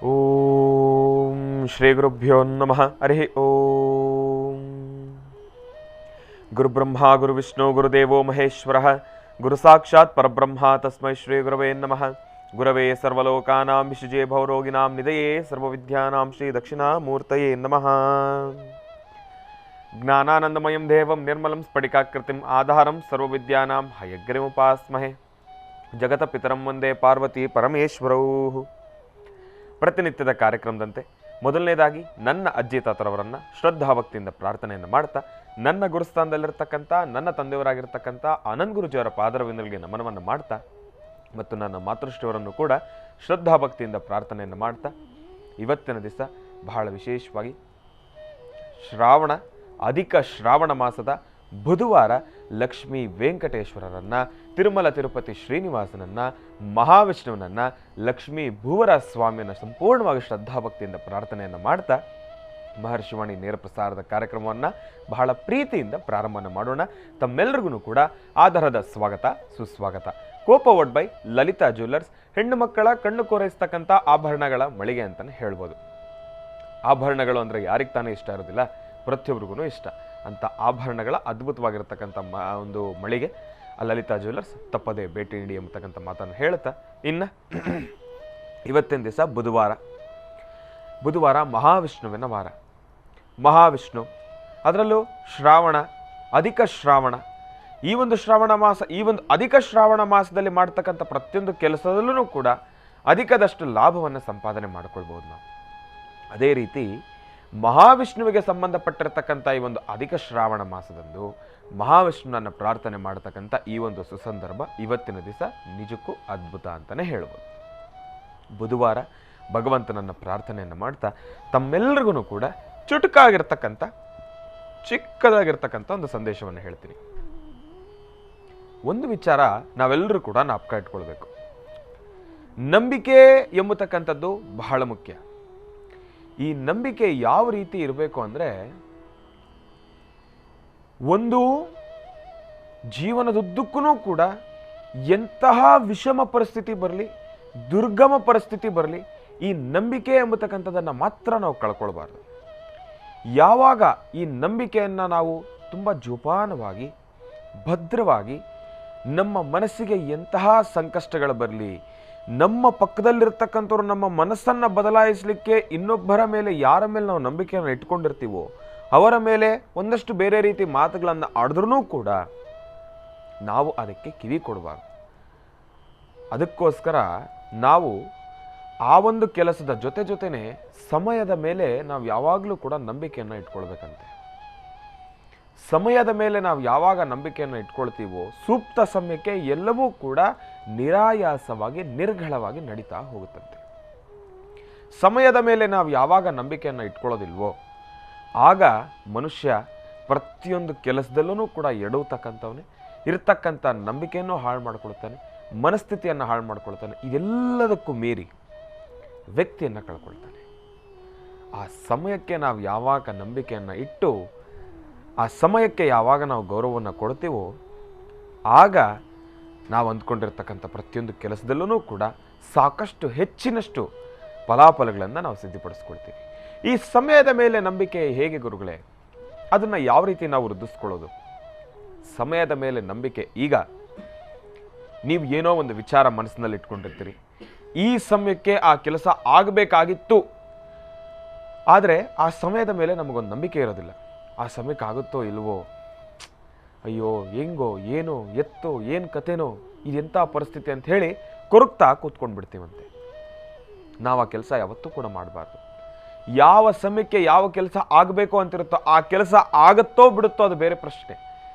ಓಂ ಶ್ರೀ ಗುರುಭ್ಯೋ ನಮಃ. ಹರಿ ಓಂ. ಗುರುಬ್ರಹ್ಮ ಗುರುವಿಷ್ಣು ಗುರುದೇವೋ ಮಹೇಶ್ವರ ಗುರು ಸಾಕ್ಷಾತ್ ಪರಬ್ರಹ್ಮ ತಸ್ಮೈ ಶ್ರೀ ಗುರವೇ ನಮಃ. ಗುರವೇ ಸರ್ವಲೋಕಾನಾಂ ವಿಶುಜೇ ಭವರೋಗಿಣಾಂ ನಿಧಯೇ ಸರ್ವವಿದ್ಯಾನಾಂ ಶ್ರೀ ದಕ್ಷಿಣಾಮೂರ್ತಯೇ ನಮಃ. ಜ್ಞಾನಾನಂದಮಯಂ ದೇವಂ ನಿರ್ಮಲಂ ಸ್ಫಟಿಕಾಕೃತಿಂ ಆಧಾರಂ ಸರ್ವವಿದ್ಯಾನಾಂ ಹಯಗ್ರೀಮುಪಾಸ್ಮಹೇ. ಜಗತ ಪಿತರಂ ವಂದೇ ಪಾರ್ವತಿ ಪರಮೇಶ್ವರೌ. ಪ್ರತಿನಿತ್ಯದ ಕಾರ್ಯಕ್ರಮದಂತೆ ಮೊದಲನೇದಾಗಿ ನನ್ನ ಅಜ್ಜಿ ತಾತರವರನ್ನು ಶ್ರದ್ಧಾಭಕ್ತಿಯಿಂದ ಪ್ರಾರ್ಥನೆಯನ್ನು ಮಾಡ್ತಾ, ನನ್ನ ಗುರುಸ್ಥಾನದಲ್ಲಿರ್ತಕ್ಕಂಥ ನನ್ನ ತಂದೆಯವರಾಗಿರ್ತಕ್ಕಂಥ ಆನಂದ್ ಗುರುಜಿಯವರ ಪಾದರವಿಂದಲಿಗೆ ನಮನವನ್ನು ಮಾಡ್ತಾ, ಮತ್ತು ನನ್ನ ಮಾತೃಶ್ರೀಯವರನ್ನು ಕೂಡ ಶ್ರದ್ಧಾಭಕ್ತಿಯಿಂದ ಪ್ರಾರ್ಥನೆಯನ್ನು ಮಾಡ್ತಾ, ಇವತ್ತಿನ ದಿವಸ ಬಹಳ ವಿಶೇಷವಾಗಿ ಅಧಿಕ ಶ್ರಾವಣ ಮಾಸದ ಬುಧವಾರ ಲಕ್ಷ್ಮೀ ವೆಂಕಟೇಶ್ವರರನ್ನ, ತಿರುಮಲ ತಿರುಪತಿ ಶ್ರೀನಿವಾಸನನ್ನ, ಮಹಾವಿಷ್ಣುವನನ್ನ, ಲಕ್ಷ್ಮೀ ಭೂವರ ಸ್ವಾಮಿಯನ್ನು ಸಂಪೂರ್ಣವಾಗಿ ಶ್ರದ್ಧಾಭಕ್ತಿಯಿಂದ ಪ್ರಾರ್ಥನೆಯನ್ನು ಮಾಡ್ತಾ ಮಹರ್ಷಿವಾಣಿ ನೇರ ಪ್ರಸಾರದ ಕಾರ್ಯಕ್ರಮವನ್ನು ಬಹಳ ಪ್ರೀತಿಯಿಂದ ಪ್ರಾರಂಭವನ್ನು ಮಾಡೋಣ. ತಮ್ಮೆಲ್ಲರಿಗೂ ಕೂಡ ಆಧಾರದ ಸ್ವಾಗತ ಸುಸ್ವಾಗತ. ಕೋಪವಡ್ ಬೈ ಲಲಿತಾ ಜ್ಯುವೆಲ್ಲರ್ಸ್, ಹೆಣ್ಣು ಮಕ್ಕಳ ಕಣ್ಣು ಕೋರೈಸ್ತಕ್ಕಂಥ ಆಭರಣಗಳ ಮಳಿಗೆ ಅಂತಲೇ ಹೇಳ್ಬೋದು. ಆಭರಣಗಳು ಅಂದರೆ ಯಾರಿಗೆ ತಾನೇ ಇಷ್ಟ ಇರೋದಿಲ್ಲ, ಪ್ರತಿಯೊಬ್ಬರಿಗೂ ಇಷ್ಟ. ಅಂಥ ಆಭರಣಗಳ ಅದ್ಭುತವಾಗಿರ್ತಕ್ಕಂಥ ಒಂದು ಮಳಿಗೆ ಲಲಿತಾ ಜ್ಯುವೆಲ್ಲರ್ಸ್. ತಪ್ಪದೇ ಭೇಟಿ ನೀಡಿ ಎಂಬತಕ್ಕಂಥ ಮಾತನ್ನು ಹೇಳ್ತಾ, ಇನ್ನು ಇವತ್ತಿನ ದಿವಸ ಬುಧವಾರ ಮಹಾವಿಷ್ಣುವಿನ ವಾರ. ಮಹಾವಿಷ್ಣು, ಅದರಲ್ಲೂ ಅಧಿಕ ಶ್ರಾವಣ, ಈ ಒಂದು ಅಧಿಕ ಶ್ರಾವಣ ಮಾಸದಲ್ಲಿ ಮಾಡ್ತಕ್ಕಂಥ ಪ್ರತಿಯೊಂದು ಕೆಲಸದಲ್ಲೂ ಕೂಡ ಅಧಿಕದಷ್ಟು ಲಾಭವನ್ನು ಸಂಪಾದನೆ ಮಾಡಿಕೊಳ್ಬೋದು ನಾವು. ಅದೇ ರೀತಿ ಮಹಾವಿಷ್ಣುವಿಗೆ ಸಂಬಂಧಪಟ್ಟಿರತಕ್ಕಂಥ ಈ ಒಂದು ಅಧಿಕ ಶ್ರಾವಣ ಮಾಸದಂದು ಮಹಾವಿಷ್ಣುನನ್ನು ಪ್ರಾರ್ಥನೆ ಮಾಡತಕ್ಕಂಥ ಈ ಒಂದು ಸುಸಂದರ್ಭ ಇವತ್ತಿನ ದಿವಸ ನಿಜಕ್ಕೂ ಅದ್ಭುತ ಅಂತಲೇ ಹೇಳ್ಬೋದು. ಬುಧವಾರ ಭಗವಂತನನ್ನು ಪ್ರಾರ್ಥನೆಯನ್ನು ಮಾಡ್ತಾ ತಮ್ಮೆಲ್ಲರಿಗೂ ಕೂಡ ಚಿಕ್ಕದಾಗಿರ್ತಕ್ಕಂಥ ಒಂದು ಸಂದೇಶವನ್ನು ಹೇಳ್ತೀನಿ. ಒಂದು ವಿಚಾರ ನಾವೆಲ್ಲರೂ ಕೂಡ ಜ್ಞಾಪಕ ಇಟ್ಕೊಳ್ಬೇಕು. ನಂಬಿಕೆ ಎಂಬತಕ್ಕಂಥದ್ದು ಬಹಳ ಮುಖ್ಯ. ಈ ನಂಬಿಕೆ ಯಾವ ರೀತಿ ಇರಬೇಕು ಅಂದರೆ, ಒಂದು ಜೀವನದುದ್ದಕ್ಕೂ ಕೂಡ ಎಂತಹ ವಿಷಮ ಪರಿಸ್ಥಿತಿ ಬರಲಿ, ದುರ್ಗಮ ಪರಿಸ್ಥಿತಿ ಬರಲಿ, ಈ ನಂಬಿಕೆ ಎಂಬತಕ್ಕಂಥದ್ದನ್ನು ಮಾತ್ರ ನಾವು ಕಳ್ಕೊಳ್ಬಾರ್ದು. ಯಾವಾಗ ಈ ನಂಬಿಕೆಯನ್ನು ನಾವು ತುಂಬ ಜೋಪಾನವಾಗಿ ಭದ್ರವಾಗಿ, ನಮ್ಮ ಮನಸ್ಸಿಗೆ ಎಂತಹ ಸಂಕಷ್ಟಗಳು ಬರಲಿ, ನಮ್ಮ ಪಕ್ಕದಲ್ಲಿರ್ತಕ್ಕಂಥವ್ರು ನಮ್ಮ ಮನಸ್ಸನ್ನು ಬದಲಾಯಿಸಲಿಕ್ಕೆ ಇನ್ನೊಬ್ಬರ ಮೇಲೆ, ಯಾರ ಮೇಲೆ ನಾವು ನಂಬಿಕೆಯನ್ನು ಇಟ್ಕೊಂಡಿರ್ತೀವೋ ಅವರ ಮೇಲೆ ಒಂದಷ್ಟು ಬೇರೆ ರೀತಿ ಮಾತುಗಳನ್ನು ಆಡಿದ್ರೂ ಕೂಡ ನಾವು ಅದಕ್ಕೆ ಕಿವಿ ಕೊಡಬಾರ್ದು. ಅದಕ್ಕೋಸ್ಕರ ನಾವು ಆ ಒಂದು ಕೆಲಸದ ಜೊತೆನೇ ಸಮಯದ ಮೇಲೆ ನಾವು ಯಾವಾಗಲೂ ಕೂಡ ನಂಬಿಕೆಯನ್ನು ಇಟ್ಕೊಳ್ಬೇಕಂತೆ. ಸಮಯದ ಮೇಲೆ ನಾವು ಯಾವಾಗ ನಂಬಿಕೆಯನ್ನು ಇಟ್ಕೊಳ್ತೀವೋ ಸೂಕ್ತ ಸಮಯಕ್ಕೆ ಎಲ್ಲವೂ ಕೂಡ ನಿರಾಯಾಸವಾಗಿ ನಿರ್ಘಳವಾಗಿ ನಡೀತಾ ಹೋಗುತ್ತಂತೆ. ಸಮಯದ ಮೇಲೆ ನಾವು ಯಾವಾಗ ನಂಬಿಕೆಯನ್ನು ಇಟ್ಕೊಳ್ಳೋದಿಲ್ವೋ ಆಗ ಮನುಷ್ಯ ಪ್ರತಿಯೊಂದು ಕೆಲಸದಲ್ಲೂ ಕೂಡ ಎಡುವತಕ್ಕಂಥವನೇ, ಇರತಕ್ಕಂಥ ನಂಬಿಕೆಯನ್ನು ಹಾಳು ಮಾಡ್ಕೊಳ್ತಾನೆ, ಮನಸ್ಥಿತಿಯನ್ನು ಹಾಳು ಮಾಡ್ಕೊಳ್ತಾನೆ, ಇದೆಲ್ಲದಕ್ಕೂ ಮೀರಿ ವ್ಯಕ್ತಿಯನ್ನು ಕಳ್ಕೊಳ್ತಾನೆ. ಆ ಸಮಯಕ್ಕೆ ನಾವು ಯಾವಾಗ ನಂಬಿಕೆಯನ್ನು ಇಟ್ಟು ಆ ಸಮಯಕ್ಕೆ ಯಾವಾಗ ನಾವು ಗೌರವವನ್ನು ಕೊಡ್ತೀವೋ ಆಗ ನಾವು ಅಂದ್ಕೊಂಡಿರ್ತಕ್ಕಂಥ ಪ್ರತಿಯೊಂದು ಕೆಲಸದಲ್ಲೂ ಕೂಡ ಸಾಕಷ್ಟು ಹೆಚ್ಚಿನಷ್ಟು ಫಲಾಫಲಗಳನ್ನು ನಾವು ಸಿದ್ಧಪಡಿಸ್ಕೊಳ್ತೀವಿ. ಈ ಸಮಯದ ಮೇಲೆ ನಂಬಿಕೆ ಹೇಗೆ ಗುರುಗಳೇ? ಅದನ್ನು ಯಾವ ರೀತಿ ನಾವು ವೃದ್ಧಿಸ್ಕೊಳ್ಳೋದು? ಸಮಯದ ಮೇಲೆ ನಂಬಿಕೆ, ಈಗ ನೀವು ಏನೋ ಒಂದು ವಿಚಾರ ಮನಸ್ಸಿನಲ್ಲಿ ಇಟ್ಕೊಂಡಿರ್ತೀರಿ, ಈ ಸಮಯಕ್ಕೆ ಆ ಕೆಲಸ ಆಗಬೇಕಾಗಿತ್ತು, ಆದರೆ ಆ ಸಮಯದ ಮೇಲೆ ನಮಗೊಂದು ನಂಬಿಕೆ ಇರೋದಿಲ್ಲ. ಆ ಸಮಯಕ್ಕೆ ಆಗುತ್ತೋ ಇಲ್ವೋ, ಅಯ್ಯೋ ಹೆಂಗೋ ಏನೋ ಎತ್ತೋ ಏನು ಕಥೆನೋ, ಇದೆಂಥ ಪರಿಸ್ಥಿತಿ ಅಂತ ಹೇಳಿ ಕೊರಗ್ತಾ ಕೂತ್ಕೊಂಡ್ಬಿಡ್ತೀವಂತೆ. ನಾವು ಆ ಕೆಲಸ ಯಾವತ್ತೂ ಕೂಡ ಮಾಡಬಾರ್ದು. ಯಾವ ಸಮಯಕ್ಕೆ ಯಾವ ಕೆಲಸ ಆಗಬೇಕು ಅಂತಿರುತ್ತೋ ಆ ಕೆಲಸ ಆಗುತ್ತೋ ಬಿಡುತ್ತೋ ಅದು ಬೇರೆ ಪ್ರಶ್ನೆ.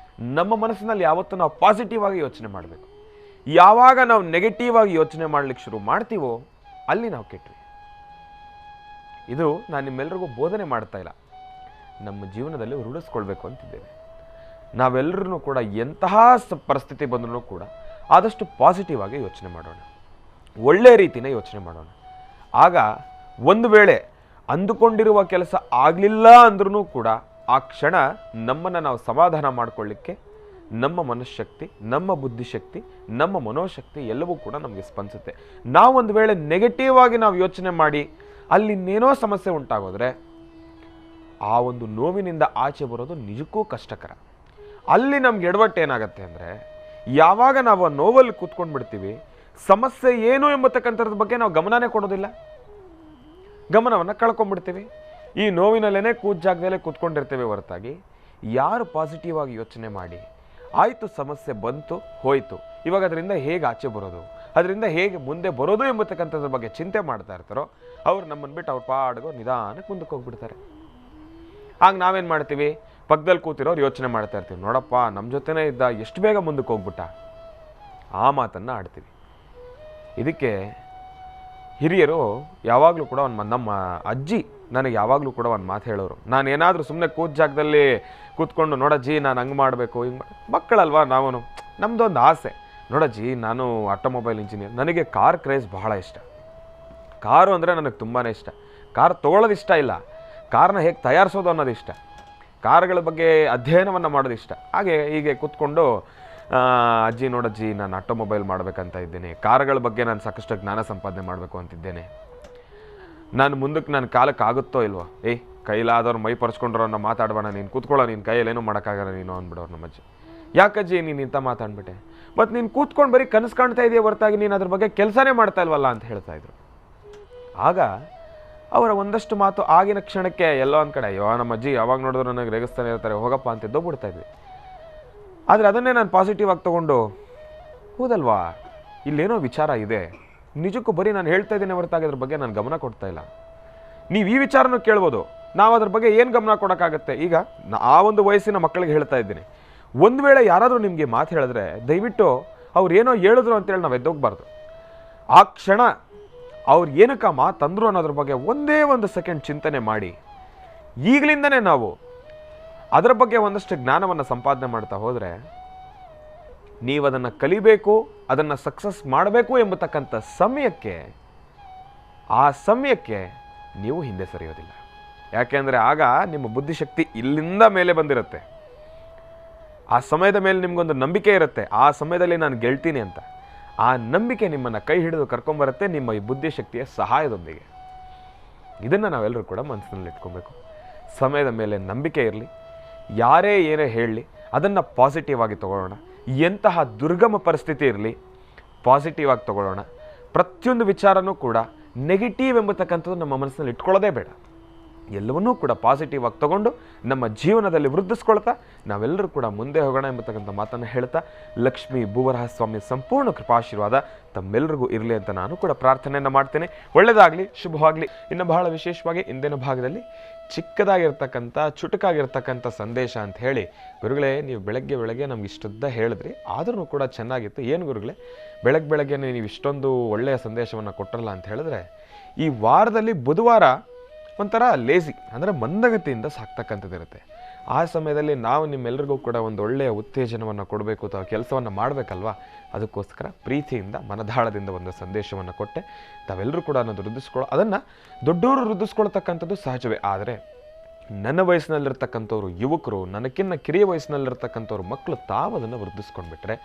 ನಮ್ಮ ಮನಸ್ಸಿನಲ್ಲಿ ಯಾವತ್ತೂ ನಾವು ಪಾಸಿಟಿವ್ ಆಗಿ ಯೋಚನೆ ಮಾಡಬೇಕು. ಯಾವಾಗ ನಾವು ನೆಗೆಟಿವ್ ಆಗಿ ಯೋಚನೆ ಮಾಡ್ಲಿಕ್ಕೆ ಶುರು ಮಾಡ್ತೀವೋ ಅಲ್ಲಿ ನಾವು ಕೆಟ್ವಿ. ಇದು ನಾನು ನಿಮ್ಮೆಲ್ಲರಿಗೂ ಬೋಧನೆ ಮಾಡ್ತಾ ಇಲ್ಲ, ನಮ್ಮ ಜೀವನದಲ್ಲಿ ರೂಢಿಸ್ಕೊಳ್ಬೇಕು ಅಂತಿದ್ದೇನೆ. ನಾವೆಲ್ಲರೂ ಕೂಡ ಎಂತಹ ಪರಿಸ್ಥಿತಿ ಬಂದರೂ ಕೂಡ ಆದಷ್ಟು ಪಾಸಿಟಿವ್ ಆಗಿ ಯೋಚನೆ ಮಾಡೋಣ, ಒಳ್ಳೆ ರೀತಿಯ ಯೋಚನೆ ಮಾಡೋಣ. ಆಗ ಒಂದು ವೇಳೆ ಅಂದುಕೊಂಡಿರುವ ಕೆಲಸ ಆಗಲಿಲ್ಲ ಅಂದ್ರೂ ಕೂಡ ಆ ಕ್ಷಣ ನಮ್ಮನ್ನು ನಾವು ಸಮಾಧಾನ ಮಾಡಿಕೊಳ್ಳಿಕ್ಕೆ ನಮ್ಮ ಮನಃಶಕ್ತಿ, ನಮ್ಮ ಬುದ್ಧಿಶಕ್ತಿ, ನಮ್ಮ ಮನೋಶಕ್ತಿ ಎಲ್ಲವೂ ಕೂಡ ನಮಗೆ ಸ್ಪಂದಿಸುತ್ತೆ. ನಾವೊಂದು ವೇಳೆ ನೆಗೆಟಿವ್ ಆಗಿ ನಾವು ಯೋಚನೆ ಮಾಡಿ ಅಲ್ಲಿ ಇನ್ನೇನೋ ಸಮಸ್ಯೆ ಉಂಟಾಗೋದ್ರೆ ಆ ಒಂದು ನೋವಿನಿಂದ ಆಚೆ ಬರೋದು ನಿಜಕ್ಕೂ ಕಷ್ಟಕರ. ಅಲ್ಲಿ ನಮ್ಗೆ ಎಡವಟ್ಟು ಏನಾಗುತ್ತೆ ಅಂದರೆ, ಯಾವಾಗ ನಾವು ಆ ನೋವಲ್ಲಿ ಕೂತ್ಕೊಂಡು ಬಿಡ್ತೀವಿ, ಸಮಸ್ಯೆ ಏನು ಎಂಬತಕ್ಕಂಥದ್ರ ಬಗ್ಗೆ ನಾವು ಗಮನನೇ ಕೊಡೋದಿಲ್ಲ, ಗಮನವನ್ನು ಕಳ್ಕೊಂಡ್ಬಿಡ್ತೀವಿ. ಈ ನೋವಿನಲ್ಲೇ ಜಾಗದಲ್ಲೇ ಕೂತ್ಕೊಂಡಿರ್ತೇವೆ ಹೊರತಾಗಿ ಯಾರು ಪಾಸಿಟಿವ್ ಆಗಿ ಯೋಚನೆ ಮಾಡಿ ಆಯಿತು ಸಮಸ್ಯೆ ಬಂತು ಹೋಯಿತು, ಇವಾಗ ಅದರಿಂದ ಹೇಗೆ ಆಚೆ ಬರೋದು, ಅದರಿಂದ ಹೇಗೆ ಮುಂದೆ ಬರೋದು ಎಂಬತಕ್ಕಂಥದ್ರ ಬಗ್ಗೆ ಚಿಂತೆ ಮಾಡ್ತಾ ಇರ್ತಾರೋ ಅವ್ರು ನಮ್ಮನ್ನು ಬಿಟ್ಟು ಅವ್ರ ಪಾಡ್ಗೋ ನಿಧಾನಕ್ಕೆ ಮುಂದಕ್ಕೆ ಹೋಗ್ಬಿಡ್ತಾರೆ. ಆಗ ನಾವೇನು ಮಾಡ್ತೀವಿ, ಪಕ್ಕದಲ್ಲಿ ಕೂತಿರೋರು ಯೋಚನೆ ಮಾಡ್ತಾ ಇರ್ತೀವಿ, ನೋಡಪ್ಪ ನಮ್ಮ ಜೊತೆನೇ ಇದ್ದ ಎಷ್ಟು ಬೇಗ ಮುಂದಕ್ಕೆ ಹೋಗ್ಬಿಟ್ಟ, ಆ ಮಾತನ್ನು ಆಡ್ತೀವಿ. ಇದಕ್ಕೆ ಹಿರಿಯರು ಯಾವಾಗಲೂ ಕೂಡ ನಮ್ಮ ಅಜ್ಜಿ ನನಗೆ ಯಾವಾಗಲೂ ಕೂಡ ಒಂದು ಮಾತು ಹೇಳೋರು, ನಾನು ಏನಾದರೂ ಸುಮ್ಮನೆ ಜಾಗದಲ್ಲಿ ಕೂತ್ಕೊಂಡು ನೋಡಜ್ಜಿ ನಾನು ಹಂಗೆ ಮಾಡಬೇಕು ಹಿಂಗೆ ಮಕ್ಕಳಲ್ವಾ ನಾವು, ನಮ್ಮದೊಂದು ಆಸೆ, ನೋಡಜ್ಜಿ ನಾನು ಆಟೋಮೊಬೈಲ್ ಇಂಜಿನಿಯರ್, ನನಗೆ ಕಾರ್ ಕ್ರೇಜ್ ಬಹಳ ಇಷ್ಟ, ಕಾರು ಅಂದರೆ ನನಗೆ ತುಂಬಾ ಇಷ್ಟ, ಕಾರ್ ತೊಗೊಳ್ಳೋದು ಇಷ್ಟ ಇಲ್ಲ, ಕಾರ್ನ ಹೇಗೆ ತಯಾರಿಸೋದು ಅನ್ನೋದು ಇಷ್ಟ, ಕಾರ್ಗಳ ಬಗ್ಗೆ ಅಧ್ಯಯನವನ್ನು ಮಾಡೋದು ಇಷ್ಟ. ಹಾಗೆ ಹೀಗೆ ಕೂತ್ಕೊಂಡು ಅಜ್ಜಿ ನೋಡಜ್ಜಿ ನಾನು ಆಟೋಮೊಬೈಲ್ ಮಾಡಬೇಕಂತ ಇದ್ದೇನೆ, ಕಾರ್ಗಳ ಬಗ್ಗೆ ನಾನು ಸಾಕಷ್ಟು ಜ್ಞಾನ ಸಂಪಾದನೆ ಮಾಡಬೇಕು ಅಂತಿದ್ದೇನೆ, ನಾನು ಮುಂದಕ್ಕೆ ನನ್ನ ಕಾಲಕ್ಕೆ ಆಗುತ್ತೋ ಇಲ್ವೋ, ಕೈಲಾದವ್ರು ಮೈ ಪರ್ಸ್ಕೊಂಡ್ರು ಅನ್ನೋ ಮಾತಾಡಬೇಡ, ನೀನು ಕೂತ್ಕೊಳ್ಳೋ, ನಿನ್ನ ಕೈಯಲ್ಲೇನೂ ಮಾಡೋಕ್ಕಾಗಲ್ಲ ನೀನು ಅಂದ್ಬಿಡೋರು ನಮ್ಮಜ್ಜಿ. ಯಾಕಜ್ಜಿ ನೀನು ಇಂಥ ಮಾತಾಡ್ಬಿಟ್ಟೆ, ಮತ್ತು ನೀನು ಕೂತ್ಕೊಂಡು ಬರೀ ಕನಸು ಕಾಣ್ತಾ ಇದೆಯಾ ಹೊರತಾಗಿ ನೀನು ಅದ್ರ ಬಗ್ಗೆ ಕೆಲಸನೇ ಮಾಡ್ತಾ ಇಲ್ವಲ್ಲ ಅಂತ ಹೇಳ್ತಾ ಇದ್ರು. ಆಗ ಅವರ ಒಂದಷ್ಟು ಮಾತು ಆಗಿನ ಕ್ಷಣಕ್ಕೆ ಎಲ್ಲೋ ಒಂದು ಕಡೆ, ಅಯ್ಯೋ ನಮ್ಮ ಅಜ್ಜಿ ಯಾವಾಗ ನೋಡಿದ್ರು ನನಗೆ ರೇಗಿಸ್ತಾನೆ ಇರ್ತಾರೆ, ಹೋಗಪ್ಪ ಅಂತ ಎದ್ದೋಗ್ಬಿಡ್ತಾ ಇದ್ವಿ. ಆದರೆ ಅದನ್ನೇ ನಾನು ಪಾಸಿಟಿವ್ ಆಗಿ ತೊಗೊಂಡು, ಹೌದಲ್ವಾ ಇಲ್ಲೇನೋ ವಿಚಾರ ಇದೆ, ನಿಜಕ್ಕೂ ಬರೀ ನಾನು ಹೇಳ್ತಾ ಇದ್ದೀನಿ ಹೊರತಾಗಿ ಅದ್ರ ಬಗ್ಗೆ ನಾನು ಗಮನ ಕೊಡ್ತಾ ಇಲ್ಲ. ನೀವು ಈ ವಿಚಾರನೂ ಕೇಳ್ಬೋದು, ನಾವು ಅದ್ರ ಬಗ್ಗೆ ಏನು ಗಮನ ಕೊಡೋಕ್ಕಾಗತ್ತೆ. ಈಗ ಆ ಒಂದು ವಯಸ್ಸಿನ ಮಕ್ಕಳಿಗೆ ಹೇಳ್ತಾ ಇದ್ದೀನಿ, ಒಂದು ವೇಳೆ ಯಾರಾದರೂ ನಿಮಗೆ ಮಾತು ಹೇಳಿದ್ರೆ ದಯವಿಟ್ಟು ಅವ್ರು ಏನೋ ಹೇಳಿದ್ರು ಅಂತೇಳಿ ನಾವು ಎದ್ದೋಗ್ಬಾರ್ದು. ಆ ಕ್ಷಣ ಅವ್ರು ಏನಕ್ಕೆ ಆ ಮಾತು ಅಂದರು ಅನ್ನೋದ್ರ ಬಗ್ಗೆ ಒಂದೇ ಒಂದು ಸೆಕೆಂಡ್ ಚಿಂತನೆ ಮಾಡಿ, ಈಗಲಿಂದನೇ ನಾವು ಅದರ ಬಗ್ಗೆ ಒಂದಷ್ಟು ಜ್ಞಾನವನ್ನು ಸಂಪಾದನೆ ಮಾಡ್ತಾ ಹೋದರೆ ನೀವು ಅದನ್ನು ಕಲಿಬೇಕು, ಅದನ್ನು ಸಕ್ಸಸ್ ಮಾಡಬೇಕು ಎಂಬತಕ್ಕಂಥ ಸಮಯಕ್ಕೆ ನೀವು ಹಿಂದೆ ಸರಿಯೋದಿಲ್ಲ. ಯಾಕೆಂದರೆ ಆಗ ನಿಮ್ಮ ಬುದ್ಧಿಶಕ್ತಿ ಇಲ್ಲಿಂದ ಮೇಲೆ ಬಂದಿರುತ್ತೆ, ಆ ಸಮಯದ ಮೇಲೆ ನಿಮಗೊಂದು ನಂಬಿಕೆ ಇರುತ್ತೆ, ಆ ಸಮಯದಲ್ಲಿ ನಾನು ಗೆಲ್ತೀನಿ ಅಂತ. ಆ ನಂಬಿಕೆ ನಿಮ್ಮನ್ನು ಕೈ ಹಿಡಿದು ಕರ್ಕೊಂಬರುತ್ತೆ ನಿಮ್ಮ ಈ ಬುದ್ಧಿಶಕ್ತಿಯ ಸಹಾಯದೊಂದಿಗೆ. ಇದನ್ನು ನಾವೆಲ್ಲರೂ ಕೂಡ ಮನಸ್ಸಿನಲ್ಲಿ ಇಟ್ಕೊಬೇಕು. ಸಮಯದ ಮೇಲೆ ನಂಬಿಕೆ ಇರಲಿ, ಯಾರೇ ಏನೇ ಹೇಳಲಿ ಅದನ್ನು ಪಾಸಿಟಿವ್ ಆಗಿ ತಗೊಳ್ಳೋಣ. ಎಂತಹ ದುರ್ಗಮ ಪರಿಸ್ಥಿತಿ ಇರಲಿ ಪಾಸಿಟಿವ್ ಆಗಿ ತಗೊಳ್ಳೋಣ. ಪ್ರತಿಯೊಂದು ವಿಚಾರನೂ ಕೂಡ ನೆಗೆಟಿವ್ ಎಂಬತಕ್ಕಂಥದ್ದು ನಮ್ಮ ಮನಸ್ಸಿನಲ್ಲಿ ಇಟ್ಕೊಳ್ಳೋದೇ ಬೇಡ. ಎಲ್ಲವನ್ನೂ ಕೂಡ ಪಾಸಿಟಿವ್ ಆಗಿ ತಗೊಂಡು ನಮ್ಮ ಜೀವನದಲ್ಲಿ ವೃದ್ಧಿಸ್ಕೊಳ್ತಾ ನಾವೆಲ್ಲರೂ ಕೂಡ ಮುಂದೆ ಹೋಗೋಣ ಎಂಬತಕ್ಕಂಥ ಮಾತನ್ನು ಹೇಳ್ತಾ, ಲಕ್ಷ್ಮೀ ಭೂವರಾಹ ಸ್ವಾಮಿ ಸಂಪೂರ್ಣ ಕೃಪಾಶೀರ್ವಾದ ತಮ್ಮೆಲ್ಲರಿಗೂ ಇರಲಿ ಅಂತ ನಾನು ಕೂಡ ಪ್ರಾರ್ಥನೆಯನ್ನು ಮಾಡ್ತೇನೆ. ಒಳ್ಳೆಯದಾಗಲಿ, ಶುಭವಾಗಲಿ. ಇನ್ನು ಬಹಳ ವಿಶೇಷವಾಗಿ ಇಂದಿನ ಭಾಗದಲ್ಲಿ ಚಿಕ್ಕದಾಗಿರ್ತಕ್ಕಂಥ ಚುಟುಕಾಗಿರ್ತಕ್ಕಂಥ ಸಂದೇಶ ಅಂತ ಹೇಳಿ, ಗುರುಗಳೇ ನೀವು ಬೆಳಗ್ಗೆ ನಮ್ಗೆ ಇಷ್ಟುದ್ದ ಹೇಳಿದ್ರಿ, ಆದ್ರೂ ಕೂಡ ಚೆನ್ನಾಗಿತ್ತು. ಏನು ಗುರುಗಳೇ ಬೆಳಗ್ಗೆ ನೀವು ಇಷ್ಟೊಂದು ಒಳ್ಳೆಯ ಸಂದೇಶವನ್ನು ಕೊಟ್ಟರಲ್ಲ ಅಂತ ಹೇಳಿದ್ರೆ, ಈ ವಾರದಲ್ಲಿ ಬುಧವಾರ ಒಂಥರ ಲೇಸಿ ಅಂದರೆ ಮಂದಗತಿಯಿಂದ ಸಾಕ್ತಕ್ಕಂಥದ್ದಿರುತ್ತೆ. ಆ ಸಮಯದಲ್ಲಿ ನಾವು ನಿಮ್ಮೆಲ್ಲರಿಗೂ ಕೂಡ ಒಂದು ಒಳ್ಳೆಯ ಉತ್ತೇಜನವನ್ನು ಕೊಡಬೇಕು ಅಥವಾ ಕೆಲಸವನ್ನು ಮಾಡಬೇಕಲ್ವಾ, ಅದಕ್ಕೋಸ್ಕರ ಪ್ರೀತಿಯಿಂದ ಮನದಾಳದಿಂದ ಒಂದು ಸಂದೇಶವನ್ನು ಕೊಟ್ಟೆ. ತಾವೆಲ್ಲರೂ ಕೂಡ ಅನ್ನೋದು ಅದನ್ನು ದೊಡ್ಡವರು ವೃದ್ಧಿಸ್ಕೊಳ್ತಕ್ಕಂಥದ್ದು ಸಹಜವೇ. ಆದರೆ ನನ್ನ ವಯಸ್ಸಿನಲ್ಲಿರ್ತಕ್ಕಂಥವ್ರು ಯುವಕರು, ನನಕ್ಕಿನ್ನ ಕಿರಿಯ ವಯಸ್ಸಿನಲ್ಲಿರ್ತಕ್ಕಂಥವ್ರು ಮಕ್ಕಳು ತಾವು ಅದನ್ನು ವೃದ್ಧಿಸ್ಕೊಂಡ್ಬಿಟ್ರೆ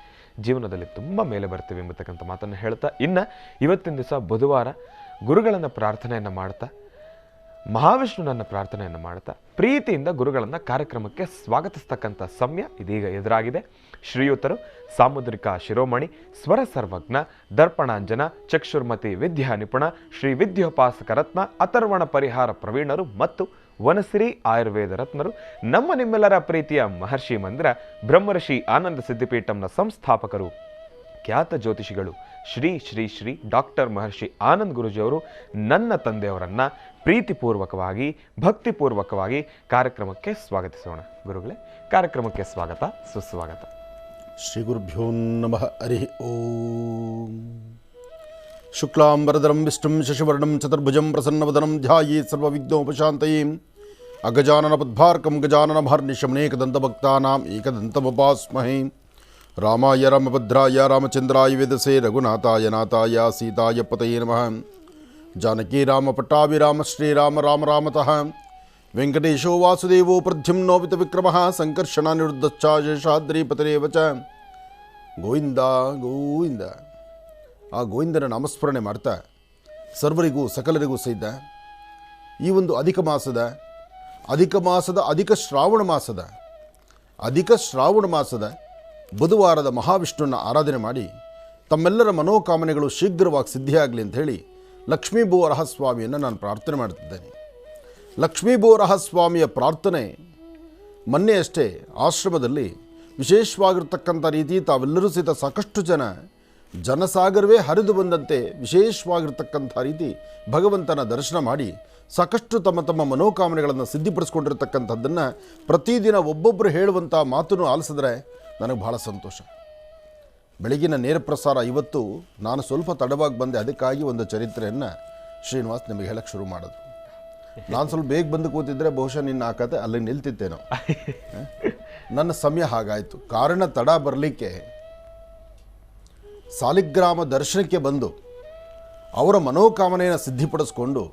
ಜೀವನದಲ್ಲಿ ತುಂಬ ಮೇಲೆ ಬರ್ತೀವಿ ಎಂಬತಕ್ಕಂಥ ಮಾತನ್ನು ಹೇಳ್ತಾ, ಇನ್ನು ಇವತ್ತಿನ ದಿವಸ ಬುಧವಾರ ಗುರುಗಳನ್ನು ಪ್ರಾರ್ಥನೆಯನ್ನು ಮಾಡ್ತಾ, ಮಹಾವಿಷ್ಣುನನ್ನು ಪ್ರಾರ್ಥನೆಯನ್ನು ಮಾಡ್ತಾ ಪ್ರೀತಿಯಿಂದ ಗುರುಗಳನ್ನು ಕಾರ್ಯಕ್ರಮಕ್ಕೆ ಸ್ವಾಗತಿಸ್ತಕ್ಕಂಥ ಸಮಯ ಇದೀಗ ಎದುರಾಗಿದೆ. ಶ್ರೀಯುತರು ಸಾಮುದ್ರಿಕ ಶಿರೋಮಣಿ, ಸ್ವರ ಸರ್ವಜ್ಞ, ದರ್ಪಣಾಂಜನ, ಚಕ್ಷುರ್ಮತಿ ವಿದ್ಯಾ ನಿಪುಣ, ಶ್ರೀ ವಿದ್ಯೋಪಾಸಕ ರತ್ನ, ಅಥರ್ವಣ ಪರಿಹಾರ ಪ್ರವೀಣರು ಮತ್ತು ವನಶ್ರೀ ಆಯುರ್ವೇದ ರತ್ನರು, ನಮ್ಮ ನಿಮ್ಮೆಲ್ಲರ ಪ್ರೀತಿಯ ಮಹರ್ಷಿ ಮಂದಿರ ಬ್ರಹ್ಮರ್ಷಿ ಆನಂದ ಸಿದ್ಧಿಪೀಠಂನ ಸಂಸ್ಥಾಪಕರು, ಖ್ಯಾತ ಜ್ಯೋತಿಷಿಗಳು ಶ್ರೀ ಶ್ರೀ ಶ್ರೀ ಡಾಕ್ಟರ್ ಮಹರ್ಷಿ ಆನಂದ್ ಗುರುಜಿಯವರು ನನ್ನ ತಂದೆಯವರನ್ನು ಪ್ರೀತಿಪೂರ್ವಕವಾಗಿ ಭಕ್ತಿಪೂರ್ವಕವಾಗಿ ಕಾರ್ಯಕ್ರಮಕ್ಕೆ ಸ್ವಾಗತಿಸೋಣ. ಗುರುಗಳೇ, ಕಾರ್ಯಕ್ರಮಕ್ಕೆ ಸ್ವಾಗತ, ಸುಸ್ವಾಗತ. ಶ್ರೀ ಗುರುಭ್ಯೋ ನಮಃ. ಹರಿ ಓಂ. ಶುಕ್ಲಾಂಬರಧರಂ ವಿಷ್ಣುಂ ಶಶಿವರ್ಣಂ ಚತುರ್ಭುಜಂ ಪ್ರಸನ್ನವದನಂ ಧ್ಯಾಯೇತ್ ಸರ್ವವಿಘ್ನೋಪಶಾಂತಯೇ. ಅಗಜಾನನ ಪದ್ಮಾರ್ಕಂ ಗಜಾನನ ಮಹರ್ನಿಶಮನೇಕದಂತಭಕ್ತಾನಾಂ ಏಕದಂತಮುಪಾಸ್ಮಹೇ. ರಾಮಾಯ ರಾಮಭದ್ರಾಯ ರಾಮಚಂದ್ರಾಯ ವೇದಸೇ ರಘುನಾಥಾಯ ನಾಥಾಯ ಸೀತಾಯ ಪತಯೇ ನಮಃ. ಜಾನಕಿ ರಾಮ ಪಟ್ಟಾಭಿರಾಮ ಶ್ರೀರಾಮ ರಾಮ ರಾಮತಃ. ವೆಂಕಟೇಶೋ ವಾಸುದೇವೋ ಪ್ರದ್ಯುಮ್ನೋಪಿತ ವಿಕ್ರಮಃ. ಸಂಕರ್ಷಣ ನಿರುದ್ಧಶ್ಚ ಶೇಷಾದ್ರಿಪತಿರೇವ ಚ. ಗೋವಿಂದ ಗೋವಿಂದ. ಆ ಗೋವಿಂದನ ನಾಮಸ್ಮರಣೆ ಮಾಡ್ತಾ ಸರ್ವರಿಗೂ ಸಕಲರಿಗೂ ಸಹಿತ ಈ ಒಂದು ಅಧಿಕ ಶ್ರಾವಣ ಮಾಸದ ಬುಧವಾರದ ಮಹಾವಿಷ್ಣುವನ್ನ ಆರಾಧನೆ ಮಾಡಿ ತಮ್ಮೆಲ್ಲರ ಮನೋಕಾಮನೆಗಳು ಶೀಘ್ರವಾಗಿ ಸಿದ್ಧಿಯಾಗಲಿ ಅಂತ ಹೇಳಿ ಲಕ್ಷ್ಮೀ ಬೋವರಹಸ್ವಾಮಿಯನ್ನು ನಾನು ಪ್ರಾರ್ಥನೆ ಮಾಡ್ತಿದ್ದೇನೆ. ಲಕ್ಷ್ಮೀ ಬೋವರಹಸ್ವಾಮಿಯ ಪ್ರಾರ್ಥನೆ ಮೊನ್ನೆ ಅಷ್ಟೇ ಆಶ್ರಮದಲ್ಲಿ ವಿಶೇಷವಾಗಿರ್ತಕ್ಕಂಥ ರೀತಿ ತಾವೆಲ್ಲರೂ ಸಹಿತ ಸಾಕಷ್ಟು ಜನಸಾಗರವೇ ಹರಿದು ಬಂದಂತೆ ವಿಶೇಷವಾಗಿರ್ತಕ್ಕಂಥ ರೀತಿ ಭಗವಂತನ ದರ್ಶನ ಮಾಡಿ ಸಾಕಷ್ಟು ತಮ್ಮ ಮನೋಕಾಮನೆಗಳನ್ನು ಸಿದ್ಧಿಪಡಿಸ್ಕೊಂಡಿರ್ತಕ್ಕಂಥದ್ದನ್ನು ಪ್ರತಿದಿನ ಒಬ್ಬೊಬ್ಬರು ಹೇಳುವಂಥ ಮಾತನ್ನು ಆಲಿಸಿದ್ರೆ ನನಗೆ ಬಹಳ ಸಂತೋಷ. ಬೆಳಗಿನ ನೇರ ಪ್ರಸಾರ ಇವತ್ತು ನಾನು ಸ್ವಲ್ಪ ತಡವಾಗಿ ಬಂದೆ, ಅದಕ್ಕಾಗಿ ಒಂದು ಚರಿತ್ರೆಯನ್ನು ಶ್ರೀನಿವಾಸ್ ನಿಮಗೆ ಹೇಳಕ್ಕೆ ಶುರು ಮಾಡೋದು. ನಾನು ಸ್ವಲ್ಪ ಬೇಗ ಬಂದು ಕೂತಿದ್ರೆ ಬಹುಶಃ ನಿನ್ನ ಆ ಕತೆ ಅಲ್ಲಿ ನಿಲ್ತಿತ್ತೇನೋ. ನನ್ನ ಸಮಯ ಹಾಗಾಯಿತು. ಕಾರಣ ತಡ ಬರಲಿಕ್ಕೆ ಸಾಲಿಗ್ರಾಮ ದರ್ಶನಕ್ಕೆ ಬಂದು ಅವರ ಮನೋಕಾಮನೆಯನ್ನು ಸಿದ್ಧಿಪಡಿಸ್ಕೊಂಡು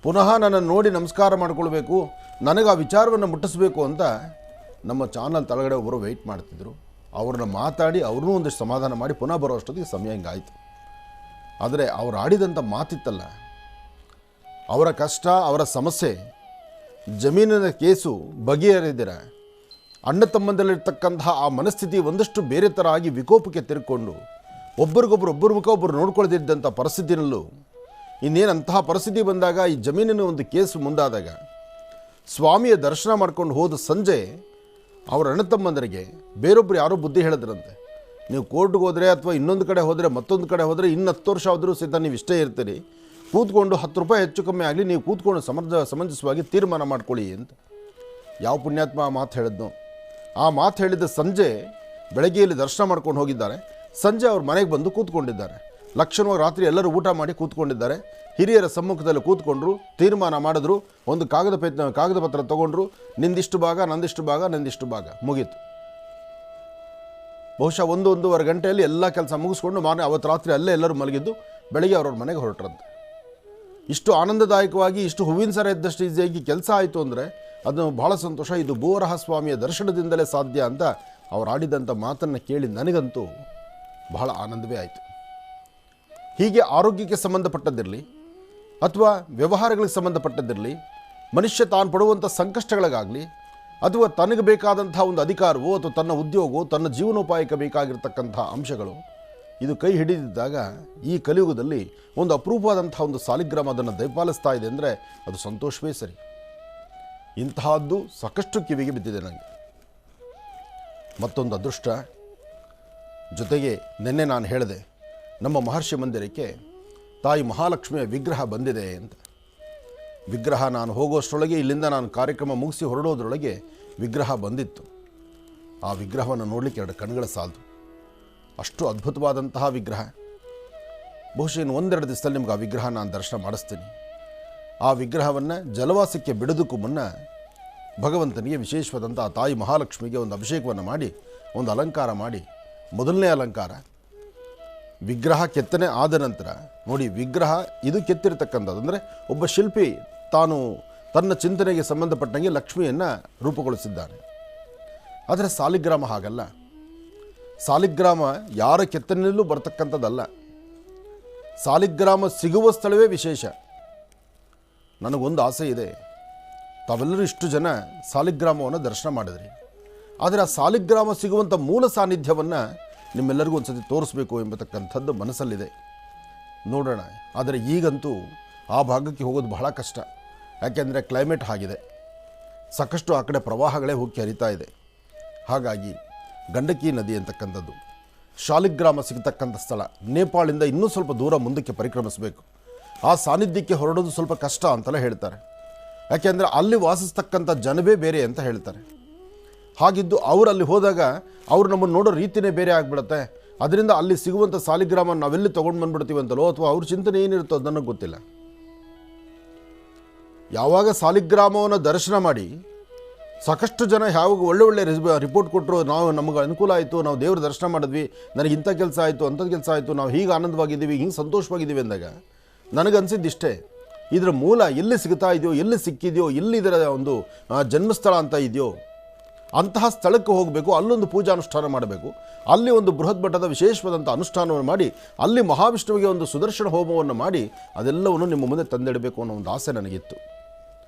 ಪುನಃ ನನ್ನನ್ನು ನೋಡಿ ನಮಸ್ಕಾರ ಮಾಡಿಕೊಳ್ಬೇಕು, ನನಗೆ ಆ ವಿಚಾರವನ್ನು ಮುಟ್ಟಿಸ್ಬೇಕು ಅಂತ ನಮ್ಮ ಚಾನಲ್ ತಳಗಡೆ ಒಬ್ಬರು ವೆಯ್ಟ್ ಮಾಡ್ತಿದ್ರು. ಅವ್ರನ್ನ ಮಾತಾಡಿ ಅವ್ರನ್ನೂ ಒಂದಿಷ್ಟು ಸಮಾಧಾನ ಮಾಡಿ ಪುನಃ ಬರೋ ಅಷ್ಟೊತ್ತಿಗೆ ಸಮಯ ಹಿಂಗಾಯಿತು. ಆದರೆ ಅವ್ರು ಆಡಿದಂಥ ಮಾತಿತ್ತಲ್ಲ, ಅವರ ಕಷ್ಟ, ಅವರ ಸಮಸ್ಯೆ, ಜಮೀನಿನ ಕೇಸು ಬಗೆಹರಿದಿರ ಅಣ್ಣ ತಮ್ಮಂದಲ್ಲಿರ್ತಕ್ಕಂತಹ ಆ ಮನಸ್ಥಿತಿ ಒಂದಷ್ಟು ಬೇರೆ ಥರ ಆಗಿ ವಿಕೋಪಕ್ಕೆ ತಿರ್ಕೊಂಡು ಒಬ್ಬರ ಮುಖ ಒಬ್ಬರು ನೋಡ್ಕೊಳ್ದಿದ್ದಂಥ ಪರಿಸ್ಥಿತಿನಲ್ಲೂ ಇನ್ನೇನಂತಹ ಪರಿಸ್ಥಿತಿ ಬಂದಾಗ ಈ ಜಮೀನಿನ ಒಂದು ಕೇಸು ಮುಂದಾದಾಗ ಸ್ವಾಮಿಯ ದರ್ಶನ ಮಾಡ್ಕೊಂಡು ಹೋದ ಸಂಜೆ ಅವರ ಅಣ್ಣ ತಮ್ಮಂದರಿಗೆ ಬೇರೊಬ್ಬರು ಯಾರೋ ಬುದ್ಧಿ ಹೇಳಿದ್ರಂತೆ, ನೀವು ಕೋರ್ಟ್ಗೆ ಹೋದರೆ ಅಥವಾ ಇನ್ನೊಂದು ಕಡೆ ಹೋದರೆ ಮತ್ತೊಂದು ಕಡೆ ಹೋದರೆ ಇನ್ನು 10 ವರ್ಷ ಆದರೂ ಸಹಿತ ನೀವು ಇಷ್ಟೇ ಇರ್ತೀರಿ, ಕೂತ್ಕೊಂಡು 10 ರೂಪಾಯಿ ಹೆಚ್ಚು ಕಮ್ಮಿ ಆಗಲಿ ನೀವು ಕೂತ್ಕೊಂಡು ಸಮಂಜಸವಾಗಿ ತೀರ್ಮಾನ ಮಾಡ್ಕೊಳ್ಳಿ ಅಂತ. ಯಾವ ಪುಣ್ಯಾತ್ಮ ಆ ಮಾತು ಹೇಳಿದ್ನು. ಆ ಮಾತು ಹೇಳಿದ ಸಂಜೆ ಬೆಳಗ್ಗೆಯಲ್ಲಿ ದರ್ಶನ ಮಾಡ್ಕೊಂಡು ಹೋಗಿದ್ದಾರೆ. ಸಂಜೆ ಅವ್ರ ಮನೆಗೆ ಬಂದು ಕೂತ್ಕೊಂಡಿದ್ದಾರೆ. ಲಕ್ಷಣವಾಗಿ ರಾತ್ರಿ ಎಲ್ಲರೂ ಊಟ ಮಾಡಿ ಕೂತ್ಕೊಂಡಿದ್ದಾರೆ. ಹಿರಿಯರ ಸಮ್ಮುಖದಲ್ಲಿ ಕೂತ್ಕೊಂಡ್ರು, ತೀರ್ಮಾನ ಮಾಡಿದ್ರು, ಒಂದು ಕಾಗದ ಪತ್ರ ತೊಗೊಂಡ್ರು, ನಿಂದಿಷ್ಟು ಭಾಗ ನಂದಿಷ್ಟು ಭಾಗ ಮುಗೀತು. ಬಹುಶಃ 1-1.5 ಗಂಟೆಯಲ್ಲಿ ಎಲ್ಲ ಕೆಲಸ ಮುಗಿಸ್ಕೊಂಡು ಅವತ್ತು ರಾತ್ರಿ ಅಲ್ಲೇ ಎಲ್ಲರೂ ಮಲಗಿದ್ದು ಬೆಳಗ್ಗೆ ಅವ್ರವ್ರ ಮನೆಗೆ ಹೊರಟ್ರಂತೆ. ಇಷ್ಟು ಆನಂದದಾಯಕವಾಗಿ, ಇಷ್ಟು ಹೂವಿನ ಸರ ಇದ್ದಷ್ಟು ಈಸಿಯಾಗಿ ಕೆಲಸ ಆಯಿತು ಅಂದರೆ ಅದು ಬಹಳ ಸಂತೋಷ. ಇದು ಬೋವರಹಸ್ವಾಮಿಯ ದರ್ಶನದಿಂದಲೇ ಸಾಧ್ಯ ಅಂತ ಅವ್ರು ಆಡಿದಂಥ ಮಾತನ್ನು ಕೇಳಿ ನನಗಂತೂ ಬಹಳ ಆನಂದವೇ ಆಯಿತು. ಹೀಗೆ ಆರೋಗ್ಯಕ್ಕೆ ಸಂಬಂಧಪಟ್ಟದ್ದಿರಲಿ ಅಥವಾ ವ್ಯವಹಾರಗಳಿಗೆ ಸಂಬಂಧಪಟ್ಟದ್ದಿರಲಿ, ಮನುಷ್ಯ ತಾನು ಪಡುವಂಥ ಸಂಕಷ್ಟಗಳಿಗಾಗಲಿ ಅಥವಾ ತನಗೆ ಬೇಕಾದಂಥ ಒಂದು ಅಧಿಕಾರವೋ ಅಥವಾ ತನ್ನ ಉದ್ಯೋಗವೋ ತನ್ನ ಜೀವನೋಪಾಯಕ್ಕೆ ಬೇಕಾಗಿರ್ತಕ್ಕಂಥ ಅಂಶಗಳು ಇದು ಕೈ ಹಿಡಿದಿದ್ದಾಗ ಈ ಕಲಿಯುಗದಲ್ಲಿ ಒಂದು ಅಪರೂಪವಾದಂಥ ಒಂದು ಸಾಲಿಗ್ರಾಮ ಅದನ್ನು ದಯಪಾಲಿಸ್ತಾ ಇದೆ ಅಂದರೆ ಅದು ಸಂತೋಷವೇ ಸರಿ. ಇಂತಹದ್ದು ಸಾಕಷ್ಟು ಕಿವಿಗೆ ಬಿದ್ದಿದೆ ನನಗೆ. ಮತ್ತೊಂದು ಅದೃಷ್ಟ ಜೊತೆಗೆ ನಿನ್ನೆ ನಾನು ಹೇಳಿದೆ, ನಮ್ಮ ಮಹರ್ಷಿ ಮಂದಿರಕ್ಕೆ ತಾಯಿ ಮಹಾಲಕ್ಷ್ಮಿಯ ವಿಗ್ರಹ ಬಂದಿದೆ ಅಂತ. ವಿಗ್ರಹ ನಾನು ಹೋಗೋಷ್ಟರೊಳಗೆ, ಇಲ್ಲಿಂದ ನಾನು ಕಾರ್ಯಕ್ರಮ ಮುಗಿಸಿ ಹೊರಡೋದ್ರೊಳಗೆ ವಿಗ್ರಹ ಬಂದಿತ್ತು. ಆ ವಿಗ್ರಹವನ್ನು ನೋಡಲಿಕ್ಕೆ 2 ಕಣ್ಣುಗಳ ಸಾಲದು, ಅಷ್ಟು ಅದ್ಭುತವಾದಂತಹ ವಿಗ್ರಹ. ಬಹುಶಃ ಇನ್ನು 1-2 ದಿವಸದಲ್ಲಿ ನಿಮ್ಗೆ ಆ ವಿಗ್ರಹ ನಾನು ದರ್ಶನ ಮಾಡಿಸ್ತೀನಿ. ಆ ವಿಗ್ರಹವನ್ನು ಜಲವಾಸಕ್ಕೆ ಬಿಡೋದಕ್ಕೂ ಮುನ್ನ ಭಗವಂತನಿಗೆ ವಿಶೇಷವಾದಂಥ ಆ ತಾಯಿ ಮಹಾಲಕ್ಷ್ಮಿಗೆ ಒಂದು ಅಭಿಷೇಕವನ್ನು ಮಾಡಿ ಒಂದು ಅಲಂಕಾರ ಮಾಡಿ, ಮೊದಲನೇ ಅಲಂಕಾರ ವಿಗ್ರಹ ಕೆತ್ತನೆ ಆದ ನಂತರ ನೋಡಿ, ವಿಗ್ರಹ ಇದು ಕೆತ್ತಿರತಕ್ಕಂಥದ್ದು ಅಂದರೆ ಒಬ್ಬ ಶಿಲ್ಪಿ ತಾನು ತನ್ನ ಚಿಂತನೆಗೆ ಸಂಬಂಧಪಟ್ಟಂಗೆ ಲಕ್ಷ್ಮಿಯನ್ನು ರೂಪುಗೊಳಿಸಿದ್ದಾನೆ. ಆದರೆ ಸಾಲಿಗ್ರಾಮ ಹಾಗಲ್ಲ. ಸಾಲಿಗ್ರಾಮ ಯಾರ ಕೆತ್ತನೆಯಲ್ಲೂ ಬರ್ತಕ್ಕಂಥದ್ದಲ್ಲ. ಸಾಲಿಗ್ರಾಮ ಸಿಗುವ ಸ್ಥಳವೇ ವಿಶೇಷ. ನನಗೊಂದು ಆಸೆ ಇದೆ, ತಾವೆಲ್ಲರೂ ಇಷ್ಟು ಜನ ಸಾಲಿಗ್ರಾಮವನ್ನು ದರ್ಶನ ಮಾಡಿದ್ರಿ, ಆದರೆ ಆ ಸಾಲಿಗ್ರಾಮ ಸಿಗುವಂಥ ಮೂಲ ಸಾನ್ನಿಧ್ಯವನ್ನು ನಿಮ್ಮೆಲ್ಲರಿಗೂ ಒಂದು ಸತಿ ತೋರಿಸ್ಬೇಕು ಎಂಬತಕ್ಕಂಥದ್ದು ಮನಸ್ಸಲ್ಲಿದೆ. ನೋಡೋಣ. ಆದರೆ ಈಗಂತೂ ಆ ಭಾಗಕ್ಕೆ ಹೋಗೋದು ಬಹಳ ಕಷ್ಟ. ಯಾಕೆಂದರೆ ಕ್ಲೈಮೇಟ್ ಆಗಿದೆ, ಸಾಕಷ್ಟು ಆ ಕಡೆ ಪ್ರವಾಹಗಳೇ ಹೋಗಿ ಹರಿತಾ ಇದೆ. ಹಾಗಾಗಿ ಗಂಡಕಿ ನದಿ ಅಂತಕ್ಕಂಥದ್ದು ಶಾಲಿಗ್ರಾಮ ಸಿಗತಕ್ಕಂಥ ಸ್ಥಳ, ನೇಪಾಳಿಂದ ಇನ್ನೂ ಸ್ವಲ್ಪ ದೂರ ಮುಂದಕ್ಕೆ ಪರಿಕ್ರಮಿಸಬೇಕು. ಆ ಸಾನ್ನಿಧ್ಯಕ್ಕೆ ಹೊರಡೋದು ಸ್ವಲ್ಪ ಕಷ್ಟ ಅಂತೆಲ್ಲ ಹೇಳ್ತಾರೆ. ಯಾಕೆಂದರೆ ಅಲ್ಲಿ ವಾಸಿಸ್ತಕ್ಕಂಥ ಜನವೇ ಬೇರೆ ಅಂತ ಹೇಳ್ತಾರೆ. ಹಾಗಿದ್ದು ಅವರು ಅಲ್ಲಿ ಹೋದಾಗ ಅವರು ನಮ್ಮನ್ನು ನೋಡೋ ರೀತಿಯೇ ಬೇರೆ ಆಗಿಬಿಡುತ್ತೆ. ಅದರಿಂದ ಅಲ್ಲಿ ಸಿಗುವಂಥ ಸಾಲಿಗ್ರಾಮ ನಾವೆಲ್ಲಿ ತೊಗೊಂಡು ಬಂದುಬಿಡ್ತೀವಿ ಅಂತಲೋ ಅಥವಾ ಅವ್ರ ಚಿಂತನೆ ಏನಿರುತ್ತೋ ಅದು ನನಗೆ ಗೊತ್ತಿಲ್ಲ. ಯಾವಾಗ ಸಾಲಿಗ್ರಾಮವನ್ನು ದರ್ಶನ ಮಾಡಿ ಸಾಕಷ್ಟು ಜನ ಯಾವಾಗ ಒಳ್ಳೆ ರಿಪೋರ್ಟ್ ಕೊಟ್ಟರು, ನಮಗೆ ಅನುಕೂಲ ಆಯಿತು, ನಾವು ದೇವ್ರ ದರ್ಶನ ಮಾಡಿದ್ವಿ, ನನಗೆ ಇಂಥ ಕೆಲಸ ಆಯಿತು, ಅಂಥದ್ದು ಕೆಲಸ ಆಯಿತು, ನಾವು ಹೀಗೆ ಆನಂದವಾಗಿದ್ದೀವಿ, ಹಿಂಗೆ ಸಂತೋಷವಾಗಿದ್ದೀವಿ ಅಂದಾಗ ನನಗನ್ಸಿದ್ದಿಷ್ಟೇ, ಇದರ ಮೂಲ ಎಲ್ಲಿ ಸಿಗ್ತಾ ಇದೆಯೋ, ಎಲ್ಲಿ ಸಿಕ್ಕಿದೆಯೋ, ಎಲ್ಲಿ ಇದರ ಒಂದು ಜನ್ಮಸ್ಥಳ ಅಂತ ಇದೆಯೋ ಅಂತಹ ಸ್ಥಳಕ್ಕೆ ಹೋಗಬೇಕು, ಅಲ್ಲೊಂದು ಪೂಜಾನುಷ್ಠಾನ ಮಾಡಬೇಕು, ಅಲ್ಲಿ ಒಂದು ಬೃಹತ್ ಮಟ್ಟದ ವಿಶೇಷವಾದಂಥ ಅನುಷ್ಠಾನವನ್ನು ಮಾಡಿ ಅಲ್ಲಿ ಮಹಾವಿಷ್ಣುವಿಗೆ ಒಂದು ಸುದರ್ಶನ ಹೋಮವನ್ನು ಮಾಡಿ ಅದೆಲ್ಲವನ್ನು ನಿಮ್ಮ ಮುಂದೆ ತಂದಿಡಬೇಕು ಅನ್ನೋ ಒಂದು ಆಸೆ ನನಗಿತ್ತು.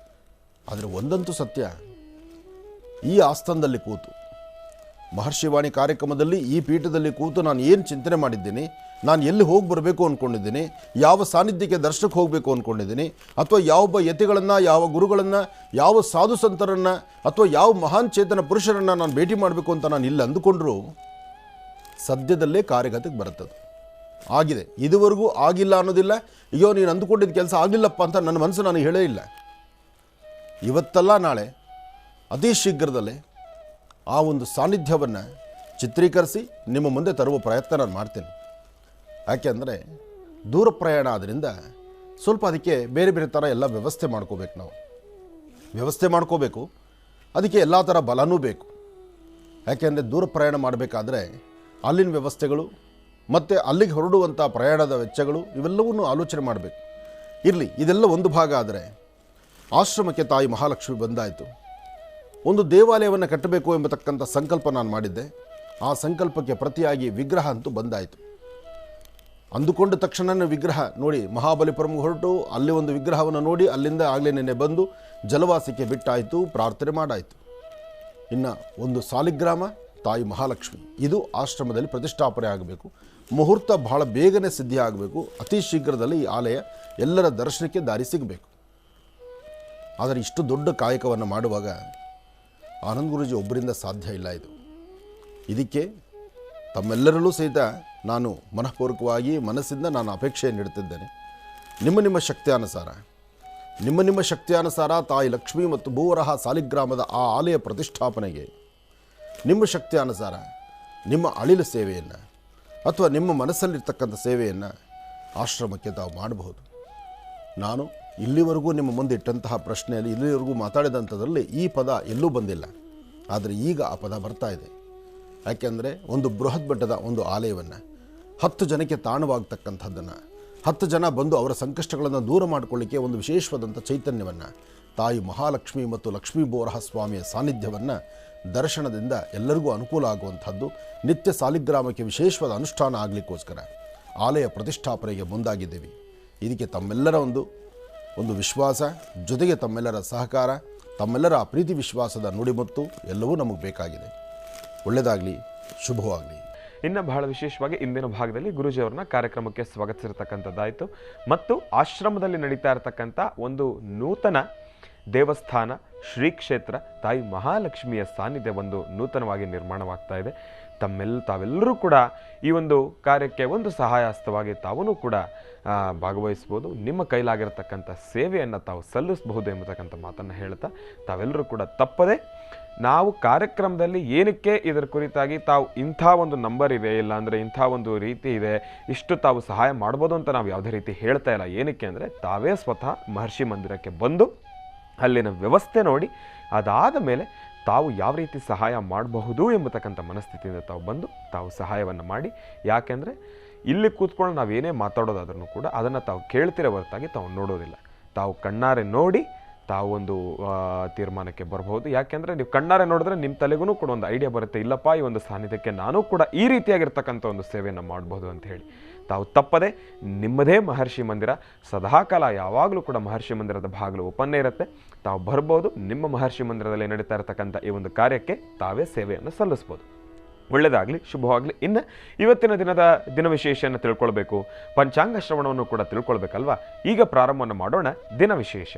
ಆದರೆ ಒಂದಂತೂ ಸತ್ಯ, ಈ ಆಸ್ಥಾನದಲ್ಲಿ ಕೂತು ಮಹರ್ಷಿವಾಣಿ ಕಾರ್ಯಕ್ರಮದಲ್ಲಿ ಈ ಪೀಠದಲ್ಲಿ ಕೂತು ನಾನು ಏನು ಚಿಂತನೆ ಮಾಡಿದ್ದೀನಿ, ನಾನು ಎಲ್ಲಿ ಹೋಗಿ ಬರಬೇಕು ಅಂದ್ಕೊಂಡಿದ್ದೀನಿ, ಯಾವ ಸಾನ್ನಿಧ್ಯಕ್ಕೆ ದರ್ಶನಕ್ಕೆ ಹೋಗಬೇಕು ಅಂದ್ಕೊಂಡಿದ್ದೀನಿ, ಅಥವಾ ಯಾವ ಯತಿಗಳನ್ನು, ಯಾವ ಗುರುಗಳನ್ನು, ಯಾವ ಸಾಧು ಸಂತರನ್ನು, ಅಥವಾ ಯಾವ ಮಹಾನ್ ಚೇತನ ಪುರುಷರನ್ನು ನಾನು ಭೇಟಿ ಮಾಡಬೇಕು ಅಂತ ನಾನು ಇಲ್ಲಿ ಅಂದುಕೊಂಡ್ರೂ ಸದ್ಯದಲ್ಲೇ ಕಾರ್ಯಗತಕ್ಕೆ ಬರುತ್ತದೆ. ಆಗಿದೆ, ಇದುವರೆಗೂ ಆಗಿಲ್ಲ ಅನ್ನೋದಿಲ್ಲ. ಅಯ್ಯೋ ನೀನು ಅಂದುಕೊಂಡಿದ್ದ ಕೆಲಸ ಆಗಲಿಲ್ಲಪ್ಪ ಅಂತ ನನ್ನ ಮನಸ್ಸು ನನಗೆ ಹೇಳೇ ಇಲ್ಲ. ಇವತ್ತಲ್ಲ ನಾಳೆ ಅತಿ ಶೀಘ್ರದಲ್ಲೇ ಆ ಒಂದು ಸಾನ್ನಿಧ್ಯವನ್ನು ಚಿತ್ರೀಕರಿಸಿ ನಿಮ್ಮ ಮುಂದೆ ತರುವ ಪ್ರಯತ್ನ ನಾನು ಮಾಡ್ತೇನೆ. ಯಾಕೆಂದರೆ ದೂರ ಪ್ರಯಾಣ ಆದ್ದರಿಂದ ಸ್ವಲ್ಪ ಅದಕ್ಕೆ ಬೇರೆ ಬೇರೆ ಥರ ಎಲ್ಲ ವ್ಯವಸ್ಥೆ ಮಾಡ್ಕೋಬೇಕು. ನಾವು ವ್ಯವಸ್ಥೆ ಮಾಡ್ಕೋಬೇಕು, ಅದಕ್ಕೆ ಎಲ್ಲ ಥರ ಬಲನೂ ಬೇಕು. ಯಾಕೆಂದರೆ ದೂರ ಪ್ರಯಾಣ ಮಾಡಬೇಕಾದ್ರೆ ಅಲ್ಲಿನ ವ್ಯವಸ್ಥೆಗಳು ಮತ್ತು ಅಲ್ಲಿಗೆ ಹೊರಡುವಂಥ ಪ್ರಯಾಣದ ವೆಚ್ಚಗಳು ಇವೆಲ್ಲವನ್ನೂ ಆಲೋಚನೆ ಮಾಡಬೇಕು. ಇರಲಿ, ಇದೆಲ್ಲ ಒಂದು ಭಾಗ. ಆದರೆ ಆಶ್ರಮಕ್ಕೆ ತಾಯಿ ಮಹಾಲಕ್ಷ್ಮಿ ಬಂದಾಯಿತು. ಒಂದು ದೇವಾಲಯವನ್ನು ಕಟ್ಟಬೇಕು ಎಂಬತಕ್ಕಂಥ ಸಂಕಲ್ಪ ನಾನು ಮಾಡಿದ್ದೆ. ಆ ಸಂಕಲ್ಪಕ್ಕೆ ಪ್ರತಿಯಾಗಿ ವಿಗ್ರಹ ಅಂತೂ ಬಂದಾಯಿತು. ಅಂದುಕೊಂಡ ತಕ್ಷಣ ವಿಗ್ರಹ ನೋಡಿ ಮಹಾಬಲಿಪುರಂಗೆ ಹೊರಟು ಅಲ್ಲಿ ಒಂದು ವಿಗ್ರಹವನ್ನು ನೋಡಿ ಅಲ್ಲಿಂದ ಆಗಲೇ ನೆನ್ನೆ ಬಂದು ಜಲವಾಸಕ್ಕೆ ಬಿಟ್ಟಾಯಿತು, ಪ್ರಾರ್ಥನೆ ಮಾಡಾಯಿತು. ಇನ್ನು ಒಂದು ಸಾಲಿಗ್ರಾಮ ತಾಯಿ ಮಹಾಲಕ್ಷ್ಮಿ, ಇದು ಆಶ್ರಮದಲ್ಲಿ ಪ್ರತಿಷ್ಠಾಪನೆ ಆಗಬೇಕು. ಮುಹೂರ್ತ ಬಹಳ ಬೇಗನೆ ಸಿದ್ಧಿ ಆಗಬೇಕು. ಅತಿ ಶೀಘ್ರದಲ್ಲಿ ಈ ಆಲಯ ಎಲ್ಲರ ದರ್ಶನಕ್ಕೆ ದಾರಿ ಸಿಗಬೇಕು. ಆದರೆ ಇಷ್ಟು ದೊಡ್ಡ ಕಾಯಕವನ್ನು ಮಾಡುವಾಗ ಆನಂದ್ ಗುರೂಜಿ ಒಬ್ಬರಿಂದ ಸಾಧ್ಯ ಇಲ್ಲ. ಇದಕ್ಕೆ ತಮ್ಮೆಲ್ಲರಲ್ಲೂ ಸಹಿತ ನಾನು ಮನಃಪೂರ್ವಕವಾಗಿ ಮನಸ್ಸಿಂದ ನಾನು ಅಪೇಕ್ಷೆಯನ್ನು ಇಡ್ತಿದ್ದೇನೆ. ನಿಮ್ಮ ಶಕ್ತಿಯಾನುಸಾರ ತಾಯಿ ಲಕ್ಷ್ಮಿ ಮತ್ತು ಭೂವರಹ ಸಾಲಿಗ್ರಾಮದ ಆ ಆಲಯ ಪ್ರತಿಷ್ಠಾಪನೆಗೆ ನಿಮ್ಮ ಶಕ್ತಿಯಾನುಸಾರ ನಿಮ್ಮ ಅಳಿಲು ಸೇವೆಯನ್ನು ಅಥವಾ ನಿಮ್ಮ ಮನಸ್ಸಲ್ಲಿರ್ತಕ್ಕಂಥ ಸೇವೆಯನ್ನು ಆಶ್ರಮಕ್ಕೆ ತಾವು ಮಾಡಬಹುದು. ನಾನು ಇಲ್ಲಿವರೆಗೂ ನಿಮ್ಮ ಮುಂದೆ ಇಟ್ಟಂತಹ ಪ್ರಶ್ನೆಯಲ್ಲಿ ಇಲ್ಲಿವರೆಗೂ ಮಾತಾಡಿದಂಥದ್ರಲ್ಲಿ ಈ ಪದ ಎಲ್ಲೂ ಬಂದಿಲ್ಲ. ಆದರೆ ಈಗ ಆ ಪದ ಬರ್ತಾ ಇದೆ. ಯಾಕೆಂದರೆ ಒಂದು ಬೃಹತ್ ಮಟ್ಟದ ಒಂದು ಆಲಯವನ್ನು 10 ಜನಕ್ಕೆ ತಾಣವಾಗ್ತಕ್ಕಂಥದ್ದನ್ನು 10 ಜನ ಬಂದು ಅವರ ಸಂಕಷ್ಟಗಳನ್ನು ದೂರ ಮಾಡಿಕೊಳ್ಳಿಕ್ಕೆ ಒಂದು ವಿಶೇಷವಾದಂಥ ಚೈತನ್ಯವನ್ನು ತಾಯಿ ಮಹಾಲಕ್ಷ್ಮಿ ಮತ್ತು ಲಕ್ಷ್ಮೀ ಬೋರಹ ಸ್ವಾಮಿಯ ಸಾನ್ನಿಧ್ಯವನ್ನು ದರ್ಶನದಿಂದ ಎಲ್ಲರಿಗೂ ಅನುಕೂಲ ಆಗುವಂಥದ್ದು, ನಿತ್ಯ ಸಾಲಿಗ್ರಾಮಕ್ಕೆ ವಿಶೇಷವಾದ ಅನುಷ್ಠಾನ ಆಗಲಿಕ್ಕೋಸ್ಕರ ಆಲಯ ಪ್ರತಿಷ್ಠಾಪನೆಗೆ ಮುಂದಾಗಿದ್ದೇವೆ. ಇದಕ್ಕೆ ತಮ್ಮೆಲ್ಲರ ಒಂದು ವಿಶ್ವಾಸ, ಜೊತೆಗೆ ತಮ್ಮೆಲ್ಲರ ಸಹಕಾರ, ತಮ್ಮೆಲ್ಲರ ಪ್ರೀತಿ ವಿಶ್ವಾಸದ ನುಡಿಮುತ್ತು ಎಲ್ಲವೂ ನಮಗೆ ಬೇಕಾಗಿದೆ. ಒಳ್ಳೆಯದಾಗಲಿ, ಶುಭವಾಗಲಿ. ಇನ್ನು ಬಹಳ ವಿಶೇಷವಾಗಿ ಇಂದಿನ ಭಾಗದಲ್ಲಿ ಗುರೂಜಿಯವರನ್ನ ಕಾರ್ಯಕ್ರಮಕ್ಕೆ ಸ್ವಾಗತಿಸಿರ್ತಕ್ಕಂಥದ್ದಾಯಿತು. ಮತ್ತು ಆಶ್ರಮದಲ್ಲಿ ನಡೀತಾ ಇರತಕ್ಕಂಥ ಒಂದು ನೂತನ ದೇವಸ್ಥಾನ, ಶ್ರೀ ಕ್ಷೇತ್ರ ತಾಯಿ ಮಹಾಲಕ್ಷ್ಮಿಯ ಸಾನ್ನಿಧ್ಯ ಒಂದು ನೂತನವಾಗಿ ನಿರ್ಮಾಣವಾಗ್ತಾ ಇದೆ. ತಾವೆಲ್ಲರೂ ಕೂಡ ಈ ಒಂದು ಕಾರ್ಯಕ್ಕೆ ಒಂದು ಸಹಾಯಹಸ್ತವಾಗಿ ತಾವೂ ಕೂಡ ಭಾಗವಹಿಸ್ಬೋದು. ನಿಮ್ಮ ಕೈಲಾಗಿರತಕ್ಕಂಥ ಸೇವೆಯನ್ನು ತಾವು ಸಲ್ಲಿಸಬಹುದು ಎಂಬತಕ್ಕಂಥ ಮಾತನ್ನು ಹೇಳ್ತಾ ತಾವೆಲ್ಲರೂ ಕೂಡ ತಪ್ಪದೆ ನಾವು ಕಾರ್ಯಕ್ರಮದಲ್ಲಿ ಏನಕ್ಕೆ ಇದರ ಕುರಿತಾಗಿ ತಾವು ಇಂಥ ಒಂದು ನಂಬರ್ ಇದೆ, ಇಲ್ಲ ಅಂದರೆ ಇಂಥ ಒಂದು ರೀತಿ ಇದೆ, ಇಷ್ಟು ತಾವು ಸಹಾಯ ಮಾಡ್ಬೋದು ಅಂತ ನಾವು ಯಾವುದೇ ರೀತಿ ಹೇಳ್ತಾ ಇಲ್ಲ. ಏನಕ್ಕೆ ಅಂದರೆ ತಾವೇ ಸ್ವತಃ ಮಹರ್ಷಿ ಮಂದಿರಕ್ಕೆ ಬಂದು ಅಲ್ಲಿನ ವ್ಯವಸ್ಥೆ ನೋಡಿ ಅದಾದ ಮೇಲೆ ತಾವು ಯಾವ ರೀತಿ ಸಹಾಯ ಮಾಡಬಹುದು ಎಂಬತಕ್ಕಂಥ ಮನಸ್ಥಿತಿಯಿಂದ ತಾವು ಬಂದು ತಾವು ಸಹಾಯವನ್ನು ಮಾಡಿ. ಯಾಕೆಂದರೆ ಇಲ್ಲಿ ಕೂತ್ಕೊಂಡು ನಾವೇನೇ ಮಾತಾಡೋದಾದ್ರೂ ಕೂಡ ಅದನ್ನು ತಾವು ಕೇಳ್ತಿರೋ ಹೊರತಾಗಿ ತಾವು ನೋಡೋದಿಲ್ಲ. ತಾವು ಕಣ್ಣಾರೆ ನೋಡಿ ತಾವು ಒಂದು ತೀರ್ಮಾನಕ್ಕೆ ಬರಬಹುದು. ಯಾಕೆಂದರೆ ನೀವು ಕಣ್ಣಾರೆ ನೋಡಿದ್ರೆ ನಿಮ್ಮ ತಲೆಗೂ ಕೂಡ ಒಂದು ಐಡಿಯಾ ಬರುತ್ತೆ, ಇಲ್ಲಪ್ಪ ಈ ಒಂದು ಸಾನ್ನಿಧ್ಯಕ್ಕೆ ನಾನು ಕೂಡ ಈ ರೀತಿಯಾಗಿರ್ತಕ್ಕಂಥ ಒಂದು ಸೇವೆಯನ್ನು ಮಾಡಬಹುದು ಅಂತ ಹೇಳಿ. ತಾವು ತಪ್ಪದೆ ನಿಮ್ಮದೇ ಮಹರ್ಷಿ ಮಂದಿರ ಸದಾಕಾಲ ಯಾವಾಗಲೂ ಕೂಡ ಮಹರ್ಷಿ ಮಂದಿರದ ಬಾಗಿಲು ಓಪನ್ನೇ ಇರುತ್ತೆ. ತಾವು ಬರ್ಬೋದು. ನಿಮ್ಮ ಮಹರ್ಷಿ ಮಂದಿರದಲ್ಲಿ ನಡೀತಾ ಇರತಕ್ಕಂಥ ಈ ಒಂದು ಕಾರ್ಯಕ್ಕೆ ತಾವೇ ಸೇವೆಯನ್ನು ಸಲ್ಲಿಸ್ಬೋದು. ಒಳ್ಳೆಯದಾಗಲಿ, ಶುಭವಾಗಲಿ. ಇನ್ನು ಇವತ್ತಿನ ದಿನ ವಿಶೇಷವನ್ನು ತಿಳ್ಕೊಳ್ಬೇಕು, ಪಂಚಾಂಗ ಶ್ರವಣವನ್ನು ಕೂಡ ತಿಳ್ಕೊಳ್ಬೇಕಲ್ವಾ? ಈಗ ಪ್ರಾರಂಭವನ್ನು ಮಾಡೋಣ ದಿನ ವಿಶೇಷ.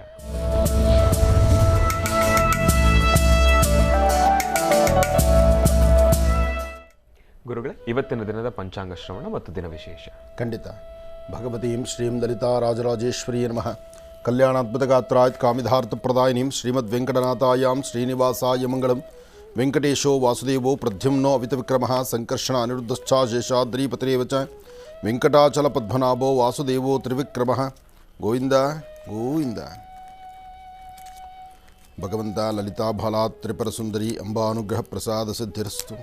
ಗುರುಗಳೇ, ಇವತ್ತಿನ ದಿನದ ಪಂಚಾಂಗ ಶ್ರವಣ ಮತ್ತು ದಿನ ವಿಶೇಷ. ಖಂಡಿತ. ಭಗವತೀಂ ಶ್ರೀಂ ಲಲಿತಾ ರಾಜರಾಜೇಶ್ವರಿ ನಮಃ. ಕಲ್ಯಾಣಾತ್ಮತಗಾತ್ರಾಯ ಕಾಮಿಧಾರ್ಥಪ್ರದಾಯಿನೀಂ ಶ್ರೀಮದ್ ವೆಂಕಟನಾಥಾಯಾಂ ಶ್ರೀನಿವಾಸಾಯ ಮಂಗಳಂ. ವೆಂಕಟೇಶೋ ವಾಸುದೇವೋ ಪ್ರದ್ಯುಮ್ನೋ ಅವಿತವಿಕ್ರಮಃ ಸಂಕರ್ಷಣ ಅನಿರುದ್ಧಶ್ಚ ಶೇಷಾದ್ರಿಪತಿರೇವ ಚ ವೆಂಕಟಾಚಲ ಪದ್ಮನಾಭೋ ವಾಸುದೇವೋ ತ್ರಿವಿಕ್ರಮಃ. ಗೋವಿಂದ ಗೋವಿಂದ. ಭಗವಂತ ಲಲಿತಾ ಬಾಲಾ ತ್ರಿಪುರ ಸುಂದರಿ ಅಂಬಾನುಗ್ರಹ ಪ್ರಸಾದ ಸಿದ್ಧಿರಸ್ತು.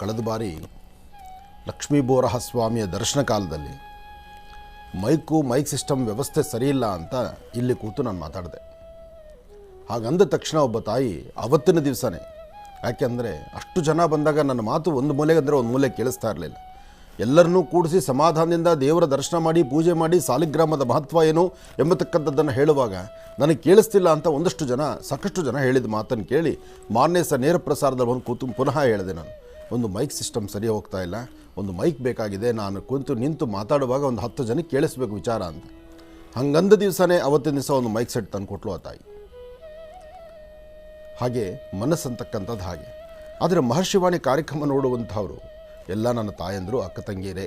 ಕಳೆದ ಬಾರಿ ಲಕ್ಷ್ಮೀ ಬೋರಹ ಸ್ವಾಮಿಯ ದರ್ಶನ ಕಾಲದಲ್ಲಿ ಮೈಕ್ ಸಿಸ್ಟಮ್ ವ್ಯವಸ್ಥೆ ಸರಿಯಿಲ್ಲ ಅಂತ ಇಲ್ಲಿ ಕೂತು ನಾನು ಮಾತಾಡಿದೆ. ಹಾಗಂದ ತಕ್ಷಣ ಒಬ್ಬ ತಾಯಿ ಅವತ್ತಿನ ದಿವಸನೇ, ಯಾಕೆಂದರೆ ಅಷ್ಟು ಜನ ಬಂದಾಗ ನನ್ನ ಮಾತು ಒಂದು ಮೂಲೆಗೆ ಅಂದರೆ ಒಂದು ಮೂಲೆ ಕೇಳಿಸ್ತಾ ಇರಲಿಲ್ಲ. ಎಲ್ಲರನ್ನೂ ಕೂಡಿಸಿ ಸಮಾಧಾನದಿಂದ ದೇವರ ದರ್ಶನ ಮಾಡಿ ಪೂಜೆ ಮಾಡಿ ಸಾಲಿಗ್ರಾಮದ ಮಹತ್ವ ಏನು ಎಂಬತಕ್ಕಂಥದ್ದನ್ನು ಹೇಳುವಾಗ ನನಗೆ ಕೇಳಿಸ್ತಿಲ್ಲ ಅಂತ ಒಂದಷ್ಟು ಜನ ಸಾಕಷ್ಟು ಜನ ಹೇಳಿದ ಮಾತನ್ನು ಕೇಳಿ ಮಾನ್ಯ ನೇರ ಪ್ರಸಾರದಲ್ಲಿ ಒಂದು ಕೂತು ಪುನಃ ಹೇಳಿದೆ ನಾನು, ಒಂದು ಮೈಕ್ ಸಿಸ್ಟಮ್ ಸರಿ ಹೋಗ್ತಾ ಇಲ್ಲ, ಒಂದು ಮೈಕ್ ಬೇಕಾಗಿದೆ, ನಾನು ನಿಂತು ಮಾತಾಡುವಾಗ ಒಂದು 10 ಜನಕ್ಕೆ ಕೇಳಿಸ್ಬೇಕು ವಿಚಾರ ಅಂತ. ಹಂಗಂದ ದಿವಸನೇ ಅವತ್ತಿನ ದಿವಸ ಒಂದು ಮೈಕ್ ಸೆಟ್ ತಂದು ಕೊಟ್ಲು ಆ ತಾಯಿ. ಹಾಗೆ ಮನಸ್ಸಂತಕ್ಕಂಥದ್ದು ಹಾಗೆ. ಆದರೆ ಮಹರ್ಷಿವಾಣಿ ಕಾರ್ಯಕ್ರಮ ನೋಡುವಂಥವರು ಎಲ್ಲ ನನ್ನ ತಾಯಂದರು, ಅಕ್ಕ ತಂಗಿಯರೇ.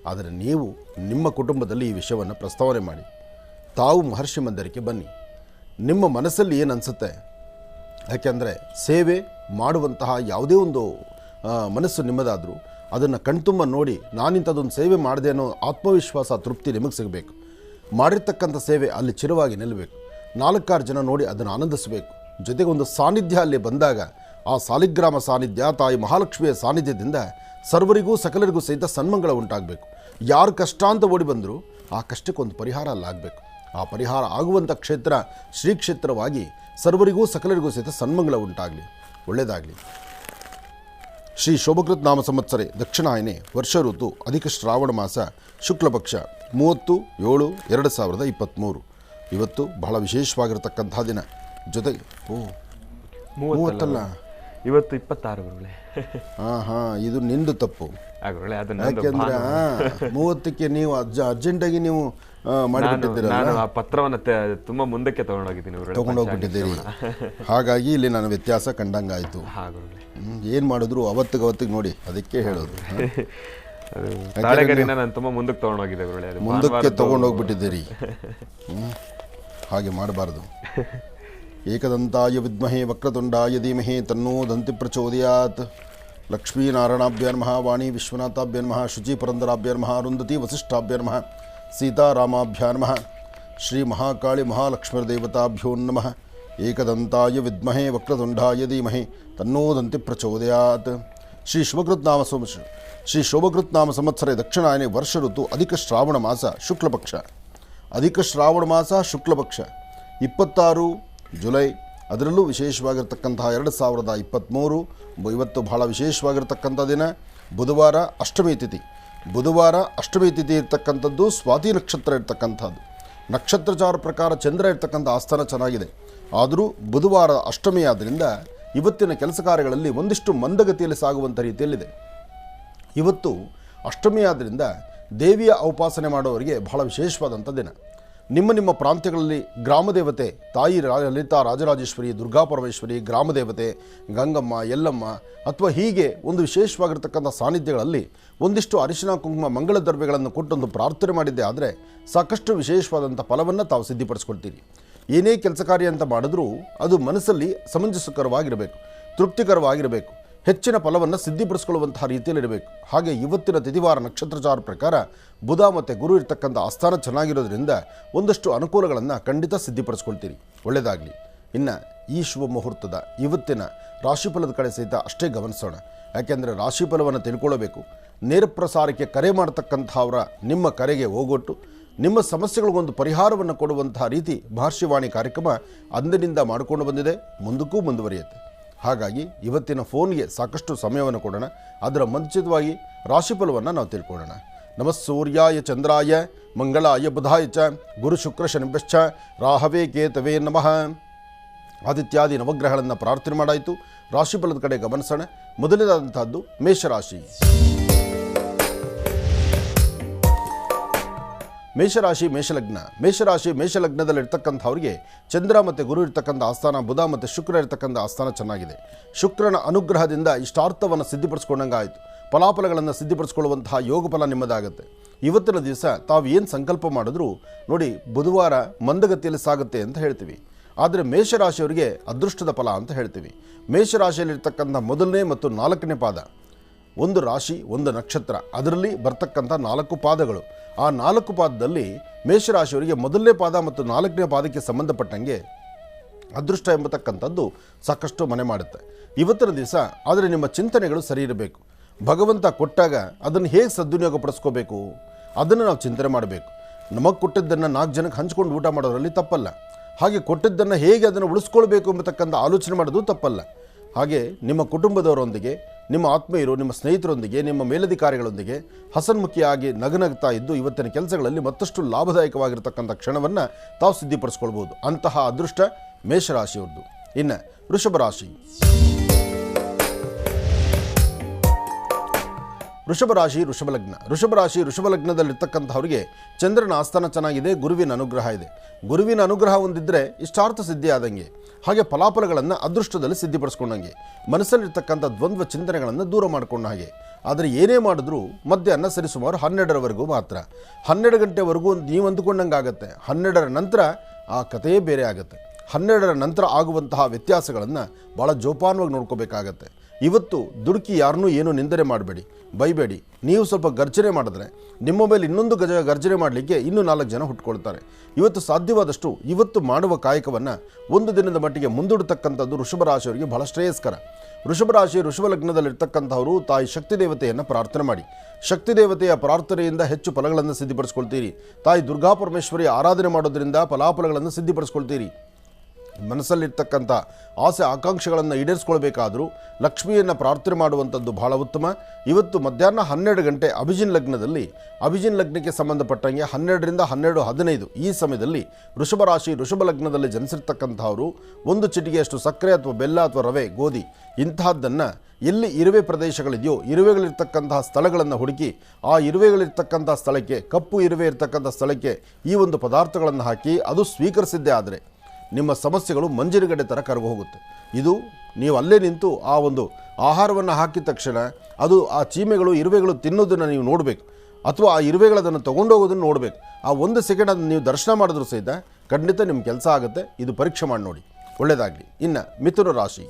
ಆದರೆ ನೀವು ನಿಮ್ಮ ಕುಟುಂಬದಲ್ಲಿ ಈ ವಿಷಯವನ್ನು ಪ್ರಸ್ತಾವನೆ ಮಾಡಿ, ತಾವು ಮಹರ್ಷಿ ಮಂದಿರಕ್ಕೆ ಬನ್ನಿ. ನಿಮ್ಮ ಮನಸ್ಸಲ್ಲಿ ಏನು ಅನಿಸುತ್ತೆ, ಯಾಕೆಂದರೆ ಸೇವೆ ಮಾಡುವಂತಹ ಯಾವುದೇ ಒಂದು ಮನಸ್ಸು ನಿಮ್ಮದಾದರೂ ಅದನ್ನು ಕಣ್ತುಂಬ ನೋಡಿ ನಾನಿಂಥದ್ದೊಂದು ಸೇವೆ ಮಾಡಿದೆ ಅನ್ನೋ ಆತ್ಮವಿಶ್ವಾಸ ತೃಪ್ತಿ ನಿಮಗೆ ಸಿಗಬೇಕು. ಮಾಡಿರ್ತಕ್ಕಂಥ ಸೇವೆ ಅಲ್ಲಿ ಚಿರವಾಗಿ ನಿಲ್ಲಬೇಕು. 4-6 ಜನ ನೋಡಿ ಅದನ್ನು ಆನಂದಿಸಬೇಕು. ಜೊತೆಗೆ ಒಂದು ಸಾನ್ನಿಧ್ಯ ಅಲ್ಲಿ ಬಂದಾಗ ಆ ಸಾಲಿಗ್ರಾಮ ಸಾನ್ನಿಧ್ಯ, ತಾಯಿ ಮಹಾಲಕ್ಷ್ಮಿಯ ಸಾನ್ನಿಧ್ಯದಿಂದ ಸರ್ವರಿಗೂ ಸಕಲರಿಗೂ ಸಹಿತ ಸನ್ಮಂಗಳ ಉಂಟಾಗಬೇಕು. ಯಾರು ಕಷ್ಟ ಅಂತ ಓಡಿ ಬಂದರೂ ಆ ಕಷ್ಟಕ್ಕೊಂದು ಪರಿಹಾರ ಅಲ್ಲಾಗಬೇಕು. ಆ ಪರಿಹಾರ ಆಗುವಂಥ ಕ್ಷೇತ್ರ ಶ್ರೀ ಕ್ಷೇತ್ರವಾಗಿ ಸರ್ವರಿಗೂ ಸಕಲರಿಗೂ ಸಹಿತ ಸನ್ಮಂಗಳ ಉಂಟಾಗಲಿ, ಒಳ್ಳೆಯದಾಗಲಿ. ಶ್ರೀ ಶೋಭಕೃತ್ ನಾಮ ಸಂವತ್ಸರೆ ದಕ್ಷಿಣಾಯನೆ ವರ್ಷ ಋತು ಅಧಿಕ ಶ್ರಾವಣ ಮಾಸ ಶುಕ್ಲಪಕ್ಷ 30/7/2023. ಇವತ್ತು ಬಹಳ ವಿಶೇಷವಾಗಿರತಕ್ಕಂಥ ದಿನ. ಜೊತೆಗೆ 30 ಇವತ್ತು 26 ಗುರುಗಳೇ. ಹಾಂ, ಇದು ನಿಂದು ತಪ್ಪು. ಯಾಕೆಂದ್ರೆ 30ಕ್ಕೆ ನೀವು ಅರ್ಜೆಂಟಾಗಿ ನೀವು ಮಾಡಿಬಿಟ್ಟಿದ್ದೀರ, ಆ ಪತ್ರವನ್ನು ತುಂಬಾ ಮುಂದಕ್ಕೆ ತಗೊಂಡೋಗ್ಬಿಟ್ಟಿದ್ದೀರಿ. ಹಾಗಾಗಿ ಇಲ್ಲಿ ನಾನು ವ್ಯತ್ಯಾಸ ಕಂಡಂಗಾಯಿತು. ಏನು ಮಾಡಿದ್ರು ಅವತ್ತಿಗೆ ನೋಡಿ, ಅದಕ್ಕೆ ಹೇಳೋದು. ಮುಂದಕ್ಕೆ ತಗೊಂಡೋಗ್ಬಿಟ್ಟಿದ್ದೀರಿ. ಹಾಗೆ ಮಾಡಬಾರ್ದು. ಏಕದಂತಾಯ ವಿದ್ಮಹೇ ವಕ್ರತುಂಡಾಯ ಧೀಮಹಿ ತನ್ನೋ ದಂತಿ ಪ್ರಚೋದಯಾತ್. ಲಕ್ಷ್ಮೀನಾರಾಯಣಾಭ್ಯ ನಮಃ, ವಾಣಿ ವಿಶ್ವನಾಥಾಭ್ಯ ನಮಃ, ಶುಚಿ ಪುರಂದರಾಭ್ಯ ನಮಃ, ಅರುಂಧತಿ ವಸಿಷ್ಠಾಭ್ಯ ನಮಃ, ಸೀತಾರಾಮಾಭ್ಯ ನಮಃ, ಶ್ರೀ ಮಹಾಕಾಳಿ ಮಹಾಲಕ್ಷ್ಮೀರ್ದೇವತಾಭ್ಯೋ ನಮಃ. ಏಕದಂತಾಯ ವಿದ್ಮಹೇ ವಕ್ರತುಂಡಾಯ ಧೀಮಹಿ ತನ್ನೋ ದಂತಿ ಪ್ರಚೋದಯಾತ್. ಶ್ರೀ ಶೋಭಕೃತ್ ನಾಮ ಸಂವತ್ಸರೆ ದಕ್ಷಿಣಾಯನೆ ವರ್ಷ ಋತು ಅಧಿಕ ಶ್ರಾವಣ ಮಾಸ ಶುಕ್ಲಪಕ್ಷ. ಅಧಿಕ ಶ್ರಾವಣ ಮಾಸ ಶುಕ್ಲಪಕ್ಷ 26 ಜುಲೈ. ಅದರಲ್ಲೂ ವಿಶೇಷವಾಗಿರ್ತಕ್ಕಂತಹ 2023. ಇವತ್ತು ಬಹಳ ವಿಶೇಷವಾಗಿರ್ತಕ್ಕಂಥ ದಿನ. ಬುಧವಾರ ಅಷ್ಟಮಿ ತಿಥಿ. ಬುಧವಾರ ಅಷ್ಟಮಿ ತಿಥಿ ಇರ್ತಕ್ಕಂಥದ್ದು ಸ್ವಾತಿ ನಕ್ಷತ್ರ ಇರ್ತಕ್ಕಂಥದ್ದು. ನಕ್ಷತ್ರಚಾರ ಪ್ರಕಾರ ಚಂದ್ರ ಇರ್ತಕ್ಕಂಥ ಆಸ್ಥಾನ ಚೆನ್ನಾಗಿದೆ. ಆದರೂ ಬುಧವಾರ ಅಷ್ಟಮಿ ಆದ್ದರಿಂದ ಇವತ್ತಿನ ಕೆಲಸ ಕಾರ್ಯಗಳಲ್ಲಿ ಒಂದಿಷ್ಟು ಮಂದಗತಿಯಲ್ಲಿ ಸಾಗುವಂಥ ರೀತಿಯಲ್ಲಿದೆ. ಇವತ್ತು ಅಷ್ಟಮಿ ಆದ್ದರಿಂದ ದೇವಿಯ ಉಪಾಸನೆ ಮಾಡುವವರಿಗೆ ಬಹಳ ವಿಶೇಷವಾದಂಥ ದಿನ. ನಿಮ್ಮ ಪ್ರಾಂತ್ಯಗಳಲ್ಲಿ ಗ್ರಾಮದೇವತೆ ತಾಯಿ ಲಲಿತಾ ರಾಜರಾಜೇಶ್ವರಿ, ದುರ್ಗಾಪರಮೇಶ್ವರಿ, ಗ್ರಾಮದೇವತೆ ಗಂಗಮ್ಮ, ಎಲ್ಲಮ್ಮ ಅಥವಾ ಹೀಗೆ ಒಂದು ವಿಶೇಷವಾಗಿರ್ತಕ್ಕಂಥ ಸಾನ್ನಿಧ್ಯಗಳಲ್ಲಿ ಒಂದಿಷ್ಟು ಅರಿಶಿನ ಕುಂಕುಮ ಮಂಗಳ ದ್ರವ್ಯಗಳನ್ನು ಕೊಟ್ಟೊಂದು ಪ್ರಾರ್ಥನೆ ಮಾಡಿದ್ದೆ ಆದರೆ ಸಾಕಷ್ಟು ವಿಶೇಷವಾದಂಥ ಫಲವನ್ನು ತಾವು ಸಿದ್ಧಿಪಡಿಸ್ಕೊಳ್ತೀರಿ. ಏನೇ ಕೆಲಸ ಕಾರ್ಯ ಅಂತ ಮಾಡಿದ್ರೂ ಅದು ಮನಸ್ಸಲ್ಲಿ ಸಮಂಜಸಕರವಾಗಿರಬೇಕು, ತೃಪ್ತಿಕರವಾಗಿರಬೇಕು, ಹೆಚ್ಚಿನ ಫಲವನ್ನು ಸಿದ್ಧಿಪಡಿಸ್ಕೊಳ್ಳುವಂತಹ ರೀತಿಯಲ್ಲಿರಬೇಕು. ಹಾಗೆ ಇವತ್ತಿನ ತಿಥಿವಾರ ನಕ್ಷತ್ರಚಾರ ಪ್ರಕಾರ ಬುಧ ಮತ್ತು ಗುರು ಇರ್ತಕ್ಕಂಥ ಆಸ್ಥಾನ ಚೆನ್ನಾಗಿರೋದ್ರಿಂದ ಒಂದಷ್ಟು ಅನುಕೂಲಗಳನ್ನು ಖಂಡಿತ ಸಿದ್ಧಿಪಡಿಸ್ಕೊಳ್ತೀರಿ, ಒಳ್ಳೆಯದಾಗಲಿ. ಇನ್ನು ಈ ಶುಭ ಮುಹೂರ್ತದ ಇವತ್ತಿನ ರಾಶಿಫಲದ ಕಡೆ ಸಹಿತ ಅಷ್ಟೇ ಗಮನಿಸೋಣ. ಯಾಕೆಂದರೆ ರಾಶಿಫಲವನ್ನು ತಿಳ್ಕೊಳ್ಳಬೇಕು. ನೇರ ಪ್ರಸಾರಕ್ಕೆ ಕರೆ ಮಾಡತಕ್ಕಂಥವರ ನಿಮ್ಮ ಕರೆಗೆ ಹೋಗೊಟ್ಟು ನಿಮ್ಮ ಸಮಸ್ಯೆಗಳಿಗೊಂದು ಪರಿಹಾರವನ್ನು ಕೊಡುವಂತಹ ರೀತಿ ಮಹರ್ಷಿವಾಣಿ ಕಾರ್ಯಕ್ರಮ ಅಂದಿನಿಂದ ಮಾಡಿಕೊಂಡು ಬಂದಿದೆ, ಮುಂದಕ್ಕೂ ಮುಂದುವರಿಯುತ್ತೆ. ಹಾಗಾಗಿ ಇವತ್ತಿನ ಫೋನ್ಗೆ ಸಾಕಷ್ಟು ಸಮಯವನ್ನು ಕೊಡೋಣ. ಅದರ ಮುಂಚಿತವಾಗಿ ರಾಶಿಫಲವನ್ನು ನಾವು ತಿಳ್ಕೊಳ್ಳೋಣ. ನಮಃ ಸೂರ್ಯಾಯ ಚಂದ್ರಾಯ ಮಂಗಳಾಯ ಬುಧಾಯ ಚ ಗುರು ಶುಕ್ರ ಶನಿಭ್ಯಶ್ಚ ರಾಹವೇ ಕೇತವೇ ನಮಃ. ಆದಿತ್ಯಾದಿ ನವಗ್ರಹಗಳನ್ನು ಪ್ರಾರ್ಥನೆ ಮಾಡಾಯಿತು. ರಾಶಿಫಲದ ಕಡೆ ಗಮನಿಸೋಣ. ಮೊದಲನೇದಾದಂತಹದ್ದು ಮೇಷರಾಶಿ. ಮೇಷರಾಶಿ ಮೇಷಲಗ್ನ. ಮೇಷಲಗ್ನದಲ್ಲಿರ್ತಕ್ಕಂಥವ್ರಿಗೆ ಚಂದ್ರ ಮತ್ತು ಗುರು ಇರ್ತಕ್ಕಂಥ ಆಸ್ಥಾನ, ಬುಧ ಮತ್ತು ಶುಕ್ರ ಇರ್ತಕ್ಕಂಥ ಆಸ್ಥಾನ ಚೆನ್ನಾಗಿದೆ. ಶುಕ್ರನ ಅನುಗ್ರಹದಿಂದ ಇಷ್ಟಾರ್ಥವನ್ನು ಸಿದ್ಧಿಪಡಿಸ್ಕೊಂಡಂಗೆ ಆಯಿತು. ಫಲಾಫಲಗಳನ್ನು ಸಿದ್ಧಿಪಡಿಸ್ಕೊಳ್ಳುವಂತಹ ಯೋಗ ಫಲ ನಿಮ್ಮದಾಗುತ್ತೆ. ಇವತ್ತಿನ ದಿವಸ ತಾವು ಏನು ಸಂಕಲ್ಪ ಮಾಡಿದ್ರೂ ನೋಡಿ ಬುಧವಾರ ಮಂದಗತಿಯಲ್ಲಿ ಸಾಗುತ್ತೆ ಅಂತ ಹೇಳ್ತೀವಿ. ಆದರೆ ಮೇಷರಾಶಿಯವರಿಗೆ ಅದೃಷ್ಟದ ಫಲ ಅಂತ ಹೇಳ್ತೀವಿ. ಮೇಷರಾಶಿಯಲ್ಲಿರ್ತಕ್ಕಂಥ ಮೊದಲನೇ ಮತ್ತು 4ನೇ ಪಾದ, ಒಂದು ರಾಶಿ ಒಂದು ನಕ್ಷತ್ರ, ಅದರಲ್ಲಿ ಬರ್ತಕ್ಕಂಥ 4 ಪಾದಗಳು. ಆ 4 ಪಾದದಲ್ಲಿ ಮೇಷರಾಶಿಯವರಿಗೆ ಮೊದಲನೇ ಪಾದ ಮತ್ತು 4ನೇ ಪಾದಕ್ಕೆ ಸಂಬಂಧಪಟ್ಟಂಗೆ ಅದೃಷ್ಟ ಎಂಬತಕ್ಕಂಥದ್ದು ಸಾಕಷ್ಟು ಮನೆ ಮಾಡುತ್ತೆ ಇವತ್ತಿನ ದಿವಸ. ಆದರೆ ನಿಮ್ಮ ಚಿಂತನೆಗಳು ಸರಿ ಇರಬೇಕು. ಭಗವಂತ ಕೊಟ್ಟಾಗ ಅದನ್ನು ಹೇಗೆ ಸದ್ವಿನಿಯೋಗಪಡಿಸ್ಕೋಬೇಕು ಅದನ್ನು ನಾವು ಚಿಂತನೆ ಮಾಡಬೇಕು. ನಮಗೆ ಕೊಟ್ಟಿದ್ದನ್ನು 4 ಜನಕ್ಕೆ ಹಂಚ್ಕೊಂಡು ಊಟ ಮಾಡೋದ್ರಲ್ಲಿ ತಪ್ಪಲ್ಲ. ಹಾಗೆ ಕೊಟ್ಟಿದ್ದನ್ನು ಹೇಗೆ ಅದನ್ನು ಉಳಿಸ್ಕೊಳ್ಬೇಕು ಎಂಬತಕ್ಕಂಥ ಆಲೋಚನೆ ಮಾಡೋದು ತಪ್ಪಲ್ಲ. ಹಾಗೆ ನಿಮ್ಮ ಕುಟುಂಬದವರೊಂದಿಗೆ ನಿಮ್ಮ ಆತ್ಮೀಯರು, ನಿಮ್ಮ ಸ್ನೇಹಿತರೊಂದಿಗೆ, ನಿಮ್ಮ ಮೇಲಧಿಕಾರಿಗಳೊಂದಿಗೆ ಹಸನ್ಮುಖಿಯಾಗಿ ನಗನಗ್ತಾ ಇದ್ದು ಇವತ್ತಿನ ಕೆಲಸಗಳಲ್ಲಿ ಮತ್ತಷ್ಟು ಲಾಭದಾಯಕವಾಗಿರ್ತಕ್ಕಂಥ ಕ್ಷಣವನ್ನು ತಾವು ಸಿದ್ಧಿಪಡಿಸ್ಕೊಳ್ಬೋದು. ಅಂತಹ ಅದೃಷ್ಟ ಮೇಷರಾಶಿಯವ್ರದ್ದು. ಇನ್ನು ವೃಷಭ ರಾಶಿ. ವೃಷಭ ರಾಶಿ, ವೃಷಭ ಲಗ್ನ. ವೃಷಭ ರಾಶಿ, ವೃಷಭ ಲಗ್ನದಲ್ಲಿರ್ತಕ್ಕಂಥವ್ರಿಗೆ ಚಂದ್ರನ ಆಸ್ಥಾನ ಚೆನ್ನಾಗಿದೆ, ಗುರುವಿನ ಅನುಗ್ರಹ ಇದೆ. ಗುರುವಿನ ಅನುಗ್ರಹ ಹೊಂದಿದ್ರೆ ಇಷ್ಟಾರ್ಥ ಸಿದ್ಧಿ ಆದಂಗೆ, ಹಾಗೆ ಫಲಾಫಲಗಳನ್ನು ಅದೃಷ್ಟದಲ್ಲಿ ಸಿದ್ಧಿಪಡಿಸ್ಕೊಂಡಂಗೆ, ಮನಸ್ಸಲ್ಲಿರ್ತಕ್ಕಂಥ ದ್ವಂದ್ವ ಚಿಂತನೆಗಳನ್ನು ದೂರ ಮಾಡಿಕೊಂಡ ಹಾಗೆ. ಆದರೆ ಏನೇ ಮಾಡಿದ್ರೂ ಮಧ್ಯಾಹ್ನ ಸರಿಸುಮಾರು 12ರವರೆಗೂ ಮಾತ್ರ. 12 ಗಂಟೆವರೆಗೂ ನೀವು ಅಂದುಕೊಂಡಂಗೆ ಆಗುತ್ತೆ. 12ರ ನಂತರ ಆ ಕಥೆಯೇ ಬೇರೆ ಆಗುತ್ತೆ. 12ರ ನಂತರ ಆಗುವಂತಹ ವ್ಯತ್ಯಾಸಗಳನ್ನು ಭಾಳ ಜೋಪಾನವಾಗಿ ನೋಡ್ಕೋಬೇಕಾಗತ್ತೆ. ಇವತ್ತು ದುಡುಕಿ ಯಾರನ್ನೂ ಏನೂ ನಿಂದನೆ ಮಾಡಬೇಡಿ, ಬೈಬೇಡಿ. ನೀವು ಸ್ವಲ್ಪ ಗರ್ಜನೆ ಮಾಡಿದ್ರೆ ನಿಮ್ಮ ಮೇಲೆ ಇನ್ನೊಂದು ಗರ್ಜನೆ ಮಾಡಲಿಕ್ಕೆ ಇನ್ನೂ 4 ಜನ ಹುಟ್ಕೊಳ್ತಾರೆ. ಇವತ್ತು ಸಾಧ್ಯವಾದಷ್ಟು ಇವತ್ತು ಮಾಡುವ ಕಾಯಕವನ್ನು ಒಂದು ದಿನದ ಮಟ್ಟಿಗೆ ಮುಂದೂಡತಕ್ಕಂಥದ್ದು ವೃಷಭ ರಾಶಿಯವರಿಗೆ ಬಹಳ ಶ್ರೇಯಸ್ಕರ. ವೃಷಭ ರಾಶಿ, ವೃಷಭ ಲಗ್ನದಲ್ಲಿರ್ತಕ್ಕಂಥವರು ತಾಯಿ ಶಕ್ತಿ ದೇವತೆಯನ್ನು ಪ್ರಾರ್ಥನೆ ಮಾಡಿ. ಶಕ್ತಿ ದೇವತೆಯ ಪ್ರಾರ್ಥನೆಯಿಂದ ಹೆಚ್ಚು ಫಲಗಳನ್ನು ಸಿದ್ಧಿಪಡಿಸ್ಕೊಳ್ತೀರಿ. ತಾಯಿ ದುರ್ಗಾ ಪರಮೇಶ್ವರಿ ಆರಾಧನೆ ಮಾಡೋದ್ರಿಂದ ಫಲಾಫಲಗಳನ್ನು ಸಿದ್ಧಿಪಡಿಸ್ಕೊಳ್ತೀರಿ. ಮನಸ್ಸಲ್ಲಿರ್ತಕ್ಕಂಥ ಆಸೆ ಆಕಾಂಕ್ಷೆಗಳನ್ನು ಈಡೇರಿಸ್ಕೊಳ್ಬೇಕಾದರೂ ಲಕ್ಷ್ಮಿಯನ್ನು ಪ್ರಾರ್ಥನೆ ಮಾಡುವಂಥದ್ದು ಬಹಳ ಉತ್ತಮ. ಇವತ್ತು ಮಧ್ಯಾಹ್ನ 12 ಗಂಟೆ ಅಭಿಜಿನ್ ಲಗ್ನದಲ್ಲಿ, ಅಭಿಜಿನ್ ಲಗ್ನಕ್ಕೆ ಸಂಬಂಧಪಟ್ಟಂಗೆ 12ರಿಂದ 12:15 ಈ ಸಮಯದಲ್ಲಿ ವೃಷಭ ರಾಶಿ, ವೃಷಭ ಲಗ್ನದಲ್ಲಿ ಜನಿಸಿರ್ತಕ್ಕಂಥವರು ಒಂದು ಚಿಟಿಗೆಯಷ್ಟು ಸಕ್ಕರೆ ಅಥವಾ ಬೆಲ್ಲ ಅಥವಾ ರವೆ, ಗೋಧಿ ಇಂತಹದ್ದನ್ನು ಎಲ್ಲಿ ಇರುವೆ ಪ್ರದೇಶಗಳಿದೆಯೋ ಇರುವೆಗಳಿರ್ತಕ್ಕಂತಹ ಸ್ಥಳಗಳನ್ನು ಹುಡುಕಿ ಆ ಇರುವೆಗಳಿರ್ತಕ್ಕಂಥ ಸ್ಥಳಕ್ಕೆ, ಕಪ್ಪು ಇರುವೆ ಇರ್ತಕ್ಕಂಥ ಸ್ಥಳಕ್ಕೆ ಈ ಒಂದು ಪದಾರ್ಥಗಳನ್ನು ಹಾಕಿ ಅದು ಸ್ವೀಕರಿಸಿದ್ದೇ ಆದರೆ ನಿಮ್ಮ ಸಮಸ್ಯೆಗಳು ಮಂಜಿನಗಡ್ಡೆ ಥರ ಕರಗಿ ಹೋಗುತ್ತೆ. ಇದು ನೀವು ಅಲ್ಲೇ ನಿಂತು ಆ ಒಂದು ಆಹಾರವನ್ನು ಹಾಕಿದ ತಕ್ಷಣ ಅದು ಆ ಚೀಮೆಗಳು, ಇರುವೆಗಳು ತಿನ್ನೋದನ್ನು ನೀವು ನೋಡಬೇಕು, ಅಥವಾ ಆ ಇರುವೆಗಳದನ್ನು ತೊಗೊಂಡೋಗೋದನ್ನು ನೋಡಬೇಕು. ಆ 1 ಸೆಕೆಂಡ್ ಅದನ್ನು ನೀವು ದರ್ಶನ ಮಾಡಿದ್ರೂ ಸಹಿತ ಖಂಡಿತ ನಿಮ್ಮ ಕೆಲಸ ಆಗುತ್ತೆ. ಇದು ಪರೀಕ್ಷೆ ಮಾಡಿ ನೋಡಿ, ಒಳ್ಳೆಯದಾಗಲಿ. ಇನ್ನು ಮಿಥುನ ರಾಶಿ.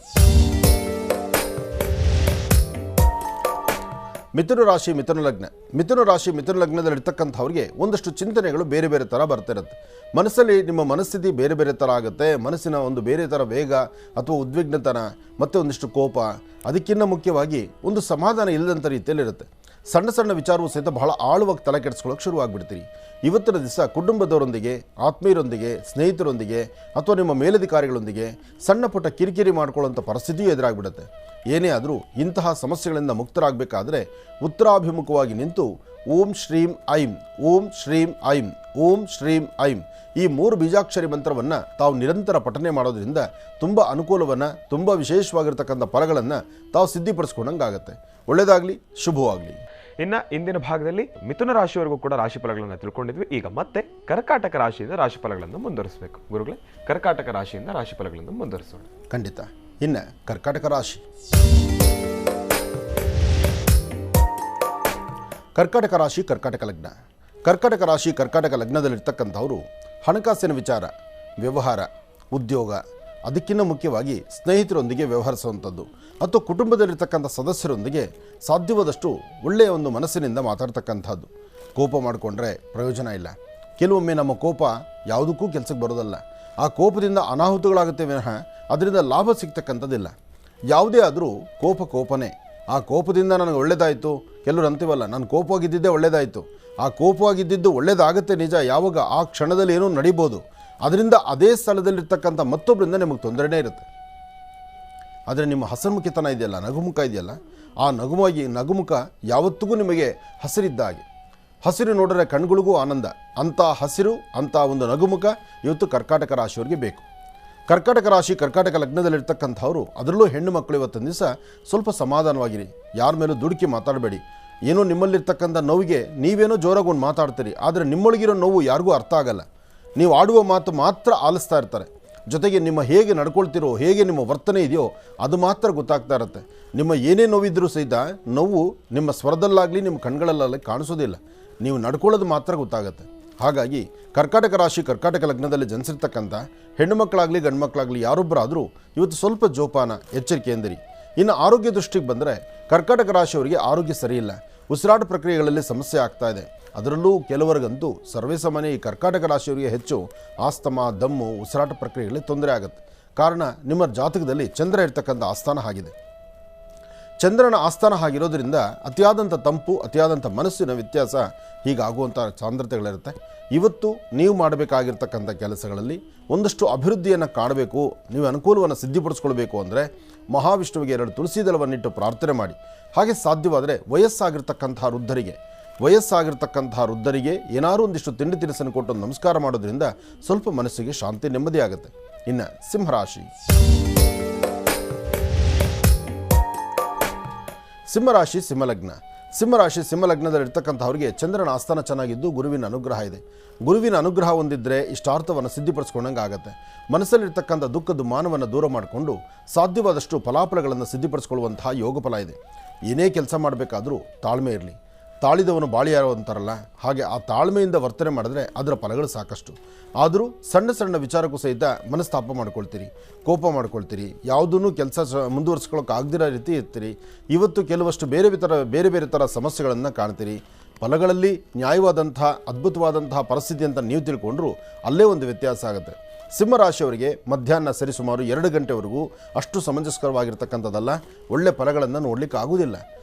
ಮಿಥುನ ರಾಶಿ, ಮಿಥುನ ಲಗ್ನ. ಮಿಥುನ ರಾಶಿ, ಮಿಥುನ ಲಗ್ನದಲ್ಲಿರ್ತಕ್ಕಂಥವ್ರಿಗೆ ಒಂದಷ್ಟು ಚಿಂತನೆಗಳು ಬೇರೆ ಬೇರೆ ಥರ ಬರ್ತಿರುತ್ತೆ. ಮನಸ್ಸಲ್ಲಿ ನಿಮ್ಮ ಮನಸ್ಥಿತಿ ಬೇರೆ ಬೇರೆ ಥರ ಆಗುತ್ತೆ. ಮನಸ್ಸಿನ ಒಂದು ಬೇರೆ ಥರ ವೇಗ ಅಥವಾ ಉದ್ವಿಗ್ನತನ ಮತ್ತು ಒಂದಿಷ್ಟು ಕೋಪ, ಅದಕ್ಕಿಂತ ಮುಖ್ಯವಾಗಿ ಒಂದು ಸಮಾಧಾನ ಇಲ್ಲದಂಥ ರೀತಿಯಲ್ಲಿರುತ್ತೆ. ಸಣ್ಣ ಸಣ್ಣ ವಿಚಾರವೂ ಸಹಿತ ಬಹಳ ಆಳವಾಗಿ ತಲೆ ಕೆಡಿಸ್ಕೊಳ್ಳೋಕೆ ಶುರುವಾಗ್ಬಿಡ್ತೀರಿ. ಇವತ್ತಿನ ದಿವಸ ಕುಟುಂಬದವರೊಂದಿಗೆ, ಆತ್ಮೀಯರೊಂದಿಗೆ, ಸ್ನೇಹಿತರೊಂದಿಗೆ ಅಥವಾ ನಿಮ್ಮ ಮೇಲಧಿಕಾರಿಗಳೊಂದಿಗೆ ಸಣ್ಣ ಪುಟ್ಟ ಕಿರಿಕಿರಿ ಮಾಡ್ಕೊಳ್ಳೋಂಥ ಪರಿಸ್ಥಿತಿಯೂ ಎದುರಾಗ್ಬಿಡುತ್ತೆ. ಏನೇ ಆದರೂ ಇಂತಹ ಸಮಸ್ಯೆಗಳಿಂದ ಮುಕ್ತರಾಗಬೇಕಾದ್ರೆ ಉತ್ತರಾಭಿಮುಖವಾಗಿ ನಿಂತು ಓಂ ಶ್ರೀಂ ಐಂ, ಓಂ ಶ್ರೀಂ ಐಂ, ಓಂ ಶ್ರೀಂ ಐಂ ಈ 3 ಬೀಜಾಕ್ಷರಿ ಮಂತ್ರವನ್ನು ತಾವು ನಿರಂತರ ಪಠನೆ ಮಾಡೋದ್ರಿಂದ ತುಂಬ ಅನುಕೂಲವನ್ನು, ತುಂಬ ವಿಶೇಷವಾಗಿರ್ತಕ್ಕಂಥ ಫಲಗಳನ್ನು ತಾವು ಸಿದ್ಧಿಪಡಿಸ್ಕೊಂಡಂಗಾಗತ್ತೆ. ಒಳ್ಳೆಯದಾಗಲಿ, ಶುಭವಾಗಲಿ. ಇನ್ನು ಇಂದಿನ ಭಾಗದಲ್ಲಿ ಮಿಥುನ ರಾಶಿಯವರೆಗೂ ಕೂಡ ರಾಶಿ ಫಲಗಳನ್ನು ತಿಳ್ಕೊಂಡಿದ್ವಿ. ಈಗ ಮತ್ತೆ ಕರ್ಕಾಟಕ ರಾಶಿಯಿಂದ ರಾಶಿ ಫಲಗಳನ್ನು ಮುಂದುವರಿಸಬೇಕು. ಗುರುಗಳೇ, ಕರ್ಕಾಟಕ ರಾಶಿಯಿಂದ ರಾಶಿ ಫಲಗಳನ್ನು ಮುಂದುವರಿಸೋಣ. ಖಂಡಿತ. ಇನ್ನು ಕರ್ಕಾಟಕ ರಾಶಿ. ಕರ್ಕಾಟಕ ರಾಶಿ, ಕರ್ಕಾಟಕ ಲಗ್ನ. ಕರ್ಕಾಟಕ ರಾಶಿ, ಕರ್ಕಾಟಕ ಲಗ್ನದಲ್ಲಿರ್ತಕ್ಕಂಥವರು ಹಣಕಾಸಿನ ವಿಚಾರ, ವ್ಯವಹಾರ, ಉದ್ಯೋಗ, ಅದಕ್ಕಿಂತ ಮುಖ್ಯವಾಗಿ ಸ್ನೇಹಿತರೊಂದಿಗೆ ವ್ಯವಹರಿಸುವಂಥದ್ದು ಅಥವಾ ಕುಟುಂಬದಲ್ಲಿರ್ತಕ್ಕಂಥ ಸದಸ್ಯರೊಂದಿಗೆ ಸಾಧ್ಯವಾದಷ್ಟು ಒಳ್ಳೆಯ ಒಂದು ಮನಸ್ಸಿನಿಂದ ಮಾತಾಡ್ತಕ್ಕಂಥದ್ದು. ಕೋಪ ಮಾಡಿಕೊಂಡ್ರೆ ಪ್ರಯೋಜನ ಇಲ್ಲ. ಕೆಲವೊಮ್ಮೆ ನಮ್ಮ ಕೋಪ ಯಾವುದಕ್ಕೂ ಕೆಲಸಕ್ಕೆ ಬರೋದಲ್ಲ. ಆ ಕೋಪದಿಂದ ಅನಾಹುತಗಳಾಗುತ್ತೆ ವಿನಃ ಅದರಿಂದ ಲಾಭ ಸಿಗ್ತಕ್ಕಂಥದ್ದಿಲ್ಲ. ಯಾವುದೇ ಆದರೂ ಕೋಪನೇ. ಆ ಕೋಪದಿಂದ ನನಗೆ ಒಳ್ಳೆಯದಾಯಿತು, ಕೆಲವರು ಅಂತೀವಲ್ಲ, ನಾನು ಕೋಪವಾಗಿದ್ದಿದ್ದೇ ಒಳ್ಳೆಯದಾಯಿತು. ಆ ಕೋಪವಾಗಿದ್ದಿದ್ದು ಒಳ್ಳೆಯದಾಗುತ್ತೆ ನಿಜ, ಯಾವಾಗ ಆ ಕ್ಷಣದಲ್ಲಿ ಏನೋ ನಡಿಬೋದು. ಅದರಿಂದ ಅದೇ ಸ್ಥಳದಲ್ಲಿರ್ತಕ್ಕಂಥ ಮತ್ತೊಬ್ಬರಿಂದ ನಿಮಗೆ ತೊಂದರೆನೇ ಇರುತ್ತೆ. ಆದರೆ ನಿಮ್ಮ ಹಸನ್ಮುಖಿತನ ಇದೆಯಲ್ಲ, ನಗುಮುಖ ಇದೆಯಲ್ಲ, ಆ ನಗುಮುಖ ಯಾವತ್ತಿಗೂ ನಿಮಗೆ ಹಸಿರಿದ್ದ ಹಾಗೆ. ಹಸಿರು ನೋಡಿದ್ರೆ ಕಣ್ಗಳಿಗೂ ಆನಂದ. ಅಂಥ ಹಸಿರು, ಅಂಥ ಒಂದು ನಗುಮುಖ ಇವತ್ತು ಕರ್ಕಾಟಕ ರಾಶಿಯವರಿಗೆ ಬೇಕು. ಕರ್ಕಾಟಕ ರಾಶಿ, ಕರ್ಕಾಟಕ ಲಗ್ನದಲ್ಲಿರ್ತಕ್ಕಂಥವ್ರು, ಅದರಲ್ಲೂ ಹೆಣ್ಣು ಮಕ್ಕಳು ಇವತ್ತಿನ ದಿವಸ ಸ್ವಲ್ಪ ಸಮಾಧಾನವಾಗಿರಿ. ಯಾರ ಮೇಲೂ ದುಡುಕಿ ಮಾತಾಡಬೇಡಿ. ಏನೋ ನಿಮ್ಮಲ್ಲಿರ್ತಕ್ಕಂಥ ನೋವಿಗೆ ನೀವೇನೋ ಜೋರಾಗಿ ಒಂದು ಮಾತಾಡ್ತೀರಿ, ಆದರೆ ನಿಮ್ಮೊಳಗಿರೋ ನೋವು ಯಾರಿಗೂ ಅರ್ಥ ಆಗಲ್ಲ. ನೀವು ಆಡುವ ಮಾತು ಮಾತ್ರ ಆಲಿಸ್ತಾ ಇರ್ತಾರೆ. ಜೊತೆಗೆ ನಿಮ್ಮ ಹೇಗೆ ನಡ್ಕೊಳ್ತಿರೋ, ಹೇಗೆ ನಿಮ್ಮ ವರ್ತನೆ ಇದೆಯೋ ಅದು ಮಾತ್ರ ಗೊತ್ತಾಗ್ತಾ ಇರುತ್ತೆ. ನಿಮ್ಮ ಏನೇ ನೋವಿದ್ರೂ ಸಹಿತ ನೋವು ನಿಮ್ಮ ಸ್ವರದಲ್ಲಾಗಲಿ ನಿಮ್ಮ ಕಣ್ಗಳಲ್ಲಾಗಲಿ ಕಾಣಿಸೋದಿಲ್ಲ. ನೀವು ನಡ್ಕೊಳ್ಳೋದು ಮಾತ್ರ ಗೊತ್ತಾಗುತ್ತೆ. ಹಾಗಾಗಿ ಕರ್ಕಾಟಕ ರಾಶಿ, ಕರ್ಕಾಟಕ ಲಗ್ನದಲ್ಲಿ ಜನಿಸಿರ್ತಕ್ಕಂಥ ಹೆಣ್ಣು ಮಕ್ಕಳಾಗಲಿ ಗಂಡು ಮಕ್ಕಳಾಗಲಿ ಯಾರೊಬ್ಬರಾದರೂ ಇವತ್ತು ಸ್ವಲ್ಪ ಜೋಪಾನ, ಎಚ್ಚರಿಕೆಯಿಂದಿರಿ. ಇನ್ನು ಆರೋಗ್ಯ ದೃಷ್ಟಿಗೆ ಬಂದರೆ ಕರ್ಕಾಟಕ ರಾಶಿಯವರಿಗೆ ಆರೋಗ್ಯ ಸರಿಯಿಲ್ಲ. ಉಸಿರಾಟ ಪ್ರಕ್ರಿಯೆಗಳಲ್ಲಿ ಸಮಸ್ಯೆ ಆಗ್ತಾ ಇದೆ. ಅದರಲ್ಲೂ ಕೆಲವರಿಗಂತೂ ಸರ್ವೇಸಾಮಾನ್ಯ ಈ ಕರ್ಕಾಟಕ ರಾಶಿಯವರಿಗೆ ಹೆಚ್ಚು ಆಸ್ತಮಾ, ದಮ್ಮು, ಉಸಿರಾಟ ಪ್ರಕ್ರಿಯೆಗಳಲ್ಲಿ ತೊಂದರೆ ಆಗುತ್ತೆ. ಕಾರಣ ನಿಮ್ಮ ಜಾತಕದಲ್ಲಿ ಚಂದ್ರ ಇರ್ತಕ್ಕಂಥ ಆಸ್ಥಾನ ಆಗಿದೆ. ಚಂದ್ರನ ಆಸ್ಥಾನ ಆಗಿರೋದ್ರಿಂದ ಅತಿಯಾದಂಥ ತಂಪು, ಅತಿಯಾದಂಥ ಮನಸ್ಸಿನ ವ್ಯತ್ಯಾಸ ಹೀಗಾಗುವಂಥ ಸಾಂದ್ರತೆಗಳಿರುತ್ತೆ. ಇವತ್ತು ನೀವು ಮಾಡಬೇಕಾಗಿರ್ತಕ್ಕಂಥ ಕೆಲಸಗಳಲ್ಲಿ ಒಂದಷ್ಟು ಅಭಿವೃದ್ಧಿಯನ್ನು ಕಾಣಬೇಕು, ನೀವು ಅನುಕೂಲವನ್ನು ಸಿದ್ಧಿಪಡಿಸ್ಕೊಳ್ಬೇಕು ಅಂದರೆ ಮಹಾವಿಷ್ಣುವಿಗೆ 2 ತುಳಸಿ ದಳವನ್ನಿಟ್ಟು ಪ್ರಾರ್ಥನೆ ಮಾಡಿ. ಹಾಗೆ ಸಾಧ್ಯವಾದರೆ ವಯಸ್ಸಾಗಿರ್ತಕ್ಕಂಥ ವೃದ್ಧರಿಗೆ ಏನಾದರೂ ಒಂದಿಷ್ಟು ತಿಂಡಿ ತಿನಿಸನ್ನು ಕೊಟ್ಟು ನಮಸ್ಕಾರ ಮಾಡೋದ್ರಿಂದ ಸ್ವಲ್ಪ ಮನಸ್ಸಿಗೆ ಶಾಂತಿ, ನೆಮ್ಮದಿ ಆಗುತ್ತೆ. ಇನ್ನು ಸಿಂಹರಾಶಿ. ಸಿಂಹಲಗ್ನದಲ್ಲಿರ್ತಕ್ಕಂಥವ್ರಿಗೆ ಚಂದ್ರನ ಆಸ್ಥಾನ ಚೆನ್ನಾಗಿದ್ದು ಗುರುವಿನ ಅನುಗ್ರಹ ಇದೆ. ಗುರುವಿನ ಅನುಗ್ರಹ ಹೊಂದಿದ್ದರೆ ಇಷ್ಟಾರ್ಥವನ್ನು ಸಿದ್ಧಿಪಡಿಸ್ಕೊಂಡಂಗೆ ಆಗುತ್ತೆ. ಮನಸ್ಸಲ್ಲಿರ್ತಕ್ಕಂಥ ದುಃಖದ ಮಾನವನ್ನು ದೂರ ಮಾಡಿಕೊಂಡು ಸಾಧ್ಯವಾದಷ್ಟು ಫಲಾಫಲಗಳನ್ನು ಸಿದ್ಧಿಪಡಿಸ್ಕೊಳ್ಳುವಂತಹ ಯೋಗ ಫಲ ಇದೆ. ಏನೇ ಕೆಲಸ ಮಾಡಬೇಕಾದ್ರೂ ತಾಳ್ಮೆ ಇರಲಿ. ತಾಳಿದವನು ಬಾಳಿಯಾರೋ ಅಂತಾರಲ್ಲ, ಹಾಗೆ ಆ ತಾಳ್ಮೆಯಿಂದ ವರ್ತನೆ ಮಾಡಿದ್ರೆ ಅದರ ಫಲಗಳು ಸಾಕಷ್ಟು. ಆದರೂ ಸಣ್ಣ ಸಣ್ಣ ವಿಚಾರಕ್ಕೂ ಸಹಿತ ಮನಸ್ತಾಪ ಮಾಡ್ಕೊಳ್ತೀರಿ, ಕೋಪ ಮಾಡ್ಕೊಳ್ತೀರಿ, ಯಾವುದೂ ಕೆಲಸ ಮುಂದುವರಿಸ್ಕೊಳ್ಳೋಕೆ ಆಗದಿರೋ ರೀತಿ ಇರ್ತೀರಿ. ಇವತ್ತು ಕೆಲವಷ್ಟು ಬೇರೆ ಬೇರೆ ಥರ ಸಮಸ್ಯೆಗಳನ್ನು ಕಾಣ್ತೀರಿ. ಫಲಗಳಲ್ಲಿ ನ್ಯಾಯವಾದಂಥ ಅದ್ಭುತವಾದಂತಹ ಪರಿಸ್ಥಿತಿ ಅಂತ ನೀವು ತಿಳ್ಕೊಂಡ್ರೂ ಅಲ್ಲೇ ಒಂದು ವ್ಯತ್ಯಾಸ ಆಗುತ್ತೆ. ಸಿಂಹರಾಶಿಯವರಿಗೆ ಮಧ್ಯಾಹ್ನ ಸರಿಸುಮಾರು 2 ಗಂಟೆವರೆಗೂ ಅಷ್ಟು ಸಮಂಜಸಕರವಾಗಿರ್ತಕ್ಕಂಥದ್ದಲ್ಲ. ಒಳ್ಳೆ ಫಲಗಳನ್ನು ನೋಡಲಿಕ್ಕೆ ಆಗೋದಿಲ್ಲ.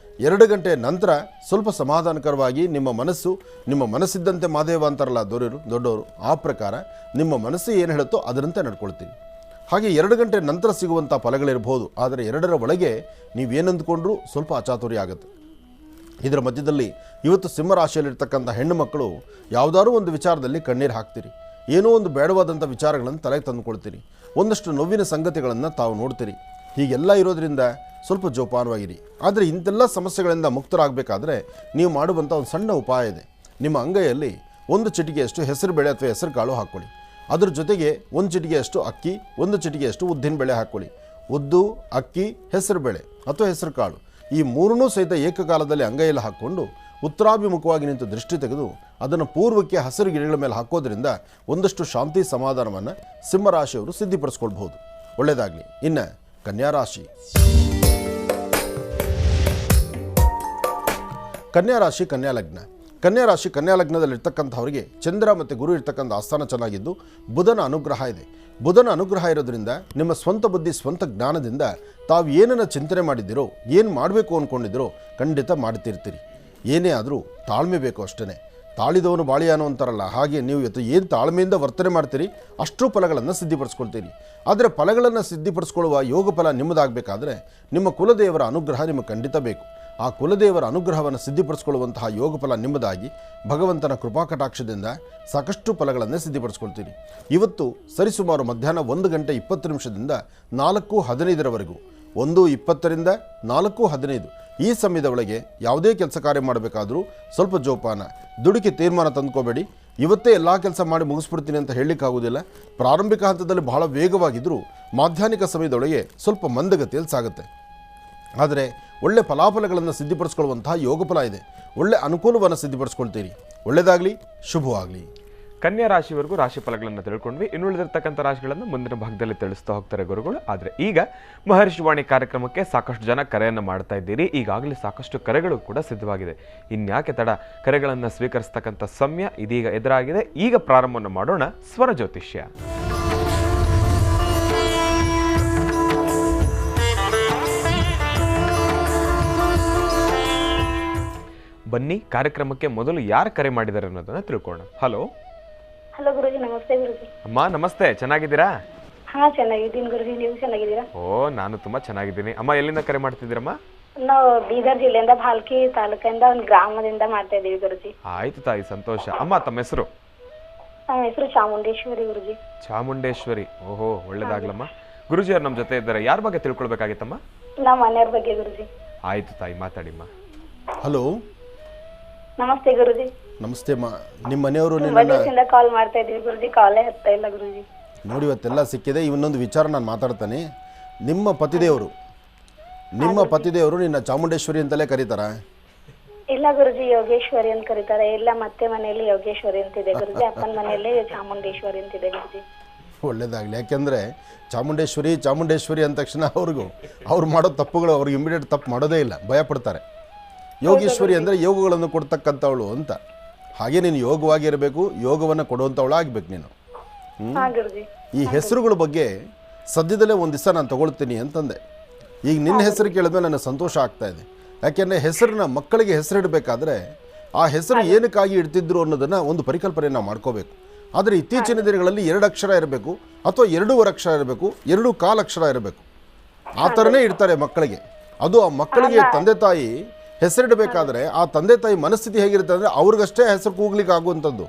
2 ಗಂಟೆ ನಂತರ ಸ್ವಲ್ಪ ಸಮಾಧಾನಕರವಾಗಿ ನಿಮ್ಮ ಮನಸ್ಸಿದ್ದಂತೆ ಮಾದೇವ ಅಂತಾರಲ್ಲ ದೊಡ್ಡವರು, ಆ ಪ್ರಕಾರ ನಿಮ್ಮ ಮನಸ್ಸು ಏನು ಹೇಳುತ್ತೋ ಅದರಂತೆ ನಡ್ಕೊಳ್ತೀವಿ. ಹಾಗೆ 2 ಗಂಟೆ ನಂತರ ಸಿಗುವಂಥ ಫಲಗಳಿರ್ಬೋದು. ಆದರೆ 2ರ ಒಳಗೆ ನೀವೇನು ಅಂದ್ಕೊಂಡ್ರೂ ಸ್ವಲ್ಪ ಅಚಾತುರ್ಯ ಆಗುತ್ತೆ. ಇದರ ಮಧ್ಯದಲ್ಲಿ ಇವತ್ತು ಸಿಂಹರಾಶಿಯಲ್ಲಿರ್ತಕ್ಕಂಥ ಹೆಣ್ಣು ಮಕ್ಕಳು ಯಾವುದಾದ್ರೂ ಒಂದು ವಿಚಾರದಲ್ಲಿ ಕಣ್ಣೀರು ಹಾಕ್ತೀರಿ. ಏನೋ ಒಂದು ಬೇಡವಾದಂಥ ವಿಚಾರಗಳನ್ನು ತಲೆಗೆ ತಂದುಕೊಳ್ತೀರಿ. ಒಂದಷ್ಟು ನೋವಿನ ಸಂಗತಿಗಳನ್ನು ತಾವು ನೋಡ್ತೀರಿ. ಹೀಗೆಲ್ಲ ಇರೋದ್ರಿಂದ ಸ್ವಲ್ಪ ಜೋಪಾನವಾಗಿರಿ. ಆದರೆ ಇಂತೆಲ್ಲ ಸಮಸ್ಯೆಗಳಿಂದ ಮುಕ್ತರಾಗಬೇಕಾದ್ರೆ ನೀವು ಮಾಡುವಂಥ ಒಂದು ಸಣ್ಣ ಉಪಾಯ ಇದೆ. ನಿಮ್ಮ ಅಂಗೈಯಲ್ಲಿ 1 ಚಿಟಿಕೆಯಷ್ಟು ಹೆಸರುಬೇಳೆ ಅಥವಾ ಹೆಸರು ಕಾಳು ಹಾಕ್ಕೊಳ್ಳಿ. ಅದ್ರ ಜೊತೆಗೆ 1 ಚಿಟಿಕೆಯಷ್ಟು ಅಕ್ಕಿ, 1 ಚಿಟಿಕೆಯಷ್ಟು ಉದ್ದಿನ ಬೇಳೆ ಹಾಕ್ಕೊಳ್ಳಿ. ಉದ್ದು, ಅಕ್ಕಿ, ಹೆಸರುಬೇಳೆ ಅಥವಾ ಹೆಸರು ಕಾಳು ಈ 3 ಸಹಿತ ಏಕಕಾಲದಲ್ಲಿ ಅಂಗೈಯಲ್ಲಿ ಹಾಕ್ಕೊಂಡು ಉತ್ತರಾಭಿಮುಖವಾಗಿ ನಿಂತು ದೃಷ್ಟಿ ತೆಗೆದು ಅದನ್ನು ಪೂರ್ವಕ್ಕೆ ಹಸಿರು ಗಿಡಗಳ ಮೇಲೆ ಹಾಕೋದ್ರಿಂದ ಒಂದಷ್ಟು ಶಾಂತಿ ಸಮಾಧಾನವನ್ನು ಸಿಂಹರಾಶಿಯವರು ಸಿದ್ಧಿಪಡಿಸ್ಕೊಳ್ಬಹುದು. ಒಳ್ಳೆಯದಾಗಲಿ. ಇನ್ನು ಕನ್ಯಾರಾಶಿ. ಕನ್ಯಾಲಗ್ನದಲ್ಲಿರ್ತಕ್ಕಂಥವರಿಗೆ ಚಂದ್ರ ಮತ್ತು ಗುರು ಇರ್ತಕ್ಕಂಥ ಆಸ್ಥಾನ ಚೆನ್ನಾಗಿದ್ದು ಬುಧನ ಅನುಗ್ರಹ ಇದೆ. ಬುಧನ ಅನುಗ್ರಹ ಇರೋದ್ರಿಂದ ನಿಮ್ಮ ಸ್ವಂತ ಬುದ್ಧಿ, ಸ್ವಂತ ಜ್ಞಾನದಿಂದ ತಾವು ಏನನ್ನು ಚಿಂತನೆ ಮಾಡಿದ್ದೀರೋ, ಏನು ಮಾಡಬೇಕು ಅಂದ್ಕೊಂಡಿದ್ದೀರೋ ಖಂಡಿತ ಮಾಡ್ತಿರ್ತೀರಿ. ಏನೇ ಆದರೂ ತಾಳ್ಮೆ ಬೇಕು ಅಷ್ಟೇ. ತಾಳಿದವನು ಬಾಳಿಯಾನೋ ಅಂತಾರಲ್ಲ, ಹಾಗೆ ನೀವು ಏನು ತಾಳ್ಮೆಯಿಂದ ವರ್ತನೆ ಮಾಡ್ತೀರಿ ಅಷ್ಟು ಫಲಗಳನ್ನು ಸಿದ್ಧಿಪಡಿಸ್ಕೊಳ್ತೀರಿ. ಆದರೆ ಫಲಗಳನ್ನು ಸಿದ್ಧಿಪಡಿಸ್ಕೊಳ್ಳುವ ಯೋಗ ಫಲ ನಿಮ್ಮದಾಗಬೇಕಾದ್ರೆ ನಿಮ್ಮ ಕುಲದೇವರ ಅನುಗ್ರಹ ನಿಮಗೆ ಖಂಡಿತ ಬೇಕು. ಆ ಕುಲದೇವರ ಅನುಗ್ರಹವನ್ನು ಸಿದ್ಧಿಪಡಿಸ್ಕೊಳ್ಳುವಂತಹ ಯೋಗ ಫಲ ನಿಮ್ಮದಾಗಿ ಭಗವಂತನ ಕೃಪಾಕಟಾಕ್ಷದಿಂದ ಸಾಕಷ್ಟು ಫಲಗಳನ್ನು ಸಿದ್ಧಿಪಡಿಸ್ಕೊಳ್ತೀರಿ. ಇವತ್ತು ಸರಿಸುಮಾರು ಮಧ್ಯಾಹ್ನ 1 ಗಂಟೆ 20 ನಿಮಿಷದಿಂದ 4:15 1:20ರಿಂದ 4:15 ಈ ಸಮಯದ ಒಳಗೆ ಯಾವುದೇ ಕೆಲಸ ಕಾರ್ಯ ಮಾಡಬೇಕಾದ್ರೂ ಸ್ವಲ್ಪ ಜೋಪಾನ, ದುಡುಕಿ ತೀರ್ಮಾನ ತಂದ್ಕೋಬೇಡಿ. ಇವತ್ತೇ ಎಲ್ಲ ಕೆಲಸ ಮಾಡಿ ಮುಗಿಸ್ಬಿಡ್ತೀನಿ ಅಂತ ಹೇಳಲಿಕ್ಕಾಗೋದಿಲ್ಲ. ಪ್ರಾರಂಭಿಕ ಹಂತದಲ್ಲಿ ಬಹಳ ವೇಗವಾಗಿದ್ದರೂ ಮಾಧ್ಯಾಹ್ನಿಕ ಸಮಯದೊಳಗೆ ಸ್ವಲ್ಪ ಮಂದಗತಿಯಲ್ಲಿ ಸಾಗುತ್ತೆ. ಆದರೆ ಒಳ್ಳೆ ಫಲಾಫಲಗಳನ್ನು ಸಿದ್ಧಿಪಡಿಸ್ಕೊಳ್ಳುವಂತಹ ಯೋಗ ಫಲ ಇದೆ. ಒಳ್ಳೆ ಅನುಕೂಲವನ್ನು ಸಿದ್ಧಿಪಡಿಸ್ಕೊಳ್ತೀರಿ. ಒಳ್ಳೆಯದಾಗಲಿ, ಶುಭವಾಗಲಿ. ಕನ್ಯಾ ರಾಶಿವರೆಗೂ ರಾಶಿ ಫಲಗಳನ್ನು ತಿಳ್ಕೊಂಡ್ವಿ. ಇನ್ನುಳಿದಿರ್ತಕ್ಕಂಥ ರಾಶಿಗಳನ್ನು ಮುಂದಿನ ಭಾಗದಲ್ಲಿ ತಿಳಿಸ್ತಾ ಹೋಗ್ತಾರೆ ಗುರುಗಳು. ಆದರೆ ಈಗ ಮಹರ್ಷಿವಾಣಿ ಕಾರ್ಯಕ್ರಮಕ್ಕೆ ಸಾಕಷ್ಟು ಜನ ಕರೆಯನ್ನು ಮಾಡ್ತಾ ಇದ್ದೀರಿ. ಈಗಾಗಲೇ ಸಾಕಷ್ಟು ಕರೆಗಳು ಕೂಡ ಸಿದ್ಧವಾಗಿದೆ. ಇನ್ಯಾಕೆ ತಡ, ಕರೆಗಳನ್ನು ಸ್ವೀಕರಿಸ್ತಕ್ಕಂಥ ಸಮಯ ಇದೀಗ ಎದುರಾಗಿದೆ. ಈಗ ಪ್ರಾರಂಭವನ್ನು ಮಾಡೋಣ ಸ್ವರ ಜ್ಯೋತಿಷ್ಯ. ಬನ್ನಿ, ಕಾರ್ಯಕ್ರಮಕ್ಕೆ ಮೊದಲು ಯಾರು ಕರೆ ಮಾಡಿದ್ದಾರೆ ಅನ್ನೋದನ್ನ ತಿಳ್ಕೋಣ. ಹಲೋ. ಹಲೋ ಗುರುಜಿ, ನಮಸ್ತೆ ಗುರುಜಿ. ಅಮ್ಮ ನಮಸ್ತೆ, ಚೆನ್ನಾಗಿದ್ದೀರಾ? ಹಾ ಚೆನ್ನಾಗಿದ್ದೀನಿ ಗುರುಜಿ, ನೀವು ಚೆನ್ನಾಗಿದ್ದೀರಾ? ಓ, ನಾನು ತುಂಬಾ ಚೆನ್ನಾಗಿದ್ದೀನಿ. ಅಮ್ಮ ಎಲ್ಲಿಂದ ಕರೆ ಮಾಡ್ತಿದ್ದೀರಮ್ಮ? ನಾವು ಬೀದರ್ ಜಿಲ್ಲೆಯಿಂದ ಭಾಲ್ಕಿ ತಾಲೂಕಿಂದ ಒಂದು ಗ್ರಾಮದಿಂದ ಮಾಡ್ತಾ ಇದ್ದೀವಿ ಗುರುಜಿ. ಆಯ್ತು ತಾಯಿ, ಸಂತೋಷ. ಅಮ್ಮ ತಮ್ಮ ಹೆಸರು? ನಮ್ಮ ಹೆಸರು ಚಾಮುಂಡೇಶ್ವರಿ ಗುರುಜಿ. ಚಾಮುಂಡೇಶ್ವರಿ, ಓಹೋ, ಒಳ್ಳೇದಾಗ್ಲಮ್ಮ. ಗುರುಜಿ ಅವ್ರು ನಮ್ಮ ಜೊತೆ ಇದ್ದಾರೆ. ಯಾರ ಬಗ್ಗೆ ತಿಳ್ಕೊಳ್ಬೇಕಾಗಿತ್ತಮ್ಮ? ನಮ್ಮ ಮನೆಯವ್ರ ಬಗ್ಗೆ ಗುರುಜಿ. ಆಯ್ತು ತಾಯಿ, ಮಾತಾಡಿಮ್ಮ. ಹಲೋ, ನಮಸ್ತೆ ಗುರುಜಿ. ನಮಸ್ತೆ ಅಮ್ಮ. ನಿಮ್ಮ ಮನೆಯವರು ಕಾಲ್ ಮಾಡ್ತಾ ಇದ್ದೀವಿ ಗುರುಜಿ, ಕಾಲೇ ಹತ್ತಾ ಇಲ್ಲ ಗುರುಜಿ. ನೋಡಿ, ಇವತ್ತೆಲ್ಲ ಸಿಕ್ಕಿದೆ. ಇವನ್ನೊಂದು ವಿಚಾರ ನಾನು ಮಾತಾಡ್ತಾನೆ. ನಿಮ್ಮ ಪತಿದೇವರು ನಿನ್ನ ಚಾಮುಂಡೇಶ್ವರಿ ಅಂತಲೇ ಕರೀತಾರ? ಇಲ್ಲ ಗುರುಜಿ, ಯೋಗೇಶ್ವರಿ ಅಂತ ಕರೀತಾರೆ. ಇಲ್ಲ, ಮತ್ತೆ ಮನೆಯಲ್ಲಿ ಯೋಗೇಶ್ವರಿ ಅಂತಿದೆ ಗುರುಜಿ, ಅಪ್ಪನ ಮನೆಯಲ್ಲಿ ಚಾಮುಂಡೇಶ್ವರಿ ಅಂತಿದೆ ಗುರುಜಿ. ಒಳ್ಳೇದಾಗಲಿ. ಯಾಕೆಂದರೆ ಚಾಮುಂಡೇಶ್ವರಿ ಅಂದ ತಕ್ಷಣ ಅವ್ರು ಮಾಡೋ ತಪ್ಪುಗಳು ಅವ್ರಿಗೆ ಇಮಿಡಿಯೇಟ್ ತಪ್ಪು ಮಾಡೋದೇ ಇಲ್ಲ, ಭಯ ಪಡ್ತಾರೆ. ಯೋಗೇಶ್ವರಿ ಅಂದರೆ ಯೋಗಗಳನ್ನು ಕೊಡ್ತಕ್ಕಂಥವಳು ಅಂತ. ಹಾಗೆ ನೀನು ಯೋಗವಾಗಿರಬೇಕು, ಯೋಗವನ್ನು ಕೊಡುವಂಥವಳು ಆಗಬೇಕು ನೀನು. ಈ ಹೆಸರುಗಳ ಬಗ್ಗೆ ಸದ್ಯದಲ್ಲೇ ಒಂದು ದಿವಸ ನಾನು ತಗೊಳ್ತೀನಿ ಅಂತಂದೆ. ಈಗ ನಿನ್ನ ಹೆಸರು ಕೇಳಿದ್ಮೇಲೆ ನನಗೆ ಸಂತೋಷ ಆಗ್ತಾ ಇದೆ. ಯಾಕೆಂದರೆ ಹೆಸರನ್ನ ಮಕ್ಕಳಿಗೆ ಹೆಸರಿಡಬೇಕಾದ್ರೆ ಆ ಹೆಸರು ಏನಕ್ಕಾಗಿ ಇಡ್ತಿದ್ರು ಅನ್ನೋದನ್ನು ಒಂದು ಪರಿಕಲ್ಪನೆ ನಾವು ಮಾಡ್ಕೋಬೇಕು. ಆದರೆ ಇತ್ತೀಚಿನ ದಿನಗಳಲ್ಲಿ 2 ಅಕ್ಷರ ಇರಬೇಕು ಅಥವಾ 2.5 ಅಕ್ಷರ ಇರಬೇಕು, 2.25 ಅಕ್ಷರ ಇರಬೇಕು, ಆ ಥರನೇ ಇಡ್ತಾರೆ ಮಕ್ಕಳಿಗೆ. ಅದು ಆ ಮಕ್ಕಳಿಗೆ ತಂದೆ ತಾಯಿ ಹೆಸರಿಡಬೇಕಾದ್ರೆ ಆ ತಂದೆ ತಾಯಿ ಮನಸ್ಥಿತಿ ಹೇಗಿರುತ್ತೆ ಅಂದರೆ ಅವ್ರಿಗಷ್ಟೇ ಹೆಸರು ಕೂಗ್ಲಿಕ್ಕೆ ಆಗುವಂಥದ್ದು.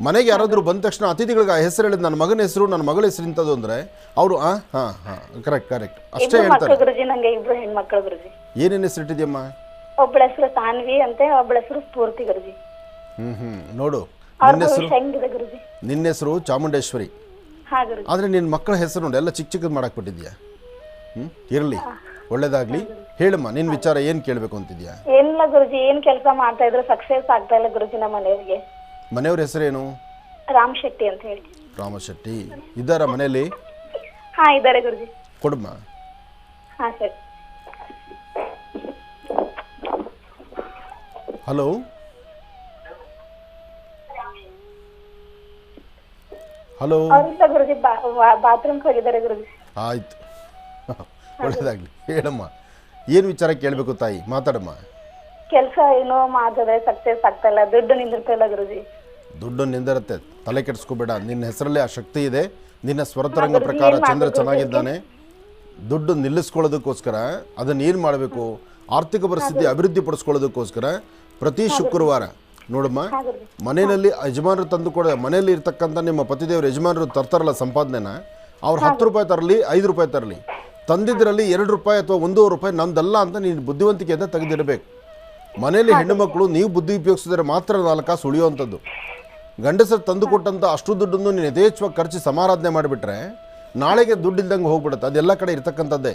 ಮನೆಗೆ ಯಾರಾದರೂ ಬಂದ ತಕ್ಷಣ ಅತಿಥಿಗಳಿಗೆ ಹೆಸರು ಹೇಳಿದ ನನ್ನ ಮಗನ ಹೆಸರು ನನ್ನ ಮಗಳ ಹೆಸರು ಇಂಥದ್ದು ಅಂದರೆ ಅವರು ಕರೆಕ್ಟ್ ಅಷ್ಟೇ ಹೇಳ್ತಾರೆ. ಗುರುಜಿ ನಂಗೆ 2 ಹೆಣ್ಮಕ್ಳು ಗುರುಜಿ. ಏನೇನು ಹೆಸರು ಇಟ್ಟಿದ್ಯಮ್ಮ? ಒಬ್ಬಳ ಹೆಸರು ತಾನ್ವಿ ಅಂತೆ, ಒಬ್ಬಳ ಹೆಸರು ಸ್ಫೂರ್ತಿ ಗುರುಜಿ. ನೋಡು, ನಿನ್ನ ಹೆಸರು ಚಾಮುಂಡೇಶ್ವರಿ. ಆದರೆ ನಿನ್ನ ಮಕ್ಕಳ ಹೆಸರು ನೋಡಿ ಎಲ್ಲ ಚಿಕ್ಕದು ಮಾಡಕ್ಕೆ ಬಿಟ್ಟಿದ್ಯಾ. ಇರಲಿ, ಒಳ್ಳೇದಾಗ್ಲಿ. ಹೇಳಮ್ಮ, ನಿನ್ನ ವಿಚಾರ ಏನು ಕೇಳಬೇಕು ಅಂತಿದ್ಯಾ? ಏನಿಲ್ಲ ಗುರುಜಿ, ಏನ್ ಕೆಲಸ ಮಾಡ್ತಾ ಇದ್ರು ಸಕ್ಸಸ್ ಆಗ್ತಾ ಇಲ್ಲ ಗುರುಜಿ. ನಮ್ಮ ಮನೆಯವರಿಗೆ ಮನೆಯವ್ರ ಹೆಸರೇನು? ರಾಮ್ ಶೆಟ್ಟಿ ಅಂತ ಹೇಳಿ. ರಾಮ ಶೆಟ್ಟಿ ಇದ್ದಾರಾ ಮನೆಯಲ್ಲಿ? ಹಾ ಇದ್ದಾರೆ ಗುರುಜಿ. ಕೊಡಮ್ಮ. ಹಾ ಸರಿ. Hello, hello. ಅವ್ರಿಲ್ಲ ಗುರುಜಿ, ಬಾತ್ರೂಮ್ ಹೋಗಿದ್ದಾರೆ ಗುರುಜಿ. ಆಯ್ತು, ಒಳ್ಳೇದಾಗ್ಲಿ. ಹೇಳಮ್ಮ, ಏನು ವಿಚಾರ ಕೇಳಬೇಕು ತಾಯಿ? ಮಾತಾಡಮ್ಮ. ಕೆಲಸ ಏನೋ ಮಾಡ್ತದೆ, ಸಕ್ಸಸ್ ಆಗ್ತಾ ಇಲ್ಲ, ದುಡ್ಡು ನಿಂದಿರ್ತಾ ಇಲ್ಲ ಗುರುಜಿ. ದುಡ್ಡು ನಿಂದಿರುತ್ತೆ, ತಲೆ ಕೆಡಿಸ್ಕೋಬೇಡ. ನಿನ್ನ ಹೆಸರಲ್ಲೇ ಆ ಶಕ್ತಿ ಇದೆ. ನಿನ್ನ ಸ್ವರತರಂಗ ಪ್ರಕಾರ ಚಂದ್ರ ಚೆನ್ನಾಗಿದ್ದಾನೆ. ದುಡ್ಡು ನಿಲ್ಲಿಸ್ಕೊಳ್ಳೋದಕ್ಕೋಸ್ಕರ ಅದನ್ನು ಏನು ಮಾಡಬೇಕು? ಆರ್ಥಿಕ ಪರಿಸ್ಥಿತಿ ಅಭಿವೃದ್ಧಿ ಪಡಿಸ್ಕೊಳ್ಳೋದಕ್ಕೋಸ್ಕರ ಪ್ರತಿ ಶುಕ್ರವಾರ ನೋಡಮ್ಮ, ಮನೆಯಲ್ಲಿ ಯಜಮಾನರು ತಂದು ಕೊಡ, ಮನೆಯಲ್ಲಿ ಇರ್ತಕ್ಕಂಥ ನಿಮ್ಮ ಪತಿದೇವರು ಯಜಮಾನರು ತರ್ತಾರಲ್ಲ ಸಂಪಾದನೆನ, ಅವ್ರು 10 ರೂಪಾಯಿ ತರಲಿ 5 ರೂಪಾಯಿ ತರಲಿ, ತಂದಿದ್ದರಲ್ಲಿ 2 ರೂಪಾಯಿ ಅಥವಾ 1 ರೂಪಾಯಿ ನಮ್ದಲ್ಲ ಅಂತ ನೀನು ಬುದ್ಧಿವಂತಿಕೆಯಿಂದ ತೆಗೆದಿಡಬೇಕು. ಮನೆಯಲ್ಲಿ ಹೆಣ್ಣು ಮಕ್ಕಳು ನೀವು ಬುದ್ಧಿ ಉಪಯೋಗಿಸಿದ್ರೆ ಮಾತ್ರ 4 ಕಾಸು ಉಳಿಯುವಂಥದ್ದು. ಗಂಡಸರು ತಂದು ಕೊಟ್ಟಂಥ ಅಷ್ಟು ದುಡ್ಡನ್ನು ನೀನು ಯಥೇಚ್ಛವಾಗಿ ಖರ್ಚು ಸಮಾರಾಧನೆ ಮಾಡಿಬಿಟ್ರೆ ನಾಳೆಗೆ ದುಡ್ಡಿಲ್ದಂಗೆ ಹೋಗ್ಬಿಡುತ್ತೆ. ಅದೆಲ್ಲ ಕಡೆ ಇರ್ತಕ್ಕಂಥದ್ದೇ.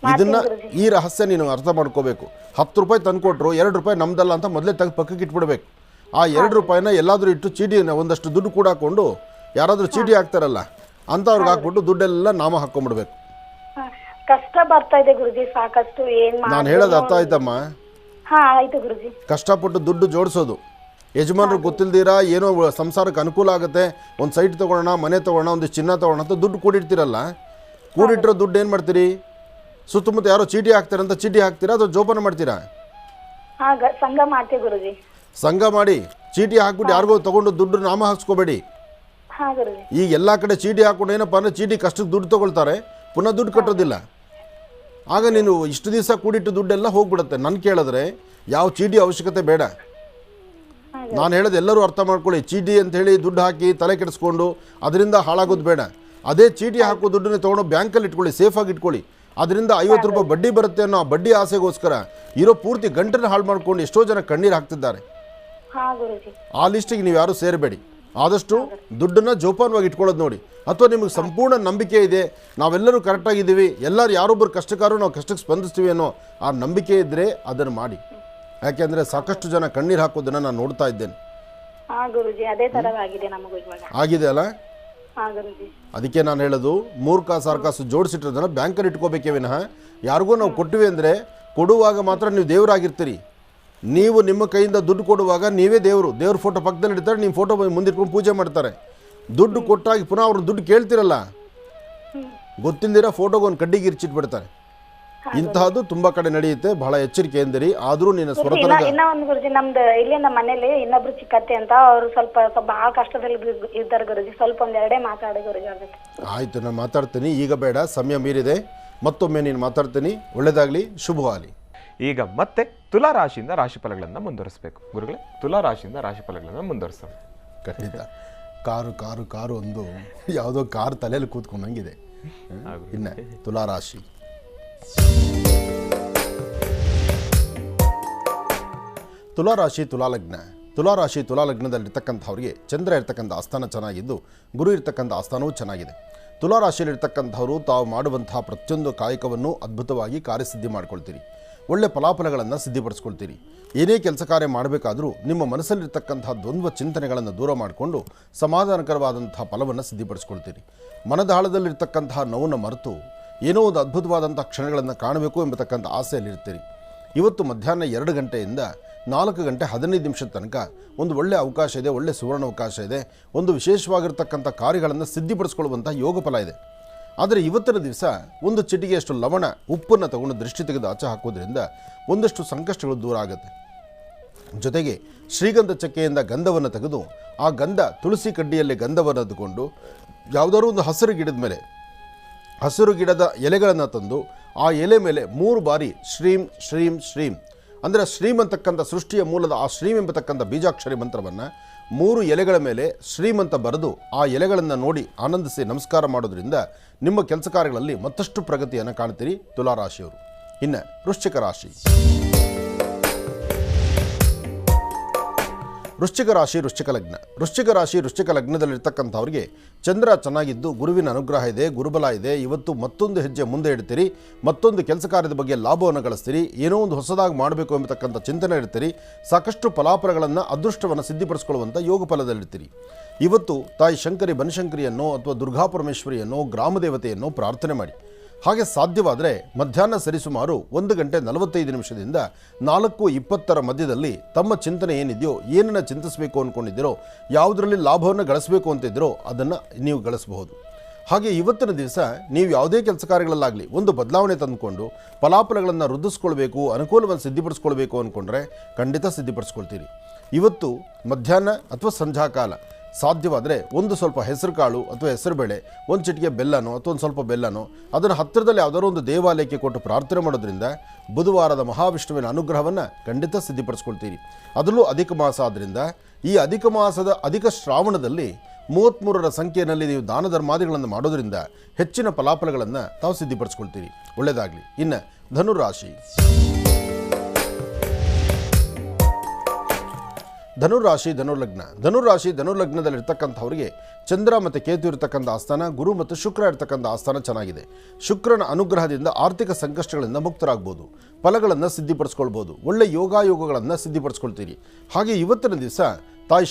ಇದನ್ನು ಈ ರಹಸ್ಯ ನೀನು ಅರ್ಥ ಮಾಡ್ಕೋಬೇಕು. 10 ರೂಪಾಯಿ ತಂದು ಕೊಟ್ಟರು 2 ರೂಪಾಯಿ ನಮ್ದಲ್ಲ ಅಂತ ಮೊದಲೇ ತೆಗೆದು ಪಕ್ಕಕ್ಕೆ ಇಟ್ಬಿಡ್ಬೇಕು. ಆ 2 ರೂಪಾಯಿನ ಎಲ್ಲಾದರೂ ಇಟ್ಟು ಚೀಟಿನ ಒಂದಷ್ಟು ದುಡ್ಡು ಕೂಡ ಹಾಕ್ಕೊಂಡು, ಯಾರಾದರೂ ಚೀಟಿ ಹಾಕ್ತಾರಲ್ಲ ಅಂಥವ್ರಿಗೆ ಹಾಕ್ಬಿಟ್ಟು ದುಡ್ಡೆಲ್ಲ ನಾಮ ಹಾಕ್ಕೊಂಡ್ಬಿಡ್ಬೇಕು. ಕಷ್ಟ ಬರ್ತಾ ಇದೆ ಗುರುಜಿ ಸಾಕಷ್ಟು. ಏನ್ ನಾನು ಹೇಳೋದು ಅರ್ಥ ಆಯ್ತಮ್ಮ? ಹಾ ಆಯ್ತು ಗುರುಜಿ. ಕಷ್ಟಪಟ್ಟು ದುಡ್ಡು ಜೋಡಿಸೋದು, ಯಜಮಾನರು ಗೊತ್ತಿಲ್ದಿರಾ ಏನೋ ಸಂಸಾರಕ್ಕೆ ಅನುಕೂಲ ಆಗುತ್ತೆ, ಒಂದು ಸೈಟ್ ತೊಗೊಳ್ಳೋಣ, ಮನೆ ತೊಗೊಳ್ಳೋಣ, ಒಂದು ಚಿನ್ನ ತೊಗೊಳ್ಳೋಣ ಅಂತ ದುಡ್ಡು ಕೂಡಿಡ್ತೀರಲ್ಲ, ಕೂಡಿಟ್ಟಿರೋ ದುಡ್ಡು ಏನು ಮಾಡ್ತೀರಿ? ಸುತ್ತಮುತ್ತ ಯಾರೋ ಚೀಟಿ ಹಾಕ್ತಾರಂತ ಚೀಟಿ ಹಾಕ್ತೀರಾ ಅಥವಾ ಜೋಪಾನ ಮಾಡ್ತೀರಾ? ಸಂಘ ಮಾಡ್ತೀವಿ ಗುರುಜಿ. ಸಂಘ ಮಾಡಿ ಚೀಟಿ ಹಾಕ್ಬಿಟ್ಟು ಯಾರಿಗೋ ತೊಗೊಂಡು ದುಡ್ಡು ನಾಮ ಹಾಕ್ಸ್ಕೋಬೇಡಿ. ಈಗ ಎಲ್ಲ ಕಡೆ ಚೀಟಿ ಹಾಕ್ಕೊಂಡು ಏನಪ್ಪ ಅಂದರೆ ಚೀಟಿ ಕಷ್ಟಕ್ಕೆ ದುಡ್ಡು ತೊಗೊಳ್ತಾರೆ, ಪುನಃ ದುಡ್ಡು ಕಟ್ಟೋದಿಲ್ಲ. ಆಗ ನೀನು ಇಷ್ಟು ದಿವಸ ಕೂಡಿಟ್ಟು ದುಡ್ಡೆಲ್ಲ ಹೋಗ್ಬಿಡುತ್ತೆ. ನನ್ನ ಕೇಳಿದ್ರೆ ಯಾವ ಚೀಟಿ ಅವಶ್ಯಕತೆ ಬೇಡ. ನಾನು ಹೇಳೋದು ಎಲ್ಲರೂ ಅರ್ಥ ಮಾಡ್ಕೊಳ್ಳಿ. ಚೀಟಿ ಅಂತ ಹೇಳಿ ದುಡ್ಡು ಹಾಕಿ ತಲೆ ಕೆಡಿಸ್ಕೊಂಡು ಅದರಿಂದ ಹಾಳಾಗೋದು ಬೇಡ. ಅದೇ ಚೀಟಿ ಹಾಕೋ ದುಡ್ಡನ್ನೇ ತೊಗೊಂಡು ಬ್ಯಾಂಕಲ್ಲಿ ಇಟ್ಕೊಳ್ಳಿ, ಸೇಫಾಗಿ ಇಟ್ಕೊಳ್ಳಿ. ಅದರಿಂದ 50 ರೂಪಾಯಿ ಬಡ್ಡಿ ಬರುತ್ತೆ ಅನ್ನೋ ಆ ಬಡ್ಡಿ ಆಸೆಗೋಸ್ಕರ ಇರೋ ಪೂರ್ತಿ ಗಂಟನ್ನು ಹಾಳು ಮಾಡ್ಕೊಂಡು ಎಷ್ಟೋ ಜನ ಕಣ್ಣೀರು ಹಾಕ್ತಿದ್ದಾರೆ. ಆ ಲಿಸ್ಟಿಗೆ ನೀವು ಯಾರೂ ಸೇರಬೇಡಿ. ಆದಷ್ಟು ದುಡ್ಡನ್ನು ಜೋಪಾನವಾಗಿ ಇಟ್ಕೊಳ್ಳೋದು ನೋಡಿ. ಅಥವಾ ನಿಮಗೆ ಸಂಪೂರ್ಣ ನಂಬಿಕೆ ಇದೆ, ನಾವೆಲ್ಲರೂ ಕರೆಕ್ಟಾಗಿದ್ದೀವಿ, ಎಲ್ಲರೂ ಯಾರೊಬ್ಬರು ಕಷ್ಟಕಾರರು ನಾವು ಕಷ್ಟಕ್ಕೆ ಸ್ಪಂದಿಸ್ತೀವಿ ಅನ್ನೋ ಆ ನಂಬಿಕೆ ಇದ್ದರೆ ಅದನ್ನು ಮಾಡಿ. ಯಾಕೆಂದರೆ ಸಾಕಷ್ಟು ಜನ ಕಣ್ಣೀರು ಹಾಕೋದನ್ನು ನಾನು ನೋಡ್ತಾ ಇದ್ದೇನೆ. ಆಗಿದೆ ಅಲ್ಲ? ಅದಕ್ಕೆ ನಾನು ಹೇಳೋದು, 3 ಕಾಸು 6 ಕಾಸು ಜೋಡಿಸಿಟ್ಟಿರೋದನ್ನ ಬ್ಯಾಂಕಲ್ಲಿ ಇಟ್ಕೋಬೇಕೇ ವಿನಃ ಯಾರಿಗೂ ನಾವು ಕೊಟ್ಟಿವಿ ಅಂದರೆ ಕೊಡುವಾಗ ಮಾತ್ರ ನೀವು ದೇವರಾಗಿರ್ತೀರಿ. ನೀವು ನಿಮ್ಮ ಕೈಯಿಂದ ದುಡ್ಡು ಕೊಡುವಾಗ ನೀವೇ ದೇವರು. ದೇವ್ರ ಫೋಟೋ ಪಕ್ಕದಲ್ಲಿ ಇಡ್ತಾರೆ, ನಿಮ್ಮ ಫೋಟೋ ಮುಂದಿಟ್ಕೊಂಡು ಪೂಜೆ ಮಾಡ್ತಾರೆ. ದುಡ್ಡು ಕೊಟ್ಟಾಗಿ ಪುನಃ ಅವ್ರ ದುಡ್ಡು ಕೇಳ್ತಿರಲ್ಲ, ಗೊತ್ತಿಲ್ದಿರ ಫೋಟೋಗೆ ಒಂದು ಕಡ್ಡಿಗೆ ಇರ್ಚಿಟ್ಬಿಡ್ತಾರೆ. ಇಂತಹದ್ದು ತುಂಬಾ ಕಡೆ ನಡೆಯುತ್ತೆ. ಬಹಳ ಎಚ್ಚರಿಕೆ ಎಂದಿರಿ. ಆದ್ರೂ ನಿನ್ನ ಸ್ವರತರಂಗ ಇನ್ನೊಂದು ಗುರುಜಿ, ನಮ್ದು ಇಲ್ಲಿ ನಮ್ಮ ಮನೇಲಿ ಇನ್ನೊಬ್ರು ಚಿಕ್ಕತ್ತೆ ಅಂತ, ಅವರು ಸ್ವಲ್ಪ ಬಹಳ ಕಷ್ಟದಲ್ಲಿ ಇದ್ದಾರೆ ಗುರುಜಿ. ಸ್ವಲ್ಪ ಒಂದೆರಡೇ ಮಾತಾಡಿ ಗುರುಜಿ. ಆಯ್ತು, ನಾನು ಮಾತಾಡ್ತೀನಿ. ಈಗ ಬೇಡ, ಸಮಯ ಮೀರಿದೆ. ಮತ್ತೊಮ್ಮೆ ನೀನು ಮಾತಾಡ್ತೀನಿ. ಒಳ್ಳೇದಾಗ್ಲಿ, ಶುಭವಾಗಲಿ. ಈಗ ಮತ್ತೆ ತುಲಾ ರಾಶಿಯಿಂದ ರಾಶಿಫಲಗಳನ್ನು ಮುಂದುವರಿಸಬೇಕು ಗುರುಗಳೇ. ತುಲಾ ರಾಶಿಯಿಂದ ರಾಶಿಫಲಗಳನ್ನು ಮುಂದುವರಿಸೋಣ. ಖಂಡಿತ. ಕಾರು ಕಾರು ಕಾರು ಒಂದು ಯಾವುದೋ ಕಾರು ತಲೆಯಲ್ಲಿ ಕೂತ್ಕೊಂಡಂಗಿದೆ. ಇನ್ನು ತುಲಾ ರಾಶಿ. ತುಲಾರಾಶಿ ತುಲಾಲಗ್ನ. ತುಲಾರಾಶಿ ತುಲಾಲಗ್ನದಲ್ಲಿರ್ತಕ್ಕಂಥವ್ರಿಗೆ ಚಂದ್ರ ಇರ್ತಕ್ಕಂಥ ಆಸ್ಥಾನ ಚೆನ್ನಾಗಿದ್ದು, ಗುರು ಇರ್ತಕ್ಕಂಥ ಆಸ್ಥಾನವೂ ಚೆನ್ನಾಗಿದೆ. ತುಲಾರಾಶಿಯಲ್ಲಿರ್ತಕ್ಕಂಥವರು ತಾವು ಮಾಡುವಂತಹ ಪ್ರತಿಯೊಂದು ಕಾಯಕವನ್ನು ಅದ್ಭುತವಾಗಿ ಕಾರ್ಯಸಿದ್ಧಿ ಮಾಡ್ಕೊಳ್ತೀರಿ. ಒಳ್ಳೆ ಫಲಾಫಲಗಳನ್ನು ಸಿದ್ಧಿಪಡಿಸ್ಕೊಳ್ತೀರಿ. ಏನೇ ಕೆಲಸ ಕಾರ್ಯ ಮಾಡಬೇಕಾದರೂ ನಿಮ್ಮ ಮನಸ್ಸಲ್ಲಿರ್ತಕ್ಕಂಥ ದ್ವಂದ್ವ ಚಿಂತನೆಗಳನ್ನು ದೂರ ಮಾಡಿಕೊಂಡು ಸಮಾಧಾನಕರವಾದಂತಹ ಫಲವನ್ನು ಸಿದ್ಧಿಪಡಿಸ್ಕೊಳ್ತೀರಿ. ಮನದಾಳದಲ್ಲಿರ್ತಕ್ಕಂತಹ ನೋವನ್ನು ಮರೆತು ಏನೋ ಒಂದು ಅದ್ಭುತವಾದಂಥ ಕ್ಷಣಗಳನ್ನು ಕಾಣಬೇಕು ಎಂಬತಕ್ಕಂಥ ಆಸೆಯಲ್ಲಿರ್ತೀರಿ. ಇವತ್ತು ಮಧ್ಯಾಹ್ನ 2 ಗಂಟೆಯಿಂದ 4 ಗಂಟೆ 15 ನಿಮಿಷದ ತನಕ ಒಂದು ಒಳ್ಳೆಯ ಅವಕಾಶ ಇದೆ, ಒಳ್ಳೆಯ ಸುವರ್ಣ ಅವಕಾಶ ಇದೆ. ಒಂದು ವಿಶೇಷವಾಗಿರ್ತಕ್ಕಂಥ ಕಾರ್ಯಗಳನ್ನು ಸಿದ್ಧಿಪಡಿಸ್ಕೊಳ್ಳುವಂಥ ಯೋಗ ಫಲ ಇದೆ. ಆದರೆ ಇವತ್ತಿನ ದಿವಸ ಒಂದು ಚಿಟಿಗೆಯಷ್ಟು ಲವಣ ಉಪ್ಪನ್ನು ತಗೊಂಡು ದೃಷ್ಟಿ ತೆಗೆದು ಆಚೆ ಹಾಕೋದ್ರಿಂದ ಒಂದಷ್ಟು ಸಂಕಷ್ಟಗಳು ದೂರ ಆಗುತ್ತೆ. ಜೊತೆಗೆ ಶ್ರೀಗಂಧ ಚಕ್ಕೆಯಿಂದ ಗಂಧವನ್ನು ತೆಗೆದು ಆ ಗಂಧ ತುಳಸಿ ಕಡ್ಡಿಯಲ್ಲಿ ಗಂಧವನ್ನು ಅದ್ದುಕೊಂಡು ಯಾವುದಾದ್ರೂ ಒಂದು ಹಸಿರು ಗಿಡದ ಮೇಲೆ ಹಸಿರು ಗಿಡದ ಎಲೆಗಳನ್ನು ತಂದು ಆ ಎಲೆ ಮೇಲೆ 3 ಬಾರಿ ಶ್ರೀಂ ಶ್ರೀಂ ಶ್ರೀಂ ಅಂದರೆ ಶ್ರೀಂ ಅಂತಕ್ಕಂಥ ಸೃಷ್ಟಿಯ ಮೂಲದ ಆ ಶ್ರೀಂ ಎಂಬತಕ್ಕಂಥ ಬೀಜಾಕ್ಷರಿ ಮಂತ್ರವನ್ನು 3 ಎಲೆಗಳ ಮೇಲೆ ಶ್ರೀಂ ಅಂತ ಬರೆದು ಆ ಎಲೆಗಳನ್ನು ನೋಡಿ ಆನಂದಿಸಿ ನಮಸ್ಕಾರ ಮಾಡೋದ್ರಿಂದ ನಿಮ್ಮ ಕೆಲಸ ಕಾರ್ಯಗಳಲ್ಲಿ ಮತ್ತಷ್ಟು ಪ್ರಗತಿಯನ್ನು ಕಾಣ್ತೀರಿ ತುಲಾರಾಶಿಯವರು. ಇನ್ನು ವೃಶ್ಚಿಕ ರಾಶಿ. ವೃಶ್ಚಿಕ ರಾಶಿ ವೃಶ್ಚಿಕ ಲಗ್ನ. ವೃಶ್ಚಿಕ ರಾಶಿ ವೃಶ್ಚಿಕ ಲಗ್ನದಲ್ಲಿರ್ತಕ್ಕಂಥವ್ರಿಗೆ ಚಂದ್ರ ಚೆನ್ನಾಗಿದ್ದು ಗುರುವಿನ ಅನುಗ್ರಹ ಇದೆ, ಗುರುಬಲ ಇದೆ. ಇವತ್ತು ಮತ್ತೊಂದು ಹೆಜ್ಜೆ ಮುಂದೆ ಇಡ್ತೀರಿ, ಮತ್ತೊಂದು ಕೆಲಸ ಕಾರ್ಯದ ಬಗ್ಗೆ ಲಾಭವನ್ನು ಗಳಿಸ್ತೀರಿ, ಏನೋ ಒಂದು ಹೊಸದಾಗಿ ಮಾಡಬೇಕು ಎಂಬತಕ್ಕಂಥ ಚಿಂತನೆ ಇಡ್ತೀರಿ. ಸಾಕಷ್ಟು ಫಲಾಫಲಗಳನ್ನು ಅದೃಷ್ಟವನ್ನು ಸಿದ್ಧಿಪಡಿಸ್ಕೊಳ್ಳುವಂಥ ಯೋಗ ಫಲದಲ್ಲಿರ್ತೀರಿ. ಇವತ್ತು ತಾಯಿ ಶಂಕರಿ ಬನಶಂಕರಿಯನ್ನೋ ಅಥವಾ ದುರ್ಗಾ ಪರಮೇಶ್ವರಿಯನ್ನೋ ಗ್ರಾಮ ದೇವತೆಯನ್ನೋ ಪ್ರಾರ್ಥನೆ ಮಾಡಿ. ಹಾಗೆ ಸಾಧ್ಯವಾದರೆ ಮಧ್ಯಾಹ್ನ ಸರಿಸುಮಾರು 1:45 4:20 ಮಧ್ಯದಲ್ಲಿ ತಮ್ಮ ಚಿಂತನೆ ಏನಿದೆಯೋ, ಏನನ್ನು ಚಿಂತಿಸಬೇಕು ಅಂದ್ಕೊಂಡಿದ್ದೀರೋ, ಯಾವುದರಲ್ಲಿ ಲಾಭವನ್ನು ಗಳಿಸಬೇಕು ಅಂತಿದ್ದೀರೋ ಅದನ್ನು ನೀವು ಗಳಿಸಬಹುದು. ಹಾಗೆ ಇವತ್ತಿನ ದಿವಸ ನೀವು ಯಾವುದೇ ಕೆಲಸ ಕಾರ್ಯಗಳಲ್ಲಾಗಲಿ ಒಂದು ಬದಲಾವಣೆ ತಂದುಕೊಂಡು ಫಲಾಫಲಗಳನ್ನು ವೃದ್ಧಿಸ್ಕೊಳ್ಬೇಕು, ಅನುಕೂಲವನ್ನು ಸಿದ್ಧಿಪಡಿಸ್ಕೊಳ್ಬೇಕು ಅಂದ್ಕೊಂಡ್ರೆ ಖಂಡಿತ ಸಿದ್ಧಿಪಡಿಸ್ಕೊಳ್ತೀರಿ. ಇವತ್ತು ಮಧ್ಯಾಹ್ನ ಅಥವಾ ಸಂಧ್ಯಾಕಾಲ ಸಾಧ್ಯವಾದರೆ ಒಂದು ಸ್ವಲ್ಪ ಹೆಸರು ಕಾಳು ಅಥವಾ ಹೆಸರುಬೇಳೆ, ಒಂದು ಚಿಟಿಕೆ ಬೆಲ್ಲನೋ ಅಥವಾ ಒಂದು ಸ್ವಲ್ಪ ಬೆಲ್ಲನೋ ಅದನ್ನು ಹತ್ತಿರದಲ್ಲಿ ಯಾವುದಾದ್ರೂ ಒಂದು ದೇವಾಲಯಕ್ಕೆ ಕೊಟ್ಟು ಪ್ರಾರ್ಥನೆ ಮಾಡೋದ್ರಿಂದ ಬುಧವಾರದ ಮಹಾವಿಷ್ಣುವಿನ ಅನುಗ್ರಹವನ್ನು ಖಂಡಿತ ಸಿದ್ಧಿಪಡಿಸ್ಕೊಳ್ತೀರಿ. ಅದರಲ್ಲೂ ಅಧಿಕ ಮಾಸ ಆದ್ದರಿಂದ ಈ ಅಧಿಕ ಮಾಸದ ಅಧಿಕ ಶ್ರಾವಣದಲ್ಲಿ 33ರ ಸಂಖ್ಯೆಯಲ್ಲಿ ನೀವು ದಾನ ಧರ್ಮಾದಿಗಳನ್ನು ಮಾಡೋದ್ರಿಂದ ಹೆಚ್ಚಿನ ಫಲಾಫಲಗಳನ್ನು ತಾವು ಸಿದ್ಧಿಪಡಿಸ್ಕೊಳ್ತೀರಿ. ಒಳ್ಳೆಯದಾಗಲಿ. ಇನ್ನು ಧನುರಾಶಿ. ಧನುರಾಶಿ ಧನುರ್ಲಗ್ನ. ಧನುರಾಶಿ ಧನುರ್ಲಗ್ನದಲ್ಲಿರ್ತಕ್ಕಂಥವ್ರಿಗೆ ಚಂದ್ರ ಮತ್ತು ಕೇತು ಇರತಕ್ಕಂಥ ಆಸ್ಥಾನ, ಗುರು ಮತ್ತು ಶುಕ್ರ ಇರತಕ್ಕಂಥ ಆಸ್ಥಾನ ಚೆನ್ನಾಗಿದೆ. ಶುಕ್ರನ ಅನುಗ್ರಹದಿಂದ ಆರ್ಥಿಕ ಸಂಕಷ್ಟಗಳಿಂದ ಮುಕ್ತರಾಗ್ಬೋದು, ಫಲಗಳನ್ನು ಸಿದ್ಧಿಪಡಿಸ್ಕೊಳ್ಬೋದು, ಒಳ್ಳೆ ಯೋಗಾಯೋಗಗಳನ್ನು ಸಿದ್ಧಿಪಡಿಸ್ಕೊಳ್ತೀರಿ. ಹಾಗೆ ಇವತ್ತಿನ ದಿವಸ ತಾಯಿ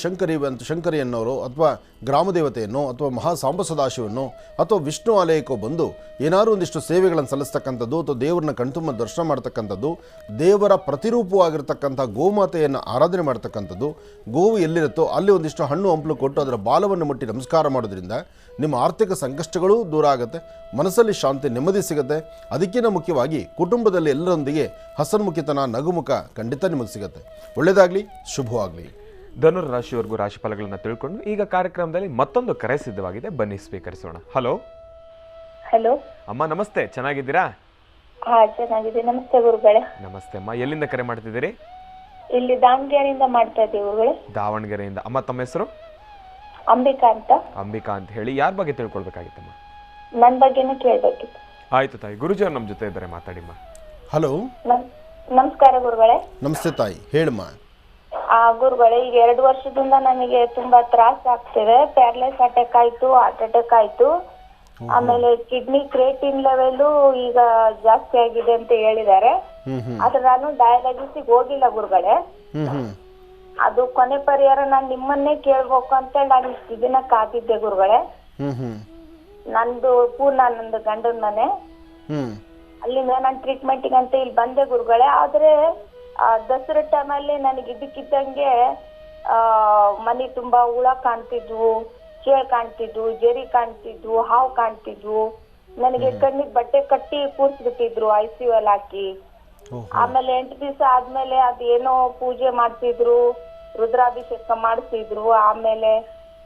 ಶಂಕರಿಯನ್ನೋರು ಅಥವಾ ಗ್ರಾಮದೇವತೆಯನ್ನು ಅಥವಾ ಮಹಾಸಾಂಬ ಸದಾಶಿವನ್ನು ಅಥವಾ ವಿಷ್ಣು ಆಲಯಕ್ಕೋ ಬಂದು ಏನಾದರೂ ಒಂದಿಷ್ಟು ಸೇವೆಗಳನ್ನು ಸಲ್ಲಿಸ್ತಕ್ಕಂಥದ್ದು ಅಥವಾ ದೇವರನ್ನ ಕಣ್ತುಂಬ ದರ್ಶನ ಮಾಡ್ತಕ್ಕಂಥದ್ದು, ದೇವರ ಪ್ರತಿರೂಪವಾಗಿರ್ತಕ್ಕಂಥ ಗೋಮಾತೆಯನ್ನು ಆರಾಧನೆ ಮಾಡ್ತಕ್ಕಂಥದ್ದು, ಗೋವು ಎಲ್ಲಿರುತ್ತೋ ಅಲ್ಲಿ ಒಂದಿಷ್ಟು ಹಣ್ಣು ಹಂಪಲು ಕೊಟ್ಟು ಅದರ ಬಾಲವನ್ನು ಮುಟ್ಟಿ ನಮಸ್ಕಾರ ಮಾಡೋದ್ರಿಂದ ನಿಮ್ಮ ಆರ್ಥಿಕ ಸಂಕಷ್ಟಗಳೂ ದೂರ ಆಗುತ್ತೆ, ಮನಸ್ಸಲ್ಲಿ ಶಾಂತಿ ನೆಮ್ಮದಿ ಸಿಗುತ್ತೆ. ಅದಕ್ಕಿಂತ ಮುಖ್ಯವಾಗಿ ಕುಟುಂಬದಲ್ಲಿ ಎಲ್ಲರೊಂದಿಗೆ ಹಸನ್ಮುಖಿತನ ನಗುಮುಖ ಖಂಡಿತ ನಿಮಗೆ ಸಿಗುತ್ತೆ. ಒಳ್ಳೆಯದಾಗಲಿ, ಶುಭವಾಗಲಿ. ಧನುರ್ ರಾಶಿಯವರೆಗೂ ರಾಶಿ ಫಲಗಳನ್ನು ತಿಳ್ಕೊಂಡು ಈಗ ಕಾರ್ಯಕ್ರಮದಲ್ಲಿ ಮತ್ತೊಂದು ಕರೆ ಸಿದ್ಧವಾಗಿದೆ, ಬನ್ನಿ ಸ್ವೀಕರಿಸೋಣ. ಹಲೋ ಹಲೋ ಅಮ್ಮ, ನಮಸ್ತೆ, ಚೆನ್ನಾಗಿದ್ದೀರಾ? ಹಾ ಚೆನ್ನಾಗಿದೆ. ನಮಸ್ತೆ ಗುರುಗಳೇ. ನಮಸ್ತೆ ಅಮ್ಮ, ಎಲ್ಲಿಂದ ಕರೆ ಮಾಡ್ತಿದ್ದೀರಿ? ಇಲ್ಲಿ ದಾವಣಗೆರೆಯಿಂದ ಮಾಡ್ತಾ ಇದ್ದೀವಿ ಗುರುಗಳೇ. ದಾವಣಗೆರೆಯಿಂದ. ಅಮ್ಮ, ತಮ್ಮ ಹೆಸರು? ಅಂಬಿಕಾ ಅಂತ. ಅಂಬಿಕಾ ಅಂತ ಹೇಳಿ. ಯಾರ ಬಗ್ಗೆ ತಿಳ್ಕೊಳ್ಬೇಕಾಗಿತ್ತಮ್ಮ? ನನ್ನ ಬಗ್ಗೆನೇ ಕೇಳ್ಬೇಕಿತ್ತು. ಆಯ್ತು ತಾಯಿ, ಗುರುಜಿಯವ್ರು ನಮ್ಮ ಜೊತೆ ಇದ್ದಾರೆ, ಮಾತಾಡಿಮ್ಮ. ಹಲೋ, ನಮಸ್ಕಾರ ಗುರುಗಳೇ. ನಮಸ್ತೆ ತಾಯಿ, ಹೇಳಮ್ಮ. ಗುರುಗಳೇ, ಈಗ 2 ವರ್ಷದಿಂದ ನನಗೆ ತುಂಬಾ ತ್ರಾಸ ಆಗ್ತಿದೆ. ಪ್ಯಾರಲೈಸ್ ಅಟ್ಯಾಕ್ ಆಯ್ತು, ಹಾರ್ಟ್ ಅಟ್ಯಾಕ್ ಆಯ್ತು. ಆಮೇಲೆ ಕಿಡ್ನಿ ಕ್ರಿಯೇಟಿನ್ ಲೆವೆಲ್ ಈಗ ಜಾಸ್ತಿ ಆಗಿದೆ ಅಂತ ಹೇಳಿದ್ದಾರೆ. ಆದ್ರೆ ನಾನು ಡಯಾಲಿಸಿಸ್ ಹೋಗಿಲ್ಲ ಗುರುಗಳೇ. ಅದು ಕೊನೆ ಪರಿಹಾರ ನಾನು ನಿಮ್ಮನ್ನೇ ಕೇಳ್ಬೇಕು ಅಂತ ನಾನು ಇಷ್ಟು ದಿನ ಕಾದಿದ್ದೆ ಗುರುಗಳೇ. ನಂದು ಪೂರ್ಣ, ನಂದು ಗಂಡನ ಮನೆ, ಅಲ್ಲಿಂದ ನಾನು ಟ್ರೀಟ್ಮೆಂಟಿಗೆ ಅಂತ ಇಲ್ಲಿ ಬಂದೆ ಗುರುಗಳೇ. ಆದ್ರೆ ದಸರಾ ಟೈಮಲ್ಲಿ ನನಗೆ ಇದಕ್ಕಿದ್ದಂಗೆ ಮನೆ ತುಂಬಾ ಹುಳ ಕಾಣ್ತಿದ್ವು, ಚೇಳು ಕಾಣ್ತಿದ್ವು, ಜರಿ ಕಾಣ್ತಿದ್ವು, ಹಾವು ಕಾಣ್ತಿದ್ವು. ನನಗೆ ಕಣ್ಣಿಗೆ ಬಟ್ಟೆ ಕಟ್ಟಿ ಕೂರ್ಸ್ಬಿಟ್ಟಿದ್ರು ICU ಅಲ್ಲಿ ಹಾಕಿ. ಆಮೇಲೆ 8 ದಿವಸ ಆದ್ಮೇಲೆ ಅದೇನೋ ಪೂಜೆ ಮಾಡ್ತಿದ್ರು, ರುದ್ರಾಭಿಷೇಕ ಮಾಡಿಸಿದ್ರು. ಆಮೇಲೆ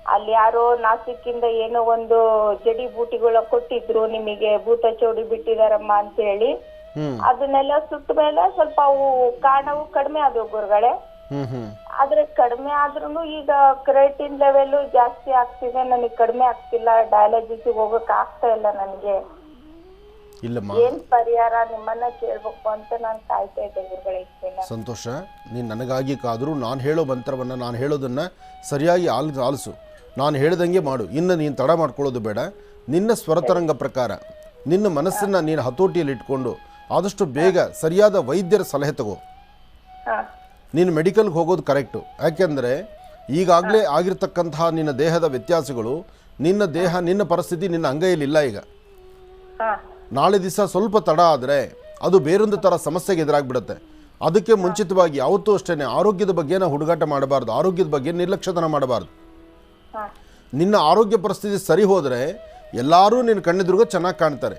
ಅಲ್ಲಿ ಯಾರೋ ನಾಸಿಕ್ಕಿಂದ ಏನೋ ಒಂದು ಜಡಿ ಬೂಟಿಗಳ ಕೊಟ್ಟಿದ್ರು, ನಿಮಗೆ ಭೂತ ಚೌಡಿ ಬಿಟ್ಟಿದಾರಮ್ಮ ಅಂತ ಹೇಳಿ. ಅದನ್ನೆಲ್ಲ ಸುಟ್ಟ ಮೇಲೆ ಸ್ವಲ್ಪ ಅವು ಕಾಣವು ಕಡಿಮೆ ಆದವು ಗುರುಗಳೇ. ಆದ್ರೆ ಕಡಿಮೆ ಆದ್ರೂ ಈಗ ಕ್ರಿಯೇಟಿನ್ ಲೆವೆಲ್ ಜಾಸ್ತಿ ಆಗ್ತಿದೆ, ನನಗೆ ಕಡಿಮೆ ಆಗ್ತಿಲ್ಲ. ಡಯಾಲಿಸಿಸ್ ಹೋಗಕ್ ಆಗ್ತಾ ಇಲ್ಲ ನನಗೆ. ಏನ್ ಪರಿಹಾರ ನಿಮ್ಮನ್ನ ಕೇಳ್ಬೇಕು ಅಂತ ನಾನು ಕಾಯ್ತಾ ಇದ್ದೆ ಗುರುಗಳೇ. ಸಂತೋಷ, ನೀನು ನನಗಾಗಿ ಕಾದರೂ ನಾನು ಹೇಳೋ ಮಂತ್ರವನ್ನು, ನಾನು ಹೇಳೋದನ್ನು ಸರಿಯಾಗಿ ಆಲಿಸು. ನಾನು ಹೇಳ್ದಂಗೆ ಮಾಡು. ಇನ್ನು ನೀನು ತಡ ಮಾಡ್ಕೊಳ್ಳೋದು ಬೇಡ. ನಿನ್ನ ಸ್ವರತರಂಗ ಪ್ರಕಾರ ನಿನ್ನ ಮನಸ್ಸನ್ನು ನೀನು ಹತೋಟಿಯಲ್ಲಿ ಇಟ್ಕೊಂಡು ಆದಷ್ಟು ಬೇಗ ಸರಿಯಾದ ವೈದ್ಯರ ಸಲಹೆ ತಗೋ. ನೀನು ಮೆಡಿಕಲ್ಗೆ ಹೋಗೋದು ಕರೆಕ್ಟು. ಯಾಕೆಂದರೆ ಈಗಾಗಲೇ ಆಗಿರ್ತಕ್ಕಂತಹ ನಿನ್ನ ದೇಹದ ವ್ಯತ್ಯಾಸಗಳು, ನಿನ್ನ ದೇಹ, ನಿನ್ನ ಪರಿಸ್ಥಿತಿ ನಿನ್ನ ಅಂಗೈಯಲ್ಲಿಲ್ಲ. ಈಗ ನಾಳೆ ದಿವಸ ಸ್ವಲ್ಪ ತಡ ಆದರೆ ಅದು ಬೇರೊಂದು ಥರ ಸಮಸ್ಯೆಗೆ ಎದುರಾಗ್ಬಿಡುತ್ತೆ. ಅದಕ್ಕೆ ಮುಂಚಿತವಾಗಿ ಯಾವತ್ತೂ ಅಷ್ಟೇ ಆರೋಗ್ಯದ ಬಗ್ಗೆ ಹುಡುಗಾಟ ಮಾಡಬಾರ್ದು, ಆರೋಗ್ಯದ ಬಗ್ಗೆ ನಿರ್ಲಕ್ಷ್ಯತನ ಮಾಡಬಾರ್ದು. ನಿನ್ನ ಆರೋಗ್ಯ ಪರಿಸ್ಥಿತಿ ಸರಿ ಹೋದರೆ ಎಲ್ಲರೂ ನಿನ್ನ ಕಣ್ಣೆದುರುಗ ಚೆನ್ನಾಗಿ ಕಾಣ್ತಾರೆ.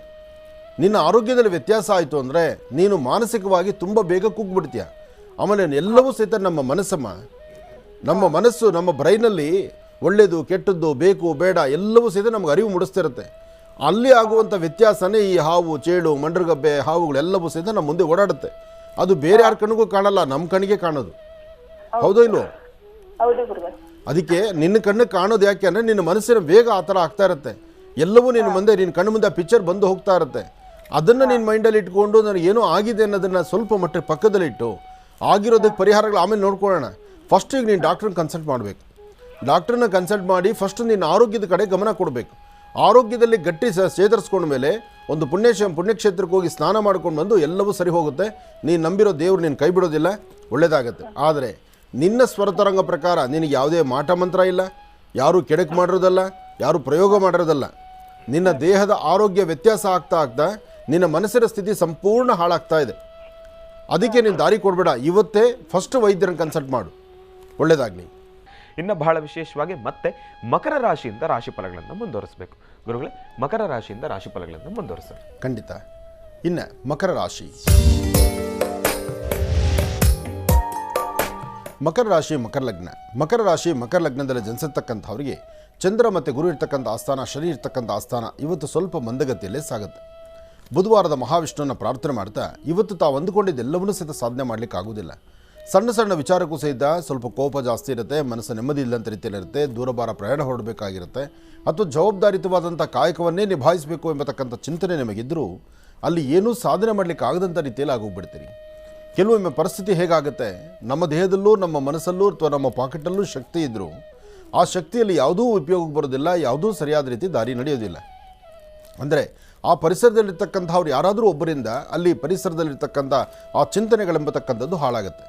ನಿನ್ನ ಆರೋಗ್ಯದಲ್ಲಿ ವ್ಯತ್ಯಾಸ ಆಯಿತು ಅಂದರೆ ನೀನು ಮಾನಸಿಕವಾಗಿ ತುಂಬ ಬೇಗ ಕುಗ್ಗಿಬಿಡ್ತೀಯ. ಆಮೇಲೆ ಎಲ್ಲವೂ ಸಹಿತ ನಮ್ಮ ಮನಸ್ಸಮ್ಮ, ನಮ್ಮ ಮನಸ್ಸು ನಮ್ಮ ಬ್ರೈನಲ್ಲಿ ಒಳ್ಳೆಯದು ಕೆಟ್ಟದ್ದು ಬೇಕು ಬೇಡ ಎಲ್ಲವೂ ಸಹಿತ ನಮ್ಗೆ ಅರಿವು ಮೂಡಿಸ್ತಿರುತ್ತೆ. ಅಲ್ಲಿ ಆಗುವಂಥ ವ್ಯತ್ಯಾಸನೇ ಈ ಹಾವು ಚೇಳು ಮಂಡ್ರಗಬ್ಬೆ ಹಾವುಗಳೆಲ್ಲವೂ ಸಹಿತ ನಮ್ಮ ಮುಂದೆ ಓಡಾಡುತ್ತೆ. ಅದು ಬೇರೆ ಯಾರ ಕಣ್ಣಿಗೂ ಕಾಣಲ್ಲ, ನಮ್ಮ ಕಣ್ಣಿಗೆ ಕಾಣೋದು. ಹೌದೋ ಇಲ್ವೋ? ಅದಕ್ಕೆ ನಿನ್ನ ಕಣ್ಣಿಗೆ ಕಾಣೋದು ಯಾಕೆ ಅಂದರೆ ನಿನ್ನ ಮನಸ್ಸಿನ ಬೇಗ ಆ ಥರ ಆಗ್ತಾ ಇರುತ್ತೆ. ಎಲ್ಲವೂ ನಿನ್ನ ಮುಂದೆ ನಿನ್ನ ಕಣ್ಣು ಮುಂದೆ ಆ ಪಿಕ್ಚರ್ ಬಂದು ಹೋಗ್ತಾ ಇರುತ್ತೆ. ಅದನ್ನು ನಿನ್ನ ಮೈಂಡಲ್ಲಿ ಇಟ್ಕೊಂಡು ನನಗೇನೋ ಆಗಿದೆ ಅನ್ನೋದನ್ನು ಸ್ವಲ್ಪ ಮಟ್ಟಿಗೆ ಪಕ್ಕದಲ್ಲಿಟ್ಟು ಆಗಿರೋದಕ್ಕೆ ಪರಿಹಾರಗಳು ಆಮೇಲೆ ನೋಡ್ಕೊಳ್ಳೋಣ. ಫಸ್ಟಿಗೆ ನೀನು ಡಾಕ್ಟ್ರನ್ನ ಕನ್ಸಲ್ಟ್ ಮಾಡಬೇಕು. ಡಾಕ್ಟ್ರನ್ನ ಕನ್ಸಲ್ಟ್ ಮಾಡಿ ಫಸ್ಟ್ ನಿನ್ನ ಆರೋಗ್ಯದ ಕಡೆ ಗಮನ ಕೊಡಬೇಕು. ಆರೋಗ್ಯದಲ್ಲಿ ಗಟ್ಟಿ ಚೇತರಿಸ್ಕೊಂಡ ಮೇಲೆ ಒಂದು ಪುಣ್ಯಕ್ಷೇತ್ರಕ್ಕೆ ಹೋಗಿ ಸ್ನಾನ ಮಾಡ್ಕೊಂಡು ಬಂದು ಎಲ್ಲವೂ ಸರಿ ಹೋಗುತ್ತೆ. ನೀನು ನಂಬಿರೋ ದೇವ್ರು ನೀನು ಕೈ ಬಿಡೋದಿಲ್ಲ, ಒಳ್ಳೆಯದಾಗತ್ತೆ. ಆದರೆ ನಿನ್ನ ಸ್ವರತರಂಗ ಪ್ರಕಾರ ನಿನಗೆ ಯಾವುದೇ ಮಾಟ ಮಂತ್ರ ಇಲ್ಲ, ಯಾರೂ ಕೆಡಕು ಮಾಡಿರೋದಲ್ಲ, ಯಾರೂ ಪ್ರಯೋಗ ಮಾಡಿರೋದಲ್ಲ. ನಿನ್ನ ದೇಹದ ಆರೋಗ್ಯ ವ್ಯತ್ಯಾಸ ಆಗ್ತಾ ನಿನ್ನ ಮನಸ್ಸಿನ ಸ್ಥಿತಿ ಸಂಪೂರ್ಣ ಹಾಳಾಗ್ತಾ ಇದೆ. ಅದಕ್ಕೆ ನೀನು ದಾರಿ ಕೊಡಬೇಡ. ಇವತ್ತೇ ಫಸ್ಟ್ ವೈದ್ಯರನ್ನು ಕನ್ಸಲ್ಟ್ ಮಾಡು, ಒಳ್ಳೆಯದಾಗಲಿ. ಇನ್ನು ಬಹಳ ವಿಶೇಷವಾಗಿ ಮತ್ತೆ ಮಕರ ರಾಶಿಯಿಂದ ರಾಶಿ ಫಲಗಳನ್ನು ಮುಂದುವರಿಸಬೇಕು. ಗುರುಗಳೇ, ಮಕರ ರಾಶಿಯಿಂದ ರಾಶಿ ಫಲಗಳನ್ನು ಮುಂದುವರಿಸೋಣ. ಖಂಡಿತ. ಇನ್ನು ಮಕರ ರಾಶಿ, ಮಕರ ರಾಶಿ ಮಕರ ಲಗ್ನ. ಮಕರ ರಾಶಿ ಮಕರ ಲಗ್ನದಲ್ಲಿ ಜನಿಸಿರ್ತಕ್ಕಂಥವ್ರಿಗೆ ಚಂದ್ರ ಮತ್ತು ಗುರು ಇರ್ತಕ್ಕಂಥ ಆಸ್ಥಾನ, ಶನಿ ಇರ್ತಕ್ಕಂಥ ಆಸ್ಥಾನ ಇವತ್ತು ಸ್ವಲ್ಪ ಮಂದಗತಿಯಲ್ಲೇ ಸಾಗುತ್ತೆ. ಬುಧವಾರದ ಮಹಾವಿಷ್ಣುವನ್ನು ಪ್ರಾರ್ಥನೆ ಮಾಡ್ತಾ ಇವತ್ತು ತಾವು ಅಂದುಕೊಂಡಿದ್ದೆಲ್ಲವನ್ನೂ ಸಹಿತ ಸಾಧನೆ ಮಾಡಲಿಕ್ಕೆ ಆಗೋದಿಲ್ಲ. ಸಣ್ಣ ಸಣ್ಣ ವಿಚಾರಕ್ಕೂ ಸಹಿತ ಸ್ವಲ್ಪ ಕೋಪ ಜಾಸ್ತಿ ಇರುತ್ತೆ, ಮನಸ್ಸು ನೆಮ್ಮದಿ ಇಲ್ಲಂತ ರೀತಿಯಲ್ಲಿರುತ್ತೆ, ದೂರಭಾರ ಪ್ರಯಾಣ ಹೊರಡಬೇಕಾಗಿರುತ್ತೆ, ಅಥವಾ ಜವಾಬ್ದಾರಿಯುತವಾದಂಥ ಕಾಯಕವನ್ನೇ ನಿಭಾಯಿಸಬೇಕು ಎಂಬತಕ್ಕಂಥ ಚಿಂತನೆ ನಿಮಗಿದ್ದರೂ ಅಲ್ಲಿ ಏನೂ ಸಾಧನೆ ಮಾಡಲಿಕ್ಕೆ ಆಗದಂಥ ರೀತಿಯಲ್ಲಿ ಆಗೋಗ್ಬಿಡ್ತೀರಿ. ಕೆಲವೊಮ್ಮೆ ಪರಿಸ್ಥಿತಿ ಹೇಗಾಗುತ್ತೆ, ನಮ್ಮ ದೇಹದಲ್ಲೂ ನಮ್ಮ ಮನಸ್ಸಲ್ಲೂ ಅಥವಾ ನಮ್ಮ ಪಾಕೆಟಲ್ಲೂ ಶಕ್ತಿ ಇದ್ದರೂ ಆ ಶಕ್ತಿಯಲ್ಲಿ ಯಾವುದೂ ಉಪಯೋಗಕ್ಕೆ ಬರೋದಿಲ್ಲ, ಯಾವುದೂ ಸರಿಯಾದ ರೀತಿ ದಾರಿ ನಡೆಯೋದಿಲ್ಲ. ಅಂದರೆ ಆ ಪರಿಸರದಲ್ಲಿರ್ತಕ್ಕಂಥವ್ರು ಯಾರಾದರೂ ಒಬ್ಬರಿಂದ ಅಲ್ಲಿ ಪರಿಸರದಲ್ಲಿರ್ತಕ್ಕಂಥ ಆ ಚಿಂತನೆಗಳೆಂಬತಕ್ಕಂಥದ್ದು ಹಾಳಾಗುತ್ತೆ.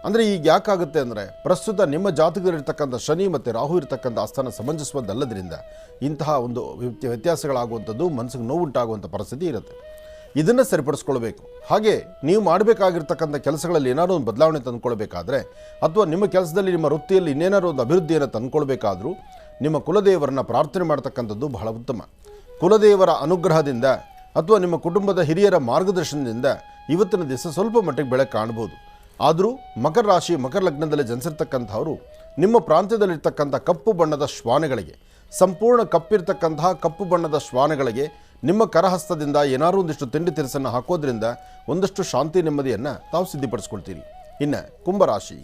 ಅಂದರೆ ಈಗ ಯಾಕಾಗುತ್ತೆ ಅಂದರೆ ಪ್ರಸ್ತುತ ನಿಮ್ಮ ಜಾತಕದಲ್ಲಿರ್ತಕ್ಕಂಥ ಶನಿ ಮತ್ತು ರಾಹು ಇರತಕ್ಕಂಥ ಆಸ್ಥಾನ ಸಮಂಜಸವದ್ದಲ್ಲದ್ರಿಂದ ಇಂತಹ ಒಂದು ವ್ಯತ್ಯಾಸಗಳಾಗುವಂಥದ್ದು, ಮನಸ್ಸಿಗೆ ನೋವುಂಟಾಗುವಂಥ ಪರಿಸ್ಥಿತಿ ಇರುತ್ತೆ. ಇದನ್ನು ಸರಿಪಡಿಸ್ಕೊಳ್ಬೇಕು. ಹಾಗೆ ನೀವು ಮಾಡಬೇಕಾಗಿರ್ತಕ್ಕಂಥ ಕೆಲಸಗಳಲ್ಲಿ ಏನಾದರೂ ಒಂದು ಬದಲಾವಣೆ ತಂದುಕೊಳ್ಬೇಕಾದ್ರೆ ಅಥವಾ ನಿಮ್ಮ ಕೆಲಸದಲ್ಲಿ ನಿಮ್ಮ ವೃತ್ತಿಯಲ್ಲಿ ಇನ್ನೇನಾದ್ರು ಒಂದು ಅಭಿವೃದ್ಧಿಯನ್ನು ತಂದುಕೊಳ್ಬೇಕಾದ್ರೂ ನಿಮ್ಮ ಕುಲದೇವರನ್ನು ಪ್ರಾರ್ಥನೆ ಮಾಡ್ತಕ್ಕಂಥದ್ದು ಬಹಳ ಉತ್ತಮ. ಕುಲದೇವರ ಅನುಗ್ರಹದಿಂದ ಅಥವಾ ನಿಮ್ಮ ಕುಟುಂಬದ ಹಿರಿಯರ ಮಾರ್ಗದರ್ಶನದಿಂದ ಇವತ್ತಿನ ದಿವಸ ಸ್ವಲ್ಪ ಮಟ್ಟಿಗೆ ಬೆಳಕು ಕಾಣ್ಬೋದು. ಆದರೂ ಮಕರ ರಾಶಿ ಮಕರ ಲಗ್ನದಲ್ಲಿ ಜನಿಸಿರ್ತಕ್ಕಂಥವರು ನಿಮ್ಮ ಪ್ರಾಂತ್ಯದಲ್ಲಿರ್ತಕ್ಕಂಥ ಕಪ್ಪು ಬಣ್ಣದ ಶ್ವಾನಗಳಿಗೆ, ಸಂಪೂರ್ಣ ಕಪ್ಪಿರ್ತಕ್ಕಂತಹ ಕಪ್ಪು ಬಣ್ಣದ ಶ್ವಾನಗಳಿಗೆ ನಿಮ್ಮ ಕರಹಸ್ತದಿಂದ ಏನಾದರೂ ಒಂದಿಷ್ಟು ತಿಂಡಿ ತಿನಿಸನ್ನು ಹಾಕೋದ್ರಿಂದ ಒಂದಷ್ಟು ಶಾಂತಿ ನೆಮ್ಮದಿಯನ್ನು ತಾವು ಸಿದ್ಧಿಪಡಿಸ್ಕೊಳ್ತೀರಿ. ಇನ್ನು ಕುಂಭರಾಶಿ,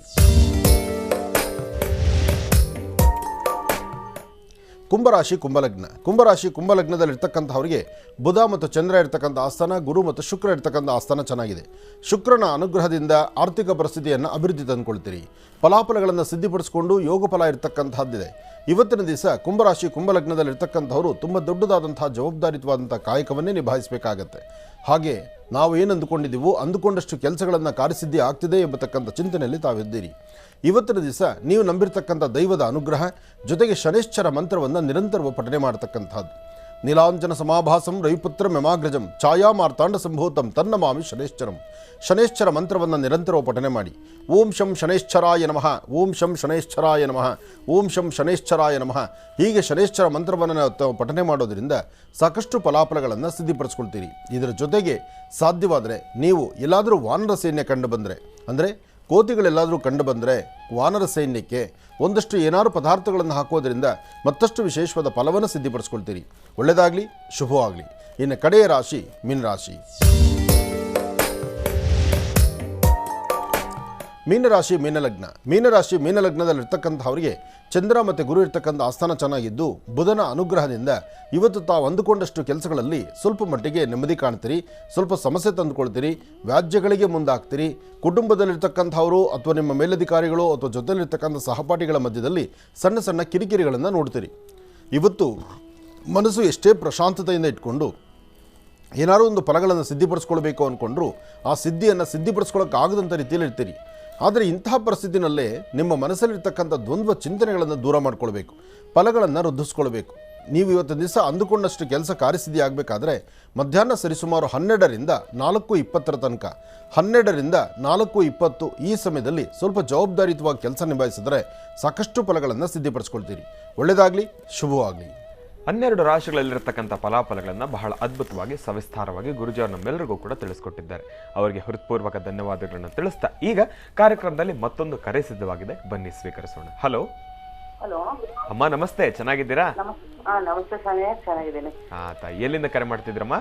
ಕುಂಭರಾಶಿ ಕುಂಭಲಗ್ನ. ಕುಂಭರಾಶಿ ಕುಂಭಲಗ್ನದಲ್ಲಿರ್ತಕ್ಕಂಥವರಿಗೆ ಬುಧ ಮತ್ತು ಚಂದ್ರ ಇರ್ತಕ್ಕಂಥ ಆಸ್ಥಾನ, ಗುರು ಮತ್ತು ಶುಕ್ರ ಇರ್ತಕ್ಕಂಥ ಆಸ್ಥಾನ ಚೆನ್ನಾಗಿದೆ. ಶುಕ್ರನ ಅನುಗ್ರಹದಿಂದ ಆರ್ಥಿಕ ಪರಿಸ್ಥಿತಿಯನ್ನು ಅಭಿವೃದ್ಧಿ ತಂದುಕೊಳ್ತೀರಿ. ಫಲಾಫಲಗಳನ್ನು ಸಿದ್ಧಿಪಡಿಸಿಕೊಂಡು ಯೋಗ ಫಲ ಇರತಕ್ಕಂಥದ್ದಿದೆ. ಇವತ್ತಿನ ದಿವಸ ಕುಂಭರಾಶಿ ಕುಂಭಲಗ್ನದಲ್ಲಿರ್ತಕ್ಕಂಥವರು ತುಂಬ ದೊಡ್ಡದಾದಂಥ ಜವಾಬ್ದಾರಿಯುತವಾದಂಥ ಕಾಯಕವನ್ನೇ ನಿಭಾಯಿಸಬೇಕಾಗತ್ತೆ. ಹಾಗೆ ನಾವು ಏನು ಅಂದುಕೊಂಡಿದ್ದೀವೋ ಅಂದುಕೊಂಡಷ್ಟು ಕೆಲಸಗಳನ್ನು ಕಾರ್ಯಸಿದ್ಧಿ ಆಗ್ತಿದೆ ಎಂಬತಕ್ಕಂಥ ಚಿಂತನೆಯಲ್ಲಿ ತಾವಿದ್ದೀರಿ. ಇವತ್ತಿನ ದಿವಸ ನೀವು ನಂಬಿರ್ತಕ್ಕಂಥ ದೈವದ ಅನುಗ್ರಹ ಜೊತೆಗೆ ಶನೈಶ್ಚರ ಮಂತ್ರವನ್ನು ನಿರಂತರವಾಗಿ ಪಠನೆ ಮಾಡತಕ್ಕಂಥದ್ದು. ನೀಲಾಂಜನ ಸಮಾಭಾಸಂ ರವಿಪುತ್ರ ಮೆಮಾಗ್ರಜಂ ಛಾಯಾ ಮಾರ್ತಾಂಡ ಸಂಭೂತಂ ತನ್ನಮಾಮಿ ಶನೈಶ್ಚರಂ. ಶನೈಶ್ಚರ ಮಂತ್ರವನ್ನು ನಿರಂತರವಾಗಿ ಪಠನೆ ಮಾಡಿ. ಓಂ ಶಂ ಶನೈಶ್ಚರಾಯ ನಮಃ, ಓಂ ಶಂ ಶನೈಶ್ಚರಾಯ ನಮಃ, ಓಂ ಶಂ ಶನೈಶ್ಚರಾಯ ನಮಃ. ಹೀಗೆ ಶನೈಶ್ಚರ ಮಂತ್ರವನ್ನು ಪಠನೆ ಮಾಡೋದರಿಂದ ಸಾಕಷ್ಟು ಫಲಾಫಲಗಳನ್ನು ಸಿದ್ಧಿಪಡಿಸ್ಕೊಳ್ತೀರಿ. ಇದರ ಜೊತೆಗೆ ಸಾಧ್ಯವಾದರೆ ನೀವು ಎಲ್ಲಾದರೂ ವಾನರ ಸೈನ್ಯ ಕಂಡು ಬಂದರೆ, ಅಂದರೆ ಕೋತಿಗಳೆಲ್ಲಾದರೂ ಕಂಡು ಬಂದರೆ ವಾನರ ಸೈನ್ಯಕ್ಕೆ ಒಂದಷ್ಟು ಏನಾದರೂ ಪದಾರ್ಥಗಳನ್ನು ಹಾಕೋದ್ರಿಂದ ಮತ್ತಷ್ಟು ವಿಶೇಷವಾದ ಫಲವನ್ನು ಸಿದ್ಧಿಪಡಿಸ್ಕೊಳ್ತೀರಿ. ಒಳ್ಳೆಯದಾಗಲಿ, ಶುಭವಾಗಲಿ. ಇನ್ನು ಕಡೆಯ ರಾಶಿ ಮೀನರಾಶಿ. ಮೀನರಾಶಿ ಮೀನಲಗ್ನ. ಮೀನರಾಶಿ ಮೀನಲಗ್ನದಲ್ಲಿರ್ತಕ್ಕಂಥವರಿಗೆ ಚಂದ್ರ ಮತ್ತು ಗುರು ಇರ್ತಕ್ಕಂಥ ಆಸ್ಥಾನ ಚೆನ್ನಾಗಿದ್ದು ಬುಧನ ಅನುಗ್ರಹದಿಂದ ಇವತ್ತು ತಾವು ಅಂದುಕೊಂಡಷ್ಟು ಕೆಲಸಗಳಲ್ಲಿ ಸ್ವಲ್ಪ ಮಟ್ಟಿಗೆ ನೆಮ್ಮದಿ ಕಾಣ್ತೀರಿ, ಸ್ವಲ್ಪ ಸಮಸ್ಯೆ ತಂದುಕೊಳ್ತೀರಿ, ವ್ಯಾಜ್ಯಗಳಿಗೆ ಮುಂದಾಗ್ತೀರಿ. ಕುಟುಂಬದಲ್ಲಿರ್ತಕ್ಕಂಥವರು ಅಥವಾ ನಿಮ್ಮ ಮೇಲಧಿಕಾರಿಗಳು ಅಥವಾ ಜೊತೆಲಿರ್ತಕ್ಕಂಥ ಸಹಪಾಠಿಗಳ ಮಧ್ಯದಲ್ಲಿ ಸಣ್ಣ ಸಣ್ಣ ಕಿರಿಕಿರಿಗಳನ್ನು ನೋಡ್ತೀರಿ. ಇವತ್ತು ಮನಸ್ಸು ಎಷ್ಟೇ ಪ್ರಶಾಂತತೆಯಿಂದ ಇಟ್ಕೊಂಡು ಏನಾದರೂ ಒಂದು ಫಲಗಳನ್ನು ಸಿದ್ಧಿಪಡಿಸ್ಕೊಳ್ಬೇಕು ಅಂದ್ಕೊಂಡ್ರು ಆ ಸಿದ್ಧಿಯನ್ನು ಸಿದ್ಧಿಪಡಿಸ್ಕೊಳ್ಳೋಕ್ಕಾಗದಂಥ ರೀತಿಯಲ್ಲಿ ಇರ್ತೀರಿ. ಆದರೆ ಇಂತಹ ಪರಿಸ್ಥಿತಿನಲ್ಲೇ ನಿಮ್ಮ ಮನಸ್ಸಲ್ಲಿರ್ತಕ್ಕಂಥ ದ್ವಂದ್ವ ಚಿಂತನೆಗಳನ್ನು ದೂರ ಮಾಡ್ಕೊಳ್ಬೇಕು, ಫಲಗಳನ್ನು ವೃದ್ಧಿಸ್ಕೊಳ್ಬೇಕು. ನೀವು ಇವತ್ತು ದಿವಸ ಅಂದುಕೊಂಡಷ್ಟು ಕೆಲಸ ಕಾರ್ಯಸಿದ್ಧಿ ಆಗಬೇಕಾದ್ರೆ ಮಧ್ಯಾಹ್ನ ಸರಿಸುಮಾರು 12ರಿಂದ 4:20 ತನಕ, 12ರಿಂದ 4:20 ಈ ಸಮಯದಲ್ಲಿ ಸ್ವಲ್ಪ ಜವಾಬ್ದಾರಿಯುತವಾಗಿ ಕೆಲಸ ನಿಭಾಯಿಸಿದರೆ ಸಾಕಷ್ಟು ಫಲಗಳನ್ನು ಸಿದ್ಧಿಪಡಿಸ್ಕೊಳ್ತೀರಿ. ಒಳ್ಳೆಯದಾಗಲಿ, ಶುಭವಾಗಲಿ. 12 ರಾಶಿಗಳಲ್ಲಿರತಕ್ಕಂಥ ಫಲಾಫಲಗಳನ್ನು ಬಹಳ ಅದ್ಭುತವಾಗಿ ಸವಿಸ್ತಾರವಾಗಿ ಗುರುಜಿಯವರು ನಮ್ಮೆಲ್ಲರಿಗೂ ಕೂಡ ತಿಳಿಸ್ಕೊಟ್ಟಿದ್ದಾರೆ. ಅವರಿಗೆ ಹೃತ್ಪೂರ್ವಕ ಧನ್ಯವಾದಗಳನ್ನು ತಿಳಿಸ್ತಾ ಈಗ ಕಾರ್ಯಕ್ರಮದಲ್ಲಿ ಮತ್ತೊಂದು ಕರೆ ಸಿದ್ಧವಾಗಿದೆ, ಬನ್ನಿ ಸ್ವೀಕರಿಸೋಣ. ಹಲೋ ಹಲೋ ಅಮ್ಮ, ನಮಸ್ತೆ, ಚೆನ್ನಾಗಿದ್ದೀರಾ? ನಮಸ್ತೆ ಸ್ವಾಮಿ, ಚೆನ್ನಾಗಿದ್ದೀನಿ. ತಾಯಿ, ಎಲ್ಲಿಂದ ಕರೆ ಮಾಡ್ತಿದ್ರಮ್ಮ?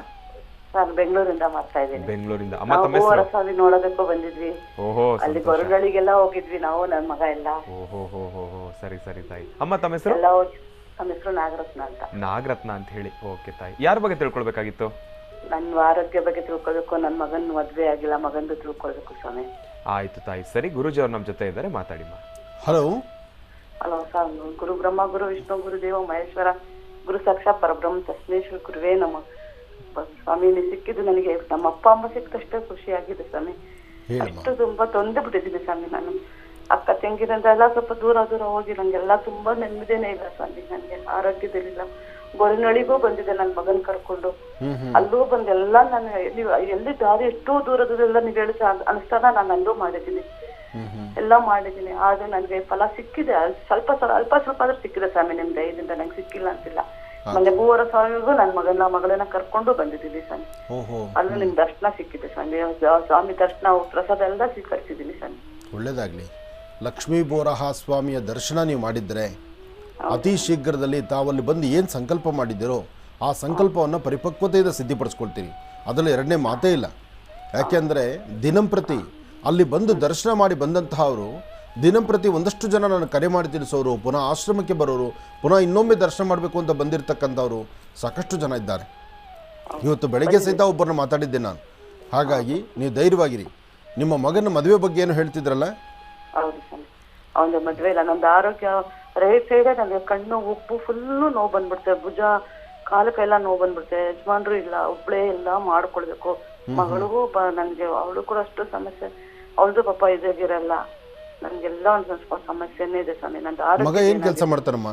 ನಾನು ಬೆಂಗಳೂರಿಂದ ಮಾಡ್ತಾ ಇದ್ದೀನಿ. ಬೆಂಗಳೂರಿಂದ. ಅಮ್ಮ ತಮ್ಮ ಹೆಸರು? ಸ್ವಾಮಿ ನೋಡೋದಕ್ಕೂ ಬಂದಿದ್ವಿ. ಓಹೋ, ಅಲ್ಲಿ ಹೊರಗಳಿಗೆಲ್ಲ ಹೋಗಿದ್ವಿ ನಾವು, ನನ್ನ ಮಗ ಎಲ್ಲ. ಓಹೋ ಹೋ ಹೋ ಹೋ, ಸರಿ ಸರಿ ತಾಯಿ. ಅಮ್ಮ ತಮ್ಮ ಹೆಸರು? ಎಲ್ಲ ನಮ್ಮ ಹೆಸರು ನಾಗರತ್ನ ಅಂತ. ನಾಗರತ್ನ ಅಂತ ಹೇಳಿ. ಓಕೆ ತಾಯಿ, ಯಾರ ಬಗ್ಗೆ ತಿಳ್ಕೊಳ್ಬೇಕಾಗಿತ್ತು? ನನ್ನ ಆರೋಗ್ಯ ಬಗ್ಗೆ ತಿಳ್ಕೊಳ್ಬೇಕು, ನನ್ನ ಮಗನ್ ಮದ್ವೆ ಆಗಿಲ್ಲ, ಮಗಂದು ತಿಳ್ಕೊಳ್ಬೇಕು ಸ್ವಾಮಿ. ಆಯ್ತು ತಾಯಿ, ಸರಿ. ಗುರುಜಿ ಅವ್ರು ನಮ್ಮ ಜೊತೆ ಇದ್ದಾರೆ, ಮಾತಾಡಿಮ್ಮ. ಹಲೋ ಹಲೋ ಸರ್, ಗುರು ಬ್ರಹ್ಮ ಗುರು ವಿಷ್ಣು ಗುರು ದೇವ ಮಹೇಶ್ವರ ಗುರು ಸಾಕ್ಷಾತ್ ಪರಬ್ರಹ್ಮ ತಸ್ಮೇಶ್ವರ ಗುರುವೇ ನಮ್ಮ ಸ್ವಾಮಿ. ನೀವು ಸಿಕ್ಕಿದ್ದು ನನಗೆ ನಮ್ಮ ಅಪ್ಪ ಅಮ್ಮ ಸಿಕ್ಕಷ್ಟೇ ಖುಷಿ ಆಗಿದೆ ಸ್ವಾಮಿ. ಅಷ್ಟು ತುಂಬಾ ತೊಂದ್ರೆ ಬಿಟ್ಟಿದ್ದೀನಿ ಸ್ವಾಮಿ. ನಾನು ಅಕ್ಕ ತಂಗಿರಿಂದ ಎಲ್ಲ ಸ್ವಲ್ಪ ದೂರ ದೂರ ಹೋಗಿ ನಂಗೆಲ್ಲ ತುಂಬಾ ನೆಮ್ಮದಿನೇ ಇಲ್ಲ ಸ್ವಾಮಿ. ನನ್ಗೆ ಆರೋಗ್ಯದಲ್ಲಿಲ್ಲ. ಗೊರನಳಿಗೂ ಬಂದಿದೆ ನನ್ನ ಮಗನ್ ಕರ್ಕೊಂಡು, ಅಲ್ಲೂ ಬಂದೆಲ್ಲ ನಾನು ಎಲ್ಲಿ ದಾರಿ ಎಷ್ಟೋ ದೂರದೆಲ್ಲ ನೀವು ಹೇಳಿದ ಅನುಷ್ಠಾನ ನಾನು ಅಲ್ಲೂ ಮಾಡಿದ್ದೀನಿ, ಎಲ್ಲ ಮಾಡಿದ್ದೀನಿ. ಆದ್ರೆ ನನ್ಗೆ ಫಲ ಸಿಕ್ಕಿದೆ, ಅಲ್ಪ ಸ್ವಲ್ಪ ಆದ್ರೂ ಸಿಕ್ಕಿದೆ ಸ್ವಾಮಿ. ನಿಮ್ ದಯದಿಂದ ನಂಗೆ ಸಿಕ್ಕಿಲ್ಲ ಅಂತಿಲ್ಲ. ಮೊನ್ನೆ ಭೂವರ ಸ್ವಾಮಿಗೂ ನನ್ನ ಮಗಳನ್ನ ಕರ್ಕೊಂಡು ಬಂದಿದ್ದೀನಿ ಸ್ವಾಮಿ. ಅಲ್ಲೂ ನಿಮ್ ದರ್ಶನ ಸಿಕ್ಕಿದೆ ಸ್ವಾಮಿ. ಸ್ವಾಮಿ ದರ್ಶನ ಪ್ರಸಾದ ಎಲ್ಲ ಸ್ವೀಕರಿಸಿದ್ದೀನಿ ಸ್ವಾಮಿ. ಒಳ್ಳೇದಾಗ್ಲಿ. ಲಕ್ಷ್ಮೀ ಬೋರಹ ಸ್ವಾಮಿಯ ದರ್ಶನ ನೀವು ಮಾಡಿದರೆ ಅತಿ ಶೀಘ್ರದಲ್ಲಿ ತಾವಲ್ಲಿ ಬಂದು ಏನು ಸಂಕಲ್ಪ ಮಾಡಿದ್ದೀರೋ ಆ ಸಂಕಲ್ಪವನ್ನು ಪರಿಪಕ್ವತೆಯಿಂದ ಸಿದ್ಧಿಪಡಿಸ್ಕೊಳ್ತೀರಿ. ಅದರಲ್ಲಿ ಎರಡನೇ ಮಾತೇ ಇಲ್ಲ. ಯಾಕೆಂದರೆ ದಿನಂಪ್ರತಿ ಅಲ್ಲಿ ಬಂದು ದರ್ಶನ ಮಾಡಿ ಬಂದಂತಹವರು ದಿನಂಪ್ರತಿ ಒಂದಷ್ಟು ಜನ ನಾನು ಕರೆ ಮಾಡಿ ತಿಳಿಸೋರು, ಪುನಃ ಆಶ್ರಮಕ್ಕೆ ಬರೋರು, ಪುನಃ ಇನ್ನೊಮ್ಮೆ ದರ್ಶನ ಮಾಡಬೇಕು ಅಂತ ಬಂದಿರತಕ್ಕಂಥವ್ರು ಸಾಕಷ್ಟು ಜನ ಇದ್ದಾರೆ. ಇವತ್ತು ಬೆಳಗ್ಗೆ ಸಹಿತ ಒಬ್ಬರನ್ನ ಮಾತಾಡಿದ್ದೆ ನಾನು. ಹಾಗಾಗಿ ನೀವು ಧೈರ್ಯವಾಗಿರಿ. ನಿಮ್ಮ ಮಗನ ಮದುವೆ ಬಗ್ಗೆ ಏನು ಹೇಳ್ತಿದ್ರಲ್ಲ? ಹೌದು ಸ್ವಾಮಿ, ಅವನ ಮದ್ವೆ ಇಲ್ಲ. ನಂದು ಆರೋಗ್ಯ ರೈಟ್ ಸೈಡೆ ನನಗೆ ಕಣ್ಣು ಉಪ್ಪು ಫುಲ್ಲು ನೋವು ಬಂದ್ಬಿಡ್ತೇವೆ, ಭುಜ ಕಾಲು ಕೈಲ ನೋವು ಬಂದ್ಬಿಡ್ತೇವೆ. ಯಜಮಾನ್ರು ಇಲ್ಲ, ಒಬ್ಳೇ ಎಲ್ಲ ಮಾಡ್ಕೊಳ್ಬೇಕು. ಮಗಳಿಗೂ ನನ್ಗೆ ಅವಳು ಕೂಡ ಅಷ್ಟು ಸಮಸ್ಯೆ, ಅವಳದು ಪಾಪ ಇದಾಗಿರಲ್ಲ. ನನ್ಗೆಲ್ಲ ಒಂದು ಸ್ವಲ್ಪ ಸಮಸ್ಯೆನೇ ಇದೆ ಸ್ವಾಮಿ. ನಂದು ಆರೋಗ್ಯ. ಮಗ ಏನ್ ಕೆಲಸ ಮಾಡ್ತಾರಮ್ಮ?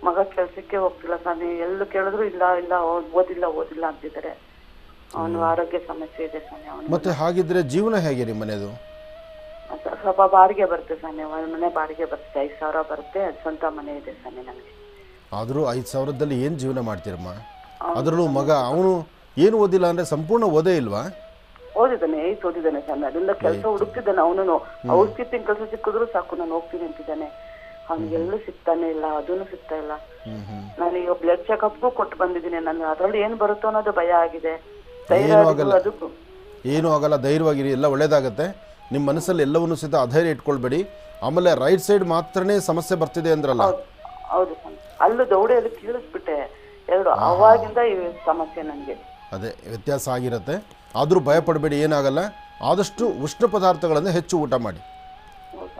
ಮಗ ಕೆಲ್ಸಕ್ಕೆ ಹೋಗ್ತಿಲ್ಲ ಸ್ವಾಮಿ. ಎಲ್ಲೂ ಕೇಳಿದ್ರು ಇಲ್ಲ ಓದಿಲ್ಲ ಅಂತಿದ್ದಾರೆ. ಅವನು ಆರೋಗ್ಯ ಸಮಸ್ಯೆ ಇದೆ ಸ್ವಾಮಿ. ಅವನು ಮತ್ತೆ ಹಾಗಿದ್ರೆ ಜೀವನ ಹೇಗೆ ನಿಮ್ಮ ಮನೆಯದು? ಸ್ವಲ್ಪ ಬಾಡಿಗೆ ಬರುತ್ತೆ ಸ್ವಾಮಿ, ಒಂದ್ ಮನೆ ಬಾಡಿಗೆ ಬರುತ್ತೆ, 5,000 ಬರುತ್ತೆ. ಅದು ಸ್ವಂತ ಮನೆ ಇದೆ ಸ್ವಾಮಿ ನನಗೆ. ಆದರೂ 5,000ದಲ್ಲಿ ಏನು ಜೀವನ ಮಾಡ್ತೀರಮ್ಮ? ಅದರಲ್ಲೂ ಮಗ ಅವನು ಏನು ಓದಿಲ್ಲ ಅಂದರೆ ಸಂಪೂರ್ಣ ಓದೇ ಇಲ್ವಾ? ಓದಿದ್ದಾನೆ, 8 ಓದಿದ್ದಾನೆ ಸ್ವಾಮಿ. ಅದರಿಂದ ಕೆಲಸ ಹುಡುಕ್ತಿದ್ದಾನೆ ಅವನು. ಔಟ್ ಕೀಪಿಂಗ್ ಕೆಲಸ ಸಿಕ್ಕಿದ್ರು ಸಾಕು, ನಾನು ಹೋಗ್ತೀನಿ ಅಂತಿದ್ದಾನೆ. ಅವ್ನಿಗೆಲ್ಲೂ ಸಿಗ್ತಾನೆ ಇಲ್ಲ, ಅದನ್ನು ಸಿಗ್ತಾ ಇಲ್ಲ. ನಾನೀಗ ಬ್ಲಡ್ ಚೆಕಪ್ಗೂ ಕೊಟ್ಟು ಬಂದಿದ್ದೀನಿ. ನಾನು ಅದರಲ್ಲಿ ಏನು ಬರುತ್ತೋ ಅನ್ನೋದು ಭಯ ಆಗಿದೆ. ಏನೂ ಆಗಲ್ಲ, ಧೈರ್ಯವಾಗಿರಿ, ಎಲ್ಲ ಒಳ್ಳೇದಾಗತ್ತೆ. ನಿಮ್ಮ ಮನಸ್ಸಲ್ಲಿ ಎಲ್ಲವನ್ನೂ ಸಹಿತ ಅಧೈರ್ಯ ಇಟ್ಕೊಳ್ಬೇಡಿ. ಆಮೇಲೆ ರೈಟ್ ಸೈಡ್ ಮಾತ್ರನೇ ಸಮಸ್ಯೆ ಬರ್ತಿದೆ ಅಂದ್ರಲ್ಲ? ಹೌದು ಸ್ವಾಮಿ, ಅಲ್ಲೂ ದೌಡೆಯಲ್ಲಿ ಕೀಳಿಸ್ಬಿಟ್ಟೆ ಎರಡು, ಅವಾಗಿಂದ ಈ ಸಮಸ್ಯೆ ನನಗೆ. ಅದೇ ವ್ಯತ್ಯಾಸ ಆಗಿರುತ್ತೆ. ಆದರೂ ಭಯಪಡಬೇಡಿ, ಏನಾಗಲ್ಲ. ಆದಷ್ಟು ಉಷ್ಣ ಪದಾರ್ಥಗಳನ್ನು ಹೆಚ್ಚು ಊಟ ಮಾಡಿ,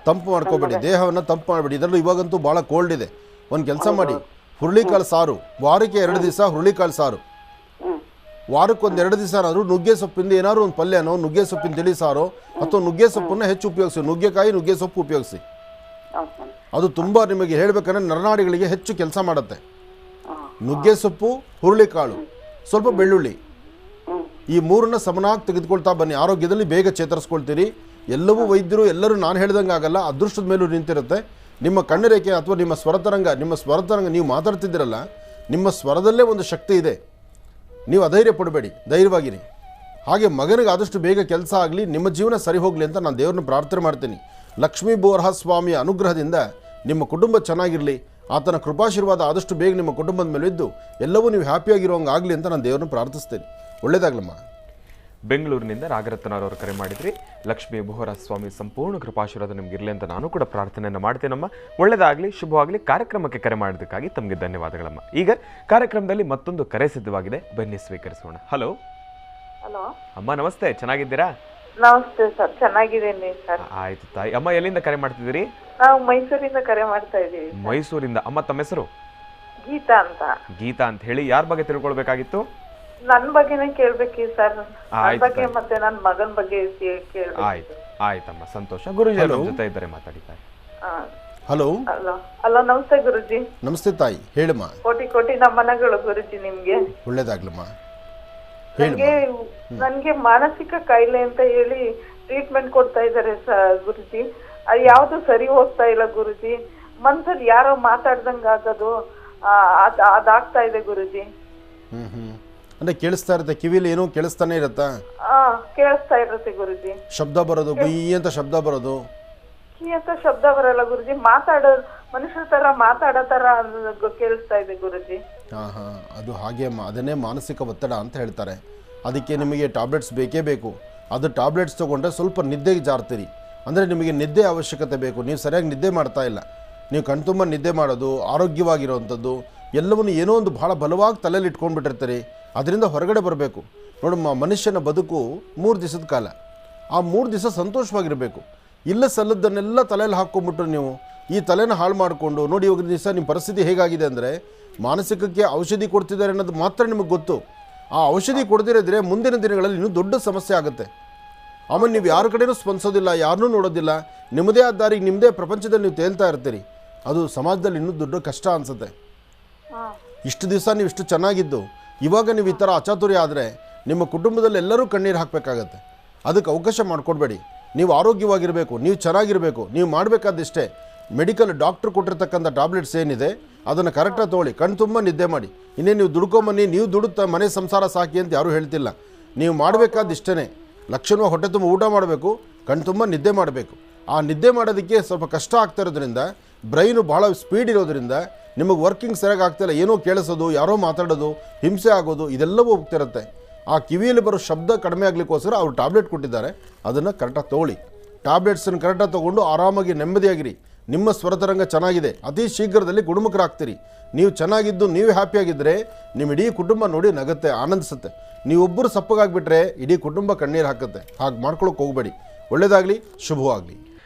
ತಂಪು ಮಾಡ್ಕೋಬೇಡಿ, ದೇಹವನ್ನು ತಂಪು ಮಾಡಬೇಡಿ. ಇದರಲ್ಲೂ ಇವಾಗಂತೂ ಭಾಳ ಕೋಲ್ಡ್ ಇದೆ. ಒಂದು ಕೆಲಸ ಮಾಡಿ, ಹುರುಳಿಕಾಳು ಸಾರು, ವಾರಕ್ಕೆ 2 ದಿವಸ ಹುರುಳಿಕಾಳು ಸಾರು, ವಾರಕ್ಕೊಂದು 2 ದಿವಸ ಏನಾದರೂ ನುಗ್ಗೆ ಸೊಪ್ಪಿಂದ ಏನಾದ್ರು ಒಂದು ಪಲ್ಯನೋ, ನುಗ್ಗೆ ಸೊಪ್ಪಿನ ತಿಳಿ ಸಾರೋ ಅಥವಾ ನುಗ್ಗೆ ಸೊಪ್ಪನ್ನು ಹೆಚ್ಚು ಉಪಯೋಗಿಸಿ. ನುಗ್ಗೆಕಾಯಿ, ನುಗ್ಗೆ ಸೊಪ್ಪು ಉಪಯೋಗಿಸಿ. ಅದು ತುಂಬ ನಿಮಗೆ ಹೇಳಬೇಕಂದ್ರೆ ನರನಾಡಿಗಳಿಗೆ ಹೆಚ್ಚು ಕೆಲಸ ಮಾಡುತ್ತೆ. ನುಗ್ಗೆ ಸೊಪ್ಪು, ಹುರುಳಿಕಾಳು, ಸ್ವಲ್ಪ ಬೆಳ್ಳುಳ್ಳಿ, ಈ 3ನ್ನ ಸಮನಾಗಿ ತೆಗೆದುಕೊಳ್ತಾ ಬನ್ನಿ. ಆರೋಗ್ಯದಲ್ಲಿ ಬೇಗ ಚೇತರಿಸ್ಕೊಳ್ತೀರಿ. ಎಲ್ಲವೂ ವೈದ್ಯರು ಎಲ್ಲರೂ ನಾನು ಹೇಳ್ದಂಗೆ ಆಗಲ್ಲ, ಅದೃಷ್ಟದ ಮೇಲೂ ನಿಂತಿರುತ್ತೆ. ನಿಮ್ಮ ಕಣ್ಣರೇಖೆ ಅಥವಾ ನಿಮ್ಮ ಸ್ವರತರಂಗ ನೀವು ಮಾತಾಡ್ತಿದ್ದೀರಲ್ಲ, ನಿಮ್ಮ ಸ್ವರದಲ್ಲೇ ಒಂದು ಶಕ್ತಿ ಇದೆ. ನೀವು ಅಧೈರ್ಯ ಪಡಬೇಡಿ, ಧೈರ್ಯವಾಗಿರಿ. ಹಾಗೆ ಮಗನಿಗೆ ಆದಷ್ಟು ಬೇಗ ಕೆಲಸ ಆಗಲಿ, ನಿಮ್ಮ ಜೀವನ ಸರಿ ಹೋಗಲಿ ಅಂತ ನಾನು ದೇವ್ರನ್ನ ಪ್ರಾರ್ಥನೆ ಮಾಡ್ತೀನಿ. ಲಕ್ಷ್ಮೀ ಬೋರಹ ಸ್ವಾಮಿಯ ಅನುಗ್ರಹದಿಂದ ನಿಮ್ಮ ಕುಟುಂಬ ಚೆನ್ನಾಗಿರಲಿ, ಆತನ ಕೃಪಾಶೀರ್ವಾದ ಆದಷ್ಟು ಬೇಗ ನಿಮ್ಮ ಕುಟುಂಬದ ಮೇಲೆ ಇದ್ದು ಎಲ್ಲವೂ ನೀವು ಹ್ಯಾಪಿಯಾಗಿರೋಂಗೆ ಆಗಲಿ ಅಂತ ನಾನು ದೇವ್ರನ್ನ ಪ್ರಾರ್ಥಿಸ್ತೇನೆ. ಒಳ್ಳೇದಾಗ್ಲಮ್ಮ. ಬೆಂಗಳೂರಿನಿಂದ ನಾಗರತ್ನರವರು ಕರೆ ಮಾಡಿದ್ರಿ. ಲಕ್ಷ್ಮೀ ಬೋರಹ ಸ್ವಾಮಿ ಸಂಪೂರ್ಣ ಕೃಪಾಶೀರ್ವಾದ ನಿಮಗಿರಲಿ ಅಂತ ನಾನು ಕೂಡ ಪ್ರಾರ್ಥನೆಯನ್ನು ಮಾಡ್ತೇನಮ್ಮ. ಒಳ್ಳೆಯದಾಗಲಿ, ಶುಭವಾಗಲಿ. ಕಾರ್ಯಕ್ರಮಕ್ಕೆ ಕರೆ ಮಾಡೋದಕ್ಕಾಗಿ ತಮಗೆ ಧನ್ಯವಾದಗಳಮ್ಮ. ಈಗ ಕಾರ್ಯಕ್ರಮದಲ್ಲಿ ಮತ್ತೊಂದು ಕರೆ ಸಿದ್ಧವಾಗಿದೆ, ಬನ್ನಿ ಸ್ವೀಕರಿಸೋಣ. ಹಲೋ ಹಲೋ ಅಮ್ಮ, ನಮಸ್ತೆ, ಚೆನ್ನಾಗಿದ್ದೀರಾ? ನಮಸ್ತೆ ಸರ್, ಚೆನ್ನಾಗಿದ್ದೀನಿ ಸರ್. ಆಯ್ತು ತಾಯಿ. ಅಮ್ಮ, ಎಲ್ಲಿಂದ ಕರೆ ಮಾಡ್ತಿದ್ದೀರಿ? ನಾವು ಮೈಸೂರಿಂದ ಕರೆ ಮಾಡ್ತಾ ಇದ್ದೀವಿ. ಮೈಸೂರಿಂದ. ಅಮ್ಮ, ತಮ್ಮ ಹೆಸರು? ಗೀತಾ ಅಂತ. ಗೀತಾ ಅಂತ ಹೇಳಿ. ಯಾರ ಬಗ್ಗೆ ತಿಳ್ಕೊಳ್ಬೇಕಾಗಿತ್ತು? ನನ್ನ ಬಗ್ಗೆನೇ ಕೇಳ್ಬೇಕಿ ಸರ್, ನನ್ನ ಬಗ್ಗೆ ಮತ್ತೆ ನನ್ನ ಮಗನ ಬಗ್ಗೆ ಆಯ್ತು ಆಯ್ತಮ್ಮ, ಸಂತೋಷ. ಗುರುಜಿ ನಮ್ಮ ಜೊತೆ ಇದ್ದಾರೆ, ಮಾತಾಡಿದ್ದಾರೆ. ಹಲೋ ಹಲೋ, ನಮಸ್ತೆ ಗುರುಜಿ. ನಮಸ್ತೆ ತಾಯಿ, ಹೇಳಮ್ಮ. ಕೋಟಿ ನಮನಗಳು ಗುರುಜಿ ನಿಮ್ಗೆ. ಒಳ್ಳೇದಾಗ್ಲಮ್ಮ. ನನ್ಗೆ ಮಾನಸಿಕ ಕಾಯಿಲೆ ಅಂತ ಹೇಳಿ ಟ್ರೀಟ್ಮೆಂಟ್ ಕೊಡ್ತಾ ಇದ್ದಾರೆ ಗುರುಜಿ. ಅದು ಯಾವ್ದು ಸರಿ ಹೋಗ್ತಾ ಇಲ್ಲ ಗುರುಜಿ. ಮನ್ಸಲ್ಲಿ ಯಾರೋ ಮಾತಾಡ್ದಂಗ ಆಗೋದು, ಅದಾಗ್ತಾ ಇದೆ ಗುರುಜಿ. ಅಂದರೆ ಕೇಳಿಸ್ತಾ ಇರುತ್ತೆ, ಕಿವಿಲಿ ಏನೋ ಕೇಳಿಸ್ತಾನೆ ಇರುತ್ತಾ? ಕೇಳಿಸ್ತಾ ಇರುತ್ತೆ ಗುರುಜಿ. ಶಬ್ದ ಬರೋದು, ಗುಯ್ ಅಂತ ಶಬ್ದ ಬರೋದು? ಕೀ ಅಂತ ಶಬ್ದ ಬರಲ್ಲ ಗುರುಜಿ, ಮನುಷ್ಯರ ತರ ಮಾತಾಡೋ ತರ ಕೇಳಿಸ್ತಾ ಇದೆ ಗುರುಜಿ. ಅದು ಹಾಗೆ ಅದನ್ನೇ ಮಾನಸಿಕ ಒತ್ತಡ ಅಂತ ಹೇಳ್ತಾರೆ. ಅದಕ್ಕೆ ನಿಮಗೆ ಟ್ಯಾಬ್ಲೆಟ್ಸ್ ಬೇಕೇ ಬೇಕು. ಅದು ಟ್ಯಾಬ್ಲೆಟ್ಸ್ ತೊಗೊಂಡ್ರೆ ಸ್ವಲ್ಪ ನಿದ್ದೆಗೆ ಜಾರ್ತೀರಿ. ಅಂದರೆ ನಿಮಗೆ ನಿದ್ದೆ ಅವಶ್ಯಕತೆ ಬೇಕು. ನೀವು ಸರಿಯಾಗಿ ನಿದ್ದೆ ಮಾಡ್ತಾ ಇಲ್ಲ. ನೀವು ಕಣ್ತುಂಬ ನಿದ್ದೆ ಮಾಡೋದು, ಆರೋಗ್ಯವಾಗಿರುವಂಥದ್ದು ಎಲ್ಲವನ್ನು ಏನೋ ಒಂದು ಭಾಳ ಬಲವಾಗಿ ತಲೆಯಲ್ಲಿ ಇಟ್ಕೊಂಡ್ಬಿಟ್ಟಿರ್ತೀರಿ. ಅದರಿಂದ ಹೊರಗಡೆ ಬರಬೇಕು. ನೋಡಮ್ಮ, ಮನುಷ್ಯನ ಬದುಕು 3 ದಿವಸದ ಕಾಲ. ಆ 3 ದಿವಸ ಸಂತೋಷವಾಗಿರಬೇಕು. ಇಲ್ಲ ಸಲ್ಲದ್ದನ್ನೆಲ್ಲ ತಲೆಯಲ್ಲಿ ಹಾಕ್ಕೊಂಡ್ಬಿಟ್ರು ನೀವು ಈ ತಲೆನ ಹಾಳು ಮಾಡಿಕೊಂಡು ನೋಡಿ. ಇವಾಗ ದಿವಸ ನಿಮ್ಮ ಪರಿಸ್ಥಿತಿ ಹೇಗಾಗಿದೆ ಅಂದರೆ ಮಾನಸಿಕಕ್ಕೆ ಔಷಧಿ ಕೊಡ್ತಿದ್ದಾರೆ ಅನ್ನೋದು ಮಾತ್ರ ನಿಮಗೆ ಗೊತ್ತು. ಆ ಔಷಧಿ ಕೊಡ್ದಿರಿದ್ರೆ ಮುಂದಿನ ದಿನಗಳಲ್ಲಿ ಇನ್ನೂ ದೊಡ್ಡ ಸಮಸ್ಯೆ ಆಗುತ್ತೆ. ಆಮೇಲೆ ನೀವು ಯಾರ ಕಡೆಯೂ ಸ್ಪಂದಿಸೋದಿಲ್ಲ, ಯಾರನ್ನೂ ನೋಡೋದಿಲ್ಲ, ನಿಮ್ಮದೇ ಆದ ದಾರಿಗೆ ನಿಮ್ಮದೇ ಪ್ರಪಂಚದಲ್ಲಿ ನೀವು ತೇಲ್ತಾ ಇರ್ತೀರಿ. ಅದು ಸಮಾಜದಲ್ಲಿ ಇನ್ನೂ ದೊಡ್ಡ ಕಷ್ಟ ಅನಿಸುತ್ತೆ. ಇಷ್ಟು ದಿವಸ ನೀವು ಇಷ್ಟು ಚೆನ್ನಾಗಿದ್ದು ಇವಾಗ ನೀವು ಈ ಥರ ಅಚಾತುರ್ಯ ಆದರೆ ನಿಮ್ಮ ಕುಟುಂಬದಲ್ಲಿ ಎಲ್ಲರೂ ಕಣ್ಣೀರು ಹಾಕಬೇಕಾಗತ್ತೆ. ಅದಕ್ಕೆ ಅವಕಾಶ ಮಾಡಿಕೊಡ್ಬೇಡಿ. ನೀವು ಆರೋಗ್ಯವಾಗಿರಬೇಕು, ನೀವು ಚೆನ್ನಾಗಿರಬೇಕು. ನೀವು ಮಾಡಬೇಕಾದಿಷ್ಟೇ ಮೆಡಿಕಲ್ ಡಾಕ್ಟ್ರು ಕೊಟ್ಟಿರ್ತಕ್ಕಂಥ ಟ್ಯಾಬ್ಲೆಟ್ಸ್ ಏನಿದೆ ಅದನ್ನು ಕರೆಕ್ಟಾಗಿ ತೊಗೊಳ್ಳಿ. ಕಣ್ಣು ತುಂಬ ನಿದ್ದೆ ಮಾಡಿ. ಇನ್ನೇ ನೀವು ದುಡ್ಕೊಂಬನ್ನಿ, ನೀವು ದುಡುತ್ತಾ ಮನೆ ಸಂಸಾರ ಸಾಕಿ ಅಂತ ಯಾರೂ ಹೇಳ್ತಿಲ್ಲ. ನೀವು ಮಾಡಬೇಕಾದಿಷ್ಟೇ ಲಕ್ಷಣವಾಗಿ ಹೊಟ್ಟೆ ತುಂಬ ಊಟ ಮಾಡಬೇಕು, ಕಣ್ಣು ತುಂಬ ನಿದ್ದೆ ಮಾಡಬೇಕು. ಆ ನಿದ್ದೆ ಮಾಡೋದಕ್ಕೆ ಸ್ವಲ್ಪ ಕಷ್ಟ ಆಗ್ತಾ ಇರೋದ್ರಿಂದ, ಬ್ರೈನು ಭಾಳ ಸ್ಪೀಡ್ ಇರೋದ್ರಿಂದ ನಿಮಗೆ ವರ್ಕಿಂಗ್ ಸರಿಯಾಗಿ ಆಗ್ತಾಯಿಲ್ಲ. ಏನೋ ಕೇಳಿಸೋದು, ಯಾರೋ ಮಾತಾಡೋದು, ಹಿಂಸೆ ಆಗೋದು ಇದೆಲ್ಲವೂ ಹೋಗ್ತಿರುತ್ತೆ. ಆ ಕಿವಿಯಲ್ಲಿ ಬರೋ ಶಬ್ದ ಕಡಿಮೆ ಆಗಲಿಕ್ಕೋಸ್ಕರ ಅವ್ರು ಟ್ಯಾಬ್ಲೆಟ್ ಕೊಟ್ಟಿದ್ದಾರೆ, ಅದನ್ನು ಕರೆಕ್ಟಾಗಿ ತೊಗೊಳ್ಳಿ. ಟ್ಯಾಬ್ಲೆಟ್ಸನ್ನು ಕರೆಕ್ಟಾಗಿ ತೊಗೊಂಡು ಆರಾಮಾಗಿ ನೆಮ್ಮದಿಯಾಗಿರಿ. ನಿಮ್ಮ ಸ್ವರತರಂಗ ಚೆನ್ನಾಗಿದೆ, ಅತಿ ಶೀಘ್ರದಲ್ಲಿ ಗುಣಮುಖರಾಗ್ತೀರಿ. ನೀವು ಚೆನ್ನಾಗಿದ್ದು ನೀವು ಹ್ಯಾಪಿಯಾಗಿದ್ದರೆ ನಿಮ್ಮ ಇಡೀ ಕುಟುಂಬ ನೋಡಿ ನಗುತ್ತೆ, ಆನಂದಿಸುತ್ತೆ. ನೀವೊಬ್ಬರು ಸಪ್ಪಗಾಗ್ಬಿಟ್ರೆ ಇಡೀ ಕುಟುಂಬ ಕಣ್ಣೀರು ಹಾಕುತ್ತೆ. ಹಾಗೆ ಮಾಡ್ಕೊಳ್ಳೋಕೆ ಹೋಗಬೇಡಿ. ಒಳ್ಳೆಯದಾಗಲಿ, ಶುಭವಾಗಲಿ.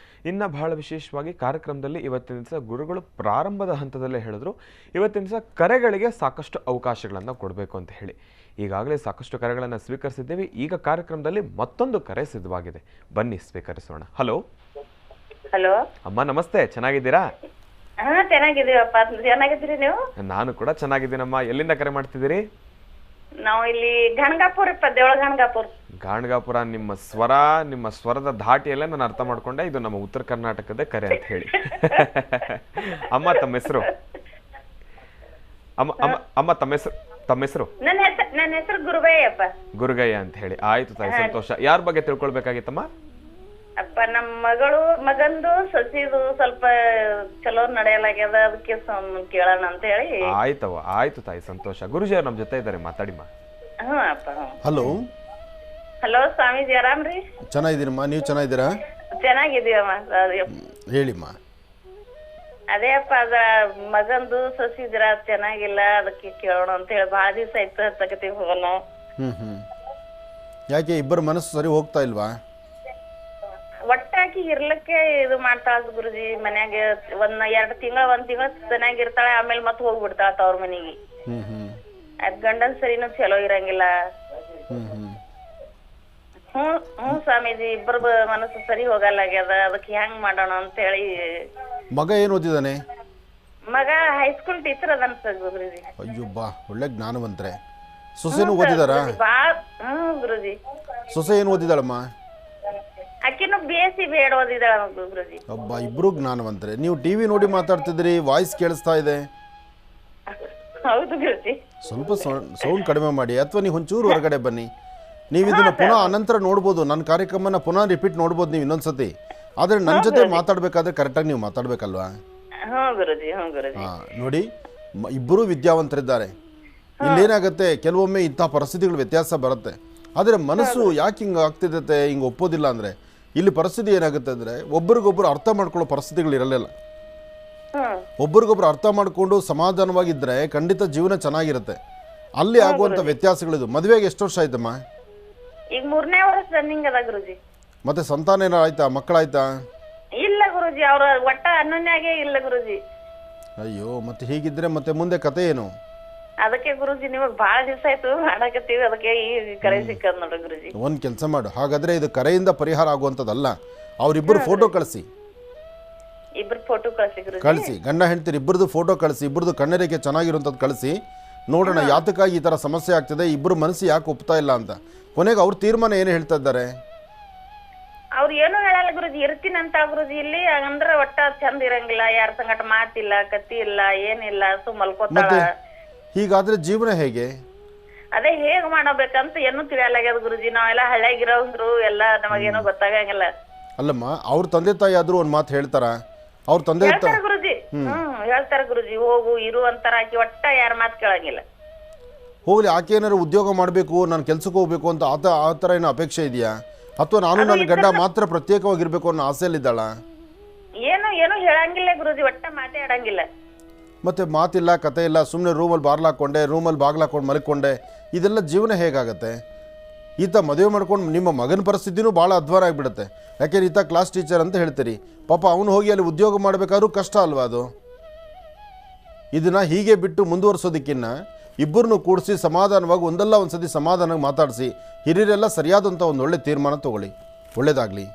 ಇನ್ನು ಬಹಳ ವಿಶೇಷವಾಗಿ ಕಾರ್ಯಕ್ರಮದಲ್ಲಿ ಇವತ್ತಿನ ದಿವಸ ಗುರುಗಳು ಪ್ರಾರಂಭದ ಹಂತದಲ್ಲೇ ಹೇಳಿದ್ರು, ಇವತ್ತಿನ ದಿವಸ ಕರೆಗಳಿಗೆ ಸಾಕಷ್ಟು ಅವಕಾಶಗಳನ್ನು ಕೊಡಬೇಕು ಅಂತ ಹೇಳಿ. ಈಗಾಗಲೇ ಸಾಕಷ್ಟು ಕರೆಗಳನ್ನು ಸ್ವೀಕರಿಸಿದ್ದೇವೆ. ಈಗ ಕಾರ್ಯಕ್ರಮದಲ್ಲಿ ಮತ್ತೊಂದು ಕರೆ ಸಿದ್ಧವಾಗಿದೆ, ಬನ್ನಿ ಸ್ವೀಕರಿಸೋಣ. ಹಲೋ ಹಲೋ ಅಮ್ಮ, ನಮಸ್ತೆ. ಚೆನ್ನಾಗಿದ್ದೀರಾ? ಚೆನ್ನಾಗಿದ್ದೀವಪ್ಪ. ಚೆನ್ನಾಗಿದ್ದೀರಿ ನೀವು? ನಾನು ಕೂಡ ಚೆನ್ನಾಗಿದ್ದೀನಮ್ಮ. ಎಲ್ಲಿಂದ ಕರೆ ಮಾಡ್ತಿದ್ದೀರಿ? ನಾವು ಇಲ್ಲಿ ಗಾಣಗಾಪುರ, ದೇವಳ ಗಾಣಗಾಪುರ. ಗಾಣಗಾಪುರ. ನಿಮ್ಮ ಸ್ವರದ ಧಾಟಿಯಲ್ಲೇ ನಾನು ಅರ್ಥ ಮಾಡ್ಕೊಂಡೆ ಇದು ನಮ್ಮ ಉತ್ತರ ಕರ್ನಾಟಕದ ಕರೆ ಅಂತ ಹೇಳಿ. ಅಮ್ಮ, ತಮ್ಮ ಹೆಸರು? ಅಮ್ಮ ತಮ್ಮ ಹೆಸರು? ನನ್ನ ಹೆಸರು ಗುರುಗಯ್ಯಪ್ಪ. ಗುರುಗಯ್ಯ ಅಂತ ಹೇಳಿ. ಆಯ್ತು ತಾಯಿ, ಸಂತೋಷ. ಯಾರ ಬಗ್ಗೆ ತಿಳ್ಕೊಳ್ಬೇಕಾಗಿತ್ತಮ್ಮ? ಅಪ್ಪ, ನಮ್ಮ ಮಗಂದು ಸಸಿದು ಸ್ವಲ್ಪ ಚಲೋ ನಡೆಯಲಾಗ್ಯದ, ಅದಕ್ಕೆ ಕೇಳೋಣ ಅಂತ ಹೇಳಿ. ಆಯ್ತು ತಾಯಿ, ಸಂತೋಷ. ಗುರುಜಿ ಅವ್ರು ನಮ್ಮ ಜೊತೆ ಇದ್ದಾರೆ, ಮಾತಾಡಿಮ್ಮ. ಅಪ್ಪ. ಹಲೋ ಹಲೋ ಸ್ವಾಮೀಜಿ, ಆರಾಮ್ರಿ? ಚೆನ್ನಾಗಿದ್ದೀನಮ್ಮ, ನೀವು ಚೆನ್ನಾಗಿದ್ದೀರಾ? ಚೆನ್ನಾಗಿದ್ದೀವಮ್ಮ. ಹೇಳಿಮ್ಮ. ಅದೇ ಅಪ್ಪ, ಅದ ಮಗಂದು ಸಸಿ ಜರ ಚೆನ್ನಾಗಿಲ್ಲ, ಅದಕ್ಕೆ ಕೇಳೋಣ ಅಂತ ಹೇಳಿ. ಬಹಳ ದಿವಸ ಆಯ್ತು ಹತ್ತಕತಿಗೆ ಹೋಗಲ್ಲ. ಯಾಕೆ ಇಬ್ಬರ ಮನಸ್ಸು ಸರಿ ಹೋಗ್ತಾ ಇಲ್ವಾ? ಒಟ್ಟಾಕಿ ಇರ್ಲಿಕ್ಕೆ ಇದು ಮಾಡ್ತಾಳ ಗುರುಜಿ. ಮನ್ಯಾಗ ಒಂದ್ 2 ತಿಂಗಳ 1 ತಿಂಗಳ ಚೆನ್ನಾಗಿರ್ತಾಳೆ, ಆಮೇಲೆ ಮತ್ತೆ ಹೋಗ್ಬಿಡ್ತಾಳ ತವ್ರ ಮನಿಗೆ. ಅದ್ ಗಂಡನ್ ಸರಿನೂ ಚಲೋ ಇರಂಗಿಲ್ಲ. ಹ್ಮ್ ಸ್ವಾಮೀಜಿ, ಇಬ್ಬರ ಮನಸ್ಸು ಸರಿ ಹೋಗಲ್ಲಾಗ್ಯದ, ಅದಕ್ಕೆ ಹೆಂಗ್ ಮಾಡೋಣ ಅಂತ ಹೇಳಿ. ಮಗ ಏನ್ ಓದಿದಾನೆ? ಮಗ ಹೈಸ್ಕೂಲ್ ಟೀಚರ್ ಅದನ್ ಸರ್ ಗುರುಜಿ. ಅಯ್ಯೋ ಬಾ, ಒಳ್ಳೆ ಜ್ಞಾನವಂತ್ರೆ. ಸೊಸೆನೂ ಓದಿದಾರ? ಗುರುಜಿ. ಸೊಸೆ ಏನು ಓದಿದಾಳಮ್ಮ? ಆಕಿನೂ BSc B.Ed ಓದಿದಾಳ ಗುರುಜಿ. ಒಬ್ಬ, ಇಬ್ರು ಜ್ಞಾನವಂತ್ರೆ. ನೀವು ಟಿವಿ ನೋಡಿ ಮಾತಾಡ್ತಿದ್ರಿ, ವಾಯ್ಸ್ ಕೇಳಿಸ್ತಾ ಇದೆ. ಹೌದು ಗುರುಜಿ. ಸ್ವಲ್ಪ ಸೌಂಡ್ ಕಡಿಮೆ ಮಾಡಿ, ಅಥವಾ ನೀವು ಒಂಚೂರು ಹೊರಗಡೆ ಬನ್ನಿ. ನೀವು ಇದನ್ನ ಪುನಃ ಅನಂತರ ನೋಡ್ಬೋದು, ನನ್ನ ಕಾರ್ಯಕ್ರಮನ ಪುನಃ ರಿಪೀಟ್ ನೋಡ್ಬೋದು ನೀವು ಇನ್ನೊಂದ್ಸತಿ. ಆದ್ರೆ ನನ್ನ ಜೊತೆ ಮಾತಾಡ್ಬೇಕಾದ್ರೆ ಕರೆಕ್ಟಾಗಿ ನೀವು ಮಾತಾಡ್ಬೇಕಲ್ವಾ? ನೋಡಿ, ಇಬ್ಬರು ವಿದ್ಯಾವಂತರಿದ್ದಾರೆ. ಇಲ್ಲೇನಾಗತ್ತೆ, ಕೆಲವೊಮ್ಮೆ ಇಂಥ ಪರಿಸ್ಥಿತಿಗಳು ವ್ಯತ್ಯಾಸ ಬರುತ್ತೆ. ಆದರೆ ಮನಸ್ಸು ಯಾಕೆ ಹಿಂಗೆ ಆಗ್ತಿದೆ, ಹಿಂಗೆ ಒಪ್ಪೋದಿಲ್ಲ ಅಂದರೆ ಇಲ್ಲಿ ಪರಿಸ್ಥಿತಿ ಏನಾಗುತ್ತೆ ಅಂದರೆ ಒಬ್ರಿಗೊಬ್ರು ಅರ್ಥ ಮಾಡ್ಕೊಳ್ಳೋ ಪರಿಸ್ಥಿತಿಗಳು ಇರಲಿಲ್ಲ. ಒಬ್ರಿಗೊಬ್ರು ಅರ್ಥ ಮಾಡಿಕೊಂಡು ಸಮಾಧಾನವಾಗಿದ್ದರೆ ಖಂಡಿತ ಜೀವನ ಚೆನ್ನಾಗಿರುತ್ತೆ. ಅಲ್ಲಿ ಆಗುವಂಥ ವ್ಯತ್ಯಾಸಗಳಿದು. ಮದುವೆಗೆ ಎಷ್ಟು ವರ್ಷ ಆಯ್ತಮ್ಮ? ಈಗ 3ನೇ ವರ್ಷ ರನ್ನಿಂಗ್ ಅದ ಗುರುಜಿ. ಮತ್ತೆ ಸಂತಾನ ಏನಾರ ಆಯ್ತಾ? ಮಕ್ಕಳಾಯ್ತಾ? ಇಲ್ಲ ಗುರುಜಿ, ಅವ್ರ ಒಟ್ಟ ಅನ್ಯೋನ್ಯಾಗೆ ಇಲ್ಲ ಗುರುಜಿ. ಅಯ್ಯೋ, ಮತ್ತೆ ಹೀಗಿದ್ರೆ ಮತ್ತೆ ಮುಂದೆ ಕತೆ ಏನು? ಅದಕ್ಕೆ ಗುರುಜಿ ನಿಮಗೆ ಬಹಳ ದಿವಸ ಆಯ್ತು ಮಾಡಕತ್ತೀವಿ, ಅದಕ್ಕೆ ಈ ಕರೆ ಸಿಕ್ಕದ ನೋಡ್ರಿ ಗುರುಜಿ. ಒಂದ್ ಕೆಲಸ ಮಾಡು, ಹಾಗಾದ್ರೆ ಇದು ಕರೆಯಿಂದ ಪರಿಹಾರ ಆಗುವಂತದಲ್ಲ. ಅವ್ರಿಬ್ಬರು ಫೋಟೋ ಕಳಿಸಿ. ಇಬ್ರು ಫೋಟೋ ಕಳಿಸಿ, ಗಂಡ ಹೆಂಡ್ತಿರು ಇಬ್ಬರದು ಫೋಟೋ ಕಳಿಸಿ, ಇಬ್ಬರದು ಕಣ್ಣರೇಖೆ ಚೆನ್ನಾಗಿರುವಂಥದ್ದು ಕಳಿಸಿ. ನೋಡೋಣ ಯಾತಕ್ಕಾಗಿ ಈ ಥರ ಸಮಸ್ಯೆ ಆಗ್ತಿದೆ, ಇಬ್ಬರು ಮನಸ್ಸು ಯಾಕೆ ಒಪ್ತಾ ಇಲ್ಲ ಅಂತ. ಕೊನೆಗೆ ಅವ್ರ ತೀರ್ಮಾನ ಏನು ಹೇಳ್ತಾ ಇದ್ದಾರೆ? ಅವ್ರು ಏನು ಹೇಳಲ್ಲ ಗುರುಜಿ, ಇರ್ತೀನಿ ಅಂತ ಗುರುಜಿ. ಇಲ್ಲಿ ಅಂದ್ರ ಒಟ್ಟ ಚಂದ ಇರಂಗಿಲ್ಲ, ಯಾರ ಸಂಗಟ ಮಾತಿಲ್ಲ, ಕತ್ತಿ ಇಲ್ಲ, ಏನಿಲ್ಲ, ಮಲ್ಕೋತಾಳ. ಮತ್ತೆ ಹೀಗಾದ್ರೆ ಜೀವನ ಹೇಗೆ? ಅದೇ ಹೇಗ್ ಮಾಡಬೇಕಂತ ಏನು ತಿಳಿಯಲಾಗ್ಯದ ಗುರುಜಿ. ನಾವೆಲ್ಲ ಹಳ್ಳಿಯಾಗಿರೋದ್ರು ಎಲ್ಲ ನಮಗೇನೋ ಗೊತ್ತಾಗಂಗಿಲ್ಲ. ಅಲ್ಲಮ್ಮ, ಅವ್ರ ತಂದೆ ತಾಯಿ ಆದ್ರೂ ಒಂದು ಮಾತು ಹೇಳ್ತಾರ? ಅವ್ರ ತಂದೆ ಹೇಳ್ತಾರ ಗುರುಜಿ, ಹೇಳ್ತಾರ ಗುರುಜಿ, ಹೋಗು ಇರು ಅಂತಾರ. ಆಕಿ ಒಟ್ಟ ಯಾರ ಮಾತು ಕೇಳಂಗಿಲ್ಲ. ಹೋಗ್ಲಿ, ಆಕೆ ಏನಾರು ಉದ್ಯೋಗ ಮಾಡಬೇಕು, ನಾನು ಕೆಲ್ಸಕ್ಕೆ ಹೋಗ್ಬೇಕು ಅಂತ ಆ ಥರ ಏನೋ ಅಪೇಕ್ಷೆ ಇದೆಯಾ? ಅಥವಾ ನಾನು ನನ್ನ ಗಂಡ ಮಾತ್ರ ಪ್ರತ್ಯೇಕವಾಗಿರ್ಬೇಕು ಅನ್ನೋ ಆಸೆಯಲ್ಲಿದ್ದಾಳ? ಏನು ಏನು ಹೇಳಂಗಿಲ್ಲ ಗುರುಜಿ, ಒಟ್ಟ ಮಾತೇ ಆಡಂಗಿಲ್ಲ. ಮತ್ತೆ ಮಾತಿಲ್ಲ, ಕತೆ ಇಲ್ಲ, ಸುಮ್ಮನೆ ರೂಮಲ್ಲಿ ಬಾರ್ಲಾಕೊಂಡೆ, ರೂಮಲ್ಲಿ ಬಾಗ್ಲಾಕೊಂಡು ಮಲ್ಕೊಂಡೆ, ಇದೆಲ್ಲ ಜೀವನ ಹೇಗಾಗತ್ತೆ? ಈತ ಮದುವೆ ಮಾಡ್ಕೊಂಡು ನಿಮ್ಮ ಮಗನ ಪರಿಸ್ಥಿತಿನೂ ಭಾಳ ಅಧ್ವಾರ ಆಗಿಬಿಡುತ್ತೆ. ಯಾಕೆಂದ್ರೆ ಈತ ಕ್ಲಾಸ್ ಟೀಚರ್ ಅಂತ ಹೇಳ್ತೀರಿ, ಪಾಪ ಅವನು ಹೋಗಿ ಅಲ್ಲಿ ಉದ್ಯೋಗ ಮಾಡಬೇಕಾದ್ರೂ ಕಷ್ಟ ಅಲ್ವಾ ಅದು? ಇದನ್ನು ಹೀಗೆ ಬಿಟ್ಟು ಮುಂದುವರಿಸೋದಕ್ಕಿನ್ನ ಇಬ್ಬರನ್ನು ಕೂಡಿಸಿ ಸಮಾಧಾನವಾಗಿ ಒಂದಲ್ಲ ಒಂದು ಸತಿ ಸಮಾಧಾನವಾಗಿ ಮಾತಾಡಿಸಿ ಹಿರಿಯರೆಲ್ಲ ಸರಿಯಾದಂಥ ಒಂದು ಒಳ್ಳೆ ತೀರ್ಮಾನ ತಗೊಳ್ಳಿ. ಒಳ್ಳೆಯದಾಗಲಿ.